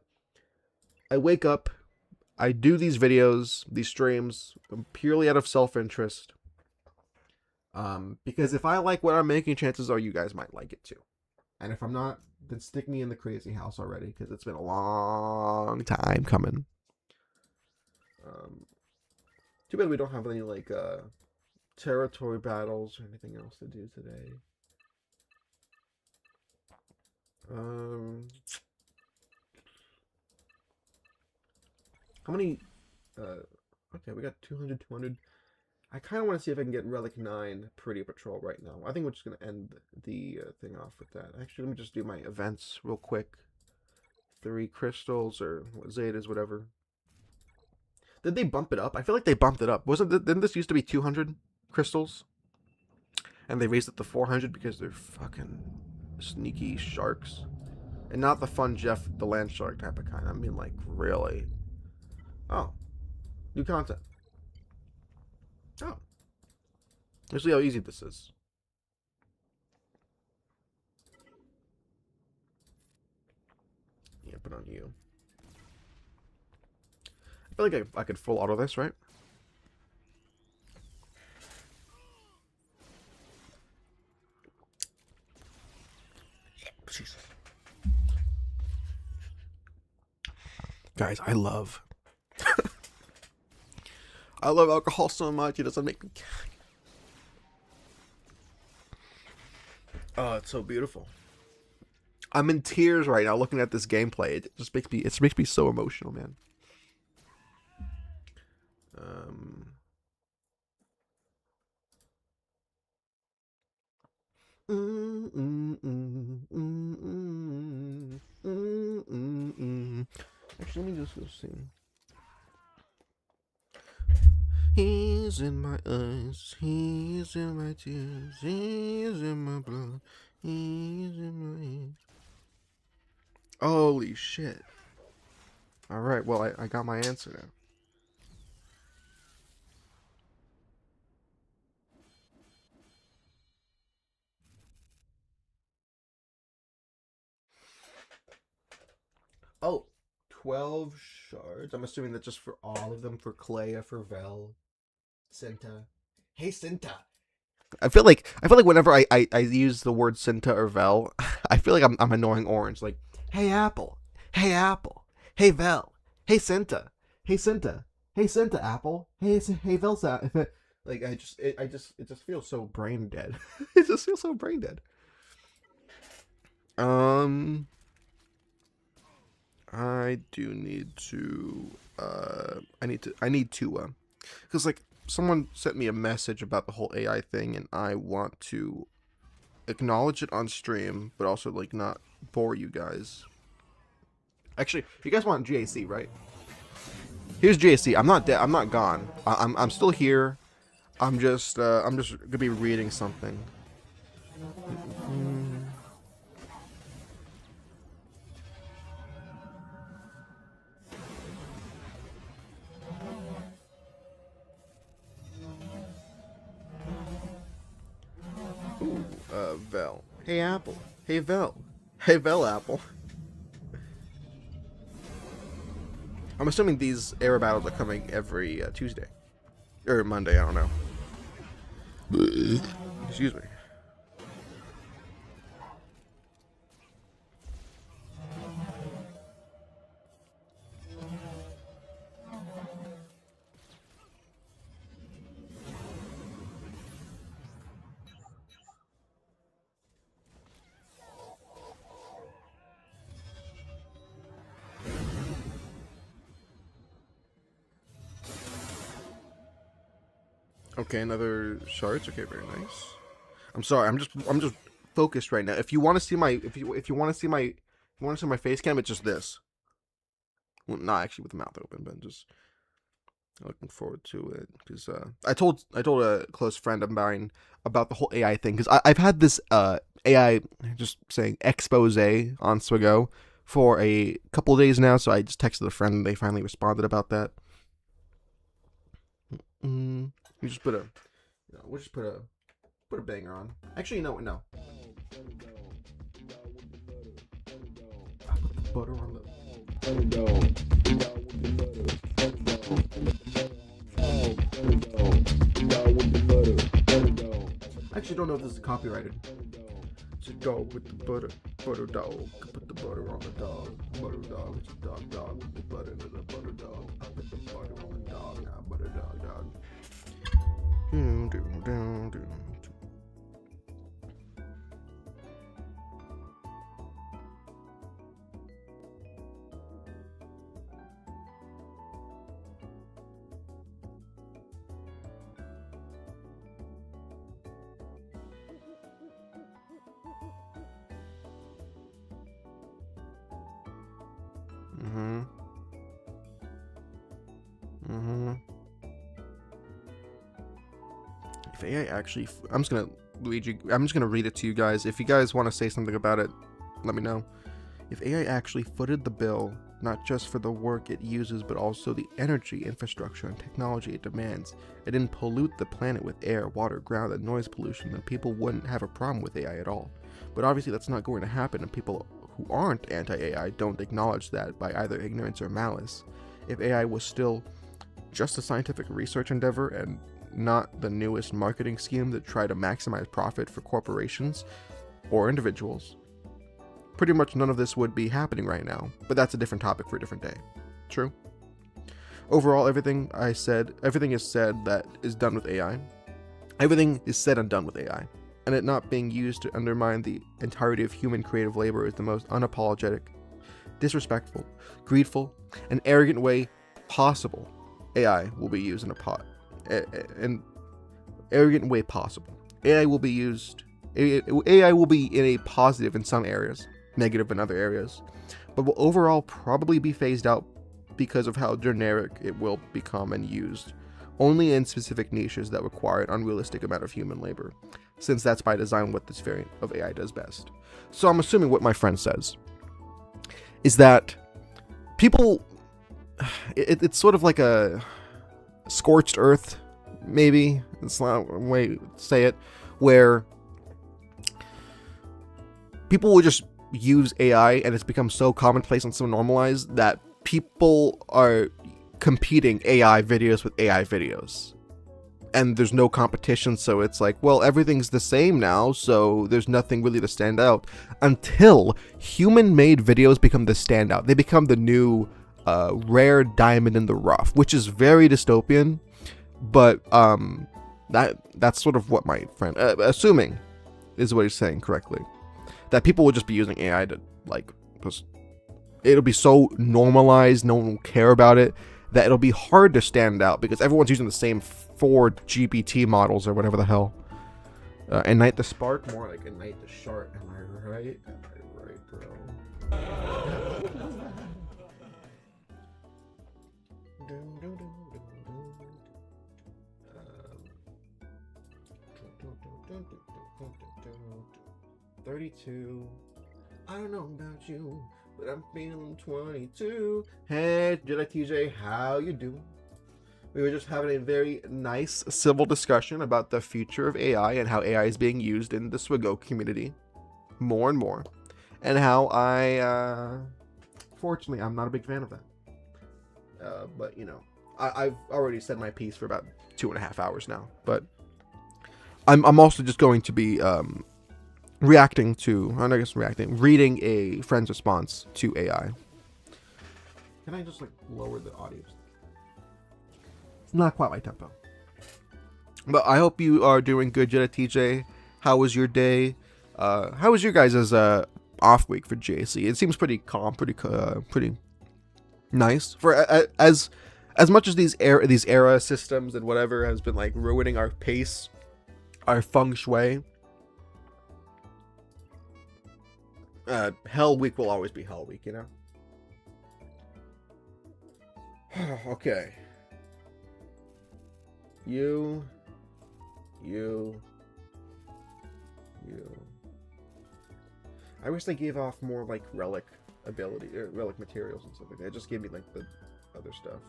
I wake up, I do these videos, these streams, purely out of self-interest. Because if I like what I'm making, chances are you guys might like it too. And if I'm not, then stick me in the crazy house already, because it's been a long time coming. Too bad we don't have any like territory battles or anything else to do today. How many? Okay, we got 200, 200. I kind of want to see if I can get Relic 9 Pretty Patrol right now. I think we're just going to end the thing off with that. Actually, let me just do my events real quick. 3 crystals, or what Zetas, whatever. Did they bump it up? I feel like they bumped it up. Didn't this used to be 200 crystals? And they raised it to 400 because they're fucking sneaky sharks. And not the fun Jeff the Land Shark type of kind. I mean, like, really. Oh. New content. Oh. Let's see how easy this is. Yeah, put on you. I feel like I could full auto this, right? Jesus. Guys, I love alcohol so much, it doesn't make me gag. Oh, it's so beautiful. I'm in tears right now looking at this gameplay. It just makes me so emotional, man. Actually, let me just go see. He's in my eyes, he's in my tears, he's in my blood, he's in my ears. Holy shit. Alright, well, I got my answer now. Oh, 12 shards. I'm assuming that's just for all of them, for Clea, for Vel, Cinta. Hey, Cinta. I feel like whenever I use the word Cinta or Vel, I feel like I'm annoying Orange. Like, hey Apple, hey Apple, hey Vel, hey Cinta, hey Cinta, hey Cinta Apple, hey Vel. Like it just feels so brain dead. It just feels so brain dead. I do need to. I need to. Because like someone sent me a message about the whole AI thing, and I want to acknowledge it on stream, but also like not bore you guys. Actually, you guys want GAC, right? Here's GAC. I'm not dead. I'm not gone. I'm still here. I'm just gonna be reading something. Ooh, Vel. Hey Apple. Hey Vel. Hey Vel Apple. I'm assuming these era battles are coming every Tuesday. Or Monday, I don't know. Excuse me. Okay, another shards. Okay, very nice. I'm sorry. I'm just focused right now. If you want to see my face cam, it's just this. Well, not actually with the mouth open, but just looking forward to it because I told a close friend of mine about the whole AI thing because I've had this AI just saying expose on Swigo for a couple of days now. So I just texted a friend and they finally responded about that. We just put a, we'll just put a banger on. Actually, no. I put the butter on the. I actually don't know if this is copyrighted. It's a dog with the butter dog. Put the butter on the dog. Butter dog, it's a dog. Put the butter to the butter dog. I put the butter on the dog. Now butter dog. If AI actually, I'm just gonna read it to you guys. If you guys want to say something about it, let me know. If AI actually footed the bill, not just for the work it uses, but also the energy, infrastructure, and technology it demands, it didn't pollute the planet with air, water, ground, and noise pollution, then people wouldn't have a problem with AI at all. But obviously that's not going to happen, and people who aren't anti-AI don't acknowledge that by either ignorance or malice. If AI was still just a scientific research endeavor and not the newest marketing scheme that try to maximize profit for corporations or individuals, pretty much none of this would be happening right now, but that's a different topic for a different day. True? Overall, everything is said that is done with AI. Everything is said and done with AI, and it not being used to undermine the entirety of human creative labor is the most unapologetic, disrespectful, greedful, and arrogant way possible. AI will be used in an arrogant way possible. AI will be used AI will be in a positive in some areas, negative in other areas, but will overall probably be phased out because of how generic it will become and used only in specific niches that require an unrealistic amount of human labor, since that's by design what this variant of AI does best. So I'm assuming what my friend says is that people, it's sort of like a scorched earth, maybe, it's not a way to say it, where people will just use AI and it's become so commonplace and so normalized that people are competing AI videos with AI videos. And there's no competition, so it's like, well, everything's the same now, so there's nothing really to stand out. Until human-made videos become the standout. They become the new rare diamond in the rough, which is very dystopian, but that's sort of what my friend, assuming is what he's saying correctly, that people will just be using AI to, like, it'll be so normalized, no one will care about it, that it'll be hard to stand out because everyone's using the same 4 GPT models or whatever the hell. Ignite the spark, more like ignite the shark. Am I right? Am I right, bro? $32. I don't know about you, but I'm feeling 22. Hey, Jedi TJ, how you doing? We were just having a very nice civil discussion about the future of AI and how AI is being used in the Swiggo community more and more, and how fortunately, I'm not a big fan of that. But you know, I've already said my piece for about 2.5 hours now. But I'm also just going to be reading a friend's response to AI. Can I just like lower the audio? It's not quite my tempo. But I hope you are doing good, Jedi TJ. How was your day? How was your guys' off week for JC? It seems pretty calm, pretty nice. For as much as these era systems and whatever has been like ruining our pace, our feng shui. Hell week will always be hell week, you know? Okay. You. I wish they gave off more like relic ability, or relic materials and stuff like that. Just gave me like the other stuff.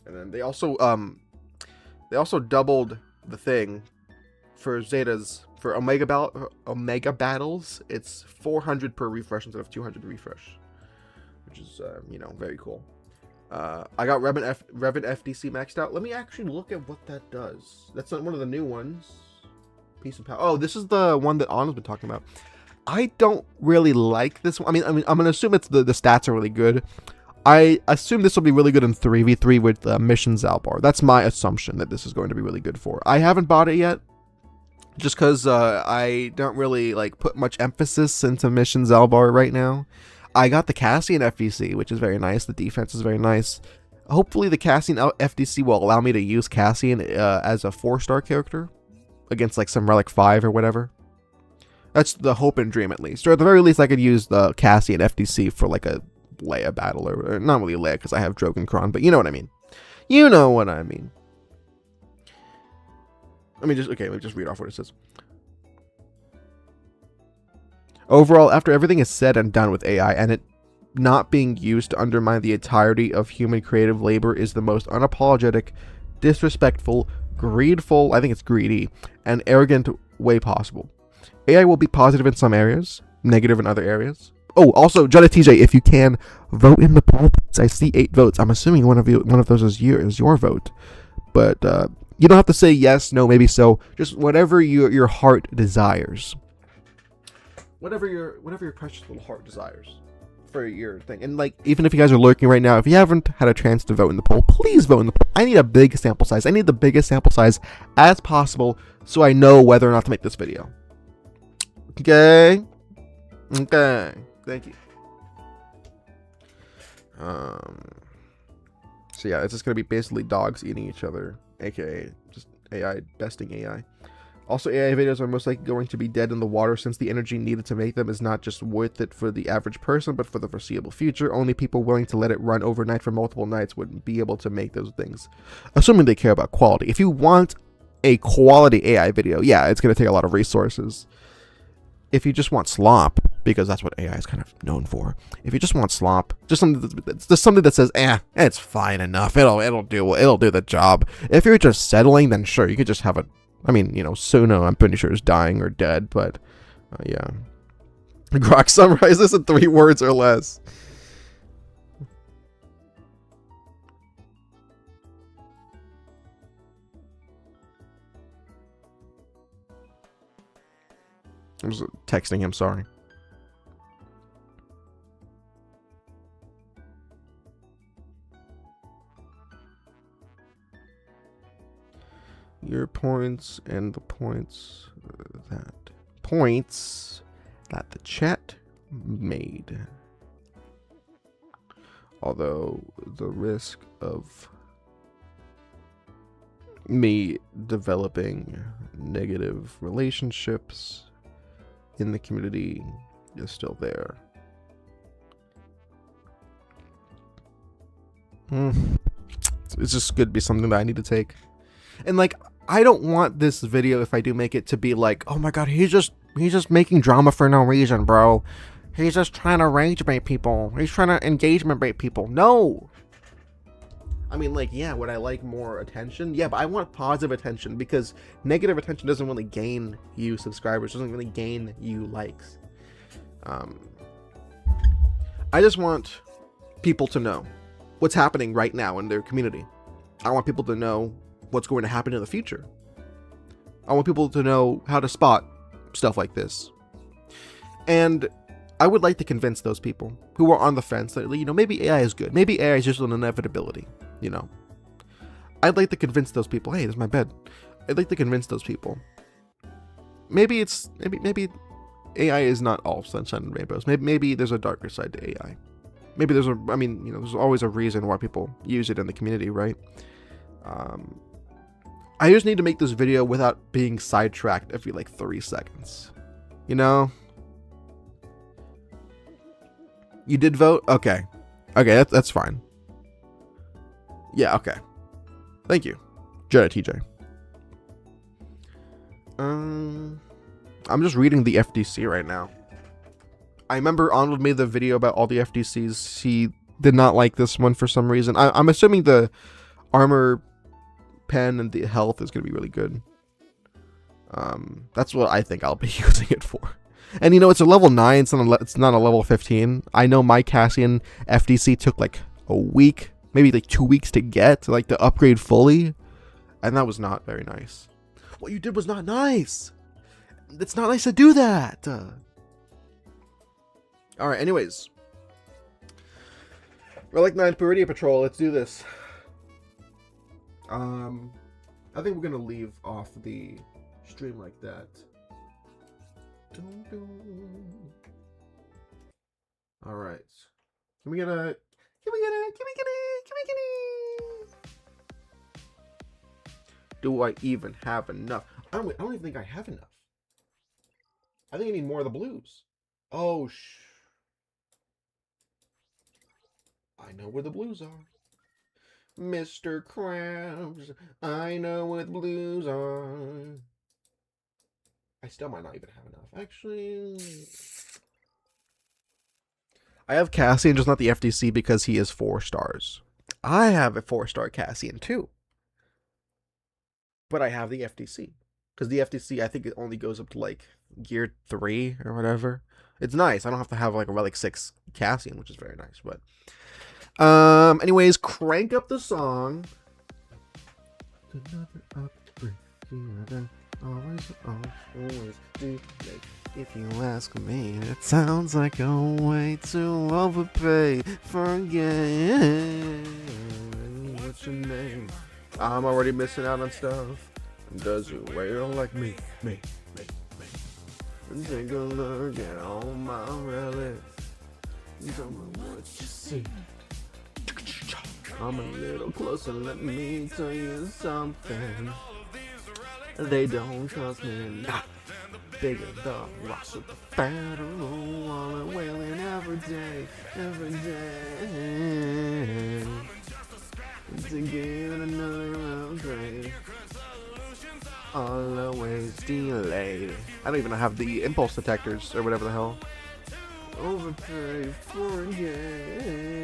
And then they also doubled the thing for Zeta's. For Omega battles, it's 400 per refresh instead of 200 refresh, which is you know, very cool. I got Revan FDC maxed out. Let me actually look at what that does. That's not one of the new ones. Peace and power. Oh, this is the one that Anna's been talking about. I don't really like this one. I mean, I'm gonna assume it's the stats are really good. I assume this will be really good in 3v3 with Mission Zalbar. That's my assumption that this is going to be really good for. I haven't bought it yet. Just because I don't really like put much emphasis into Mission Zalbar right now. I got the Cassian FDC, which is very nice. The defense is very nice. Hopefully the Cassian FDC will allow me to use Cassian as a 4-star character against like some Relic 5 or whatever. That's the hope and dream at least. Or at the very least I could use the Cassian FDC for like a Leia battle. Or not really Leia because I have Drogon Kron, but you know what I mean. You know what I mean. Let me just read off what it says. Overall, after everything is said and done with AI and it not being used to undermine the entirety of human creative labor is the most unapologetic, disrespectful, greedy, and arrogant way possible. AI will be positive in some areas, negative in other areas. Oh, also, Jedi TJ, if you can, vote in the poll. I see 8 votes. I'm assuming one of those is your vote. But you don't have to say yes, no, maybe so. Just whatever your heart desires. Whatever your precious little heart desires for your thing. And like, even if you guys are lurking right now, if you haven't had a chance to vote in the poll, please vote in the poll. I need a big sample size. I need the biggest sample size as possible so I know whether or not to make this video. Okay. Thank you. So yeah, it's just gonna be basically dogs eating each other, aka just AI besting AI. Also, AI videos are most likely going to be dead in the water since the energy needed to make them is not just worth it for the average person, but for the foreseeable future. Only people willing to let it run overnight for multiple nights would be able to make those things, assuming they care about quality. If you want a quality AI video, yeah, it's going to take a lot of resources. If you just want slop, because that's what AI is kind of known for. If you just want slop, just something that says, it's fine enough. It'll do the job. If you're just settling, then sure, you could just have a. I mean, Suno, I'm pretty sure is dying or dead, but yeah. Grok summarize this in 3 words or less. I was texting him, sorry. Your points and the points that the chat made. Although the risk of me developing negative relationships in the community is still there. It's just going to be something that I need to take. And like, I don't want this video, if I do make it, to be like, oh my god, he's just making drama for no reason, bro. He's just trying to rage bait people. He's trying to engagement bait people. No! I mean, like, yeah, would I like more attention? Yeah, but I want positive attention, because negative attention doesn't really gain you subscribers, doesn't really gain you likes. I just want people to know what's happening right now in their community. I want people to know what's going to happen in the future. I want people to know how to spot stuff like this. And I would like to convince those people who are on the fence that, maybe AI is good. Maybe AI is just an inevitability, I'd like to convince those people, hey, there's my bed. I'd like to convince those people. Maybe AI is not all sunshine and rainbows. Maybe there's a darker side to AI. Maybe there's there's always a reason why people use it in the community, right? I just need to make this video without being sidetracked every 3 seconds. You did vote? Okay, that's fine. Yeah, okay. Thank you, Jedi TJ. I'm just reading the FDC right now. I remember Arnold made the video about all the FDCs. He did not like this one for some reason. I'm assuming the armor pen and the health is going to be really good. That's what I think I'll be using it for. And it's a level 9, it's not a level 15. I know my Cassian FDC took a week, maybe 2 weeks to get, to upgrade fully. And that was not very nice. What you did was not nice. It's not nice to do that. Alright, anyways. Relic 9 Peridia Patrol, let's do this. I think we're gonna leave off the stream like that. Alright. Can we get a... Do I even have enough? I don't even think I have enough. I think I need more of the blues. Oh, I know where the blues are. Mr. Krabs, I know where the blues are. I still might not even have enough. Actually, I have Cassian, just not the FDC, because he is 4 stars. I have a 4-star Cassian too. But I have the FDC. Because the FDC, I think it only goes up to gear 3 or whatever. It's nice. I don't have to have a Relic 6 Cassian, which is very nice. But anyways, crank up the song. Always do. If you ask me, it sounds like a way to overpay. Forget what's your name. I'm already missing out on stuff. Does you wail like me? And take a look at all my relics. Tell me what you see. Come a little closer, let me tell you something. They don't trust me. Nah. Bigger the rock, super fat, all the wailing every day. To get another upgrade. Always delayed. I don't even have the impulse detectors or whatever the hell. Overpay for a game.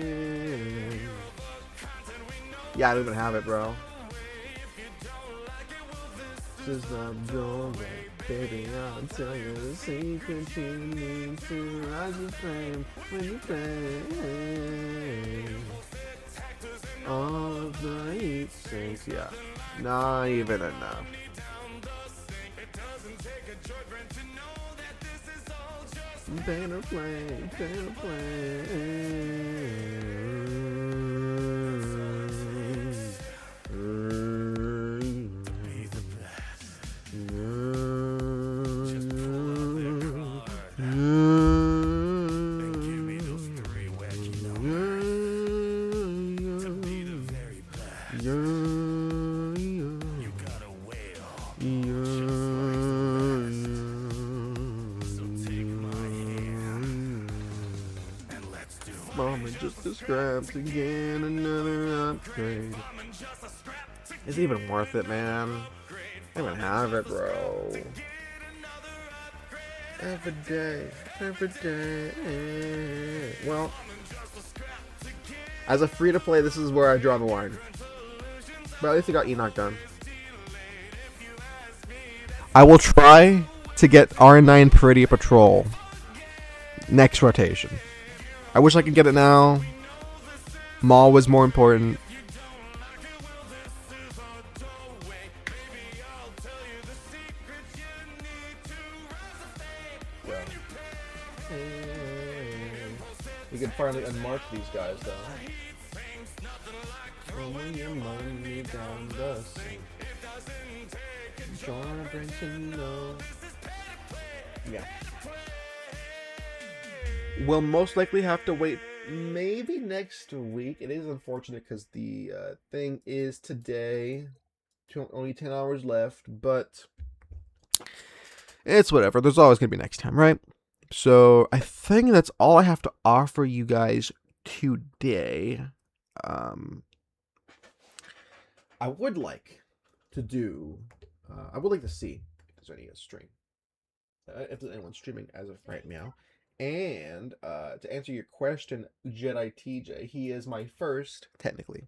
Yeah, I don't even have it, bro. Just not going, baby. I'll tell you the secret you need to rise your flame when you play. All of the heat sinks, yeah. Not even enough. Better play, better play. Mama just described again another upgrade. Is it even worth it, man? I don't even have it, bro. Every day, every day. Well, as a free-to-play, this is where I draw the line. But at least I got Enoch done. I will try to get R9 Peridia Patrol next rotation. I wish I could get it now. Maul was more important. We can finally unmark these guys, though. Throwing your money down the sink. Trying to bring to know. Yeah. We'll most likely have to wait maybe next week. It is unfortunate because the thing is today. Only 10 hours left, but it's whatever. There's always going to be next time, right? So I think that's all I have to offer you guys today. I would like to do... I would like to see if there's any stream. If there's anyone streaming as of right now. And to answer your question, Jedi TJ, he is my first, technically.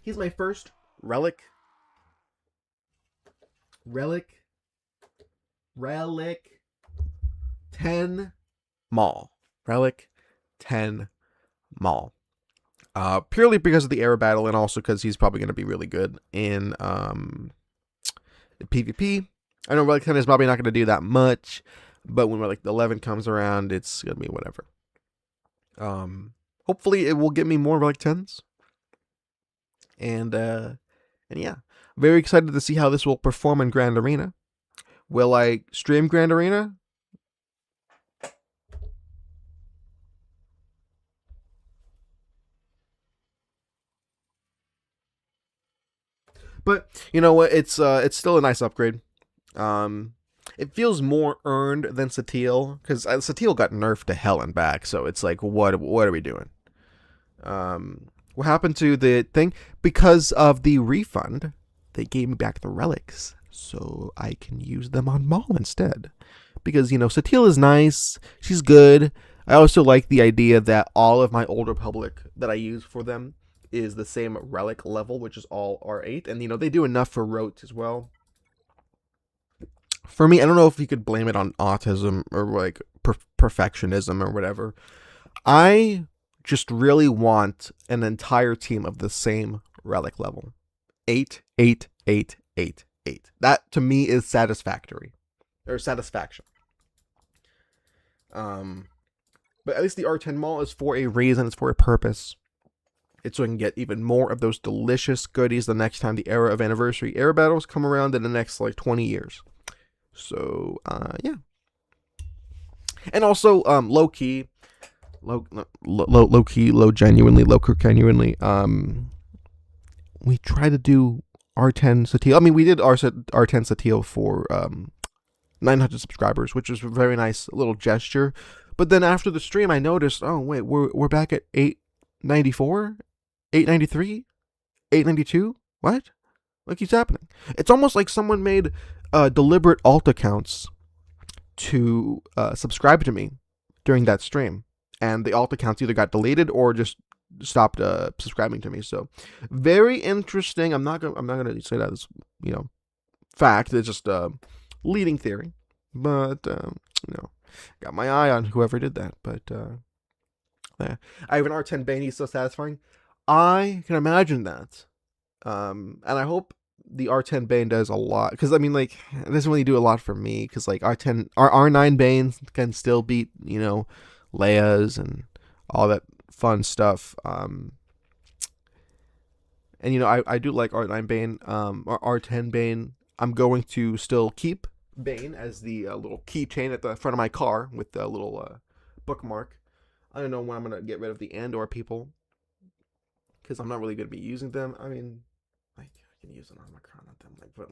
He's my first Relic 10 Maul. Relic 10 Maul. Purely because of the era battle and also because he's probably going to be really good in PvP. I know Relic 10 is probably not going to do that much, but when Relic 11 comes around, it's going to be whatever. Hopefully it will get me more Relic 10s. And yeah, very excited to see how this will perform in Grand Arena. Will I stream Grand Arena? But you know what? It's still a nice upgrade. It feels more earned than Satil because Satil got nerfed to hell and back. So it's like, what are we doing? What happened to the thing? Because of the refund, they gave me back the relics, so I can use them on Maul instead. Because Satil is nice. She's good. I also like the idea that all of my Old Republic that I use for them is the same relic level, which is all R8, and they do enough for Rote as well. For me, I don't know if you could blame it on autism or like perfectionism or whatever. I just really want an entire team of the same relic level. 8, 8, 8, 8, 8. That to me is satisfactory. Or satisfaction. But at least the R10 Maul is for a reason, it's for a purpose. It's so I can get even more of those delicious goodies the next time the era of anniversary era battles come around in the next like 20 years. So yeah. And also low genuinely, we try to do R10 Satio. I mean, we did R10 Satio for 900 subscribers, which was a very nice little gesture. But then after the stream, I noticed, oh wait, we're back at 894, 893, 892. What? What keeps happening? It's almost like someone made deliberate alt accounts to subscribe to me during that stream, and the alt accounts either got deleted or just stopped subscribing to me. So very interesting. I'm not gonna say that as fact. It's just leading theory, but got my eye on whoever did that. But yeah. I have an R10 Bane. He's so satisfying. I can imagine that. And I hope the R10 Bane does a lot, because I mean, like, it doesn't really do a lot for me, because like R9 Banes can still beat Leia's and all that fun stuff. And I do like R9 Bane, or R10 Bane. I'm going to still keep Bane as the little keychain at the front of my car with the little bookmark. I don't know when I'm gonna get rid of the Andor people, because I'm not really gonna be using them. I mean, I can use an Omicron on them, but but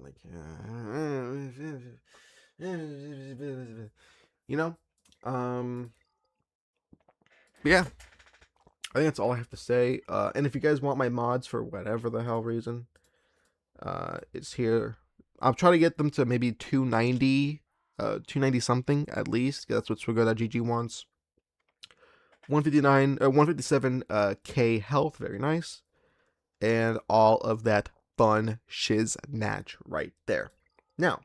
yeah, I think that's all I have to say. And if you guys want my mods for whatever the hell reason, it's here. I'll try to get them to maybe 290, 290 something at least. That's what Swiggo.gg wants. 157 K health, very nice, and all of that fun shiz natch right there. Now,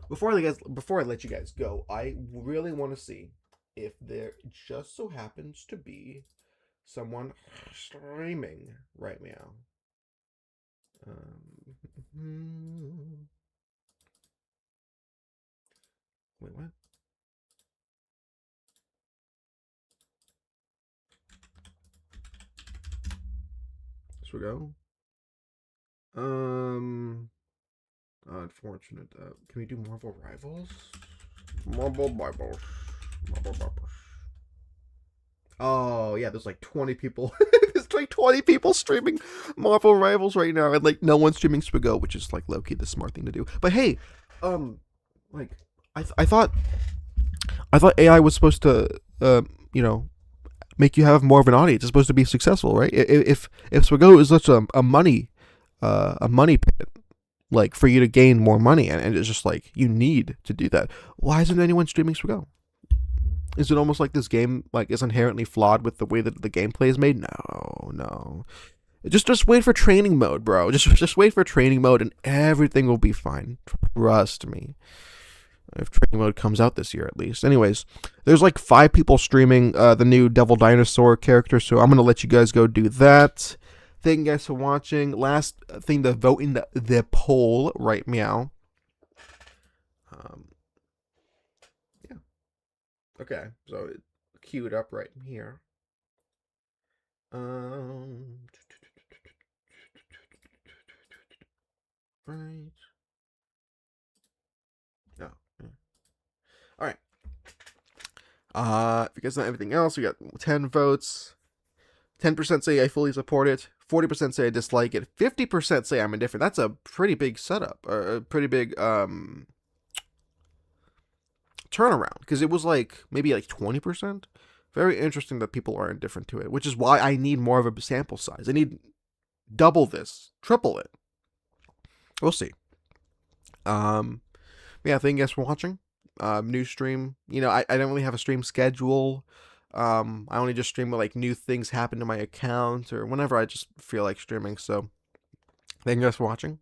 before I let you guys go, I really want to see if there just so happens to be someone streaming right now. Wait, what? We go. Unfortunate. Can we do Marvel Rivals? Marvel Bibles. Oh yeah, there's like 20 people. There's like 20 people streaming Marvel Rivals right now, and like no one's streaming Swiggo, which is like low-key the smart thing to do. But hey, like I thought AI was supposed to make you have more of an audience. It's supposed to be successful, right? If Swiggo is such a money pit, like for you to gain more money, and it's just like you need to do that. Why isn't anyone streaming Swiggo? Is it almost like this game like is inherently flawed with the way that the gameplay is made? No. Just wait for training mode, bro. Just wait for training mode, and everything will be fine. Trust me. If training mode comes out this year, at least. Anyways, there's like 5 people streaming the new Devil Dinosaur character, so I'm gonna let you guys go do that. Thank you guys for watching. Last thing to vote in the poll, right? Meow. Yeah. Okay, so it queued up right here. Right. No. All right. If you guys know everything else, we got 10 votes. 10% say I fully support it. 40% say I dislike it. 50% say I'm indifferent. That's a pretty big setup, or a pretty big turnaround, because it was like maybe like 20%. Very interesting that people are indifferent to it, which is why I need more of a sample size. I need double this, triple it. We'll see. Yeah, thank you guys for watching. New stream. I don't really have a stream schedule. I only just stream when like new things happen to my account or whenever I just feel like streaming. So thank you guys for watching.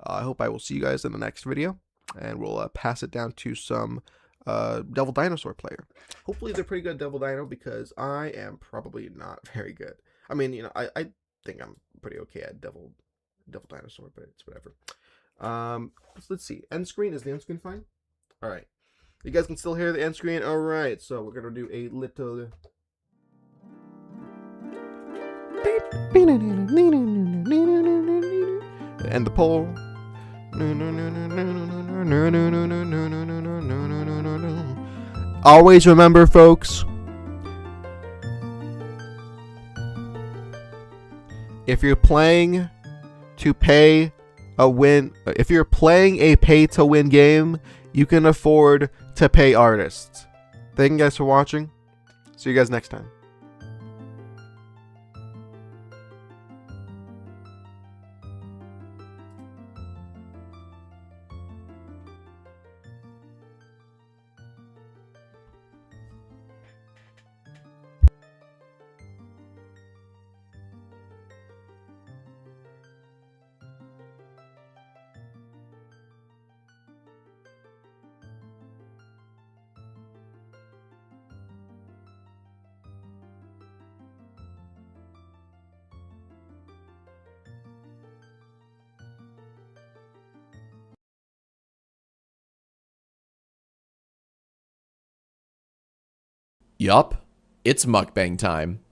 I hope I will see you guys in the next video, and we'll pass it down to some Devil Dinosaur player. Hopefully they're pretty good Devil Dino, because I am probably not very good. I mean, I think I'm pretty okay at Devil Dinosaur, but it's whatever. Let's see. End screen, is the end screen fine? All right. You guys can still hear the end screen? All right, so we're gonna do a little and the poll. Always remember, folks, if you're playing to pay if you're playing a pay-to-win game, you can afford to pay artists. Thank you guys for watching. See you guys next time. Yup, it's mukbang time.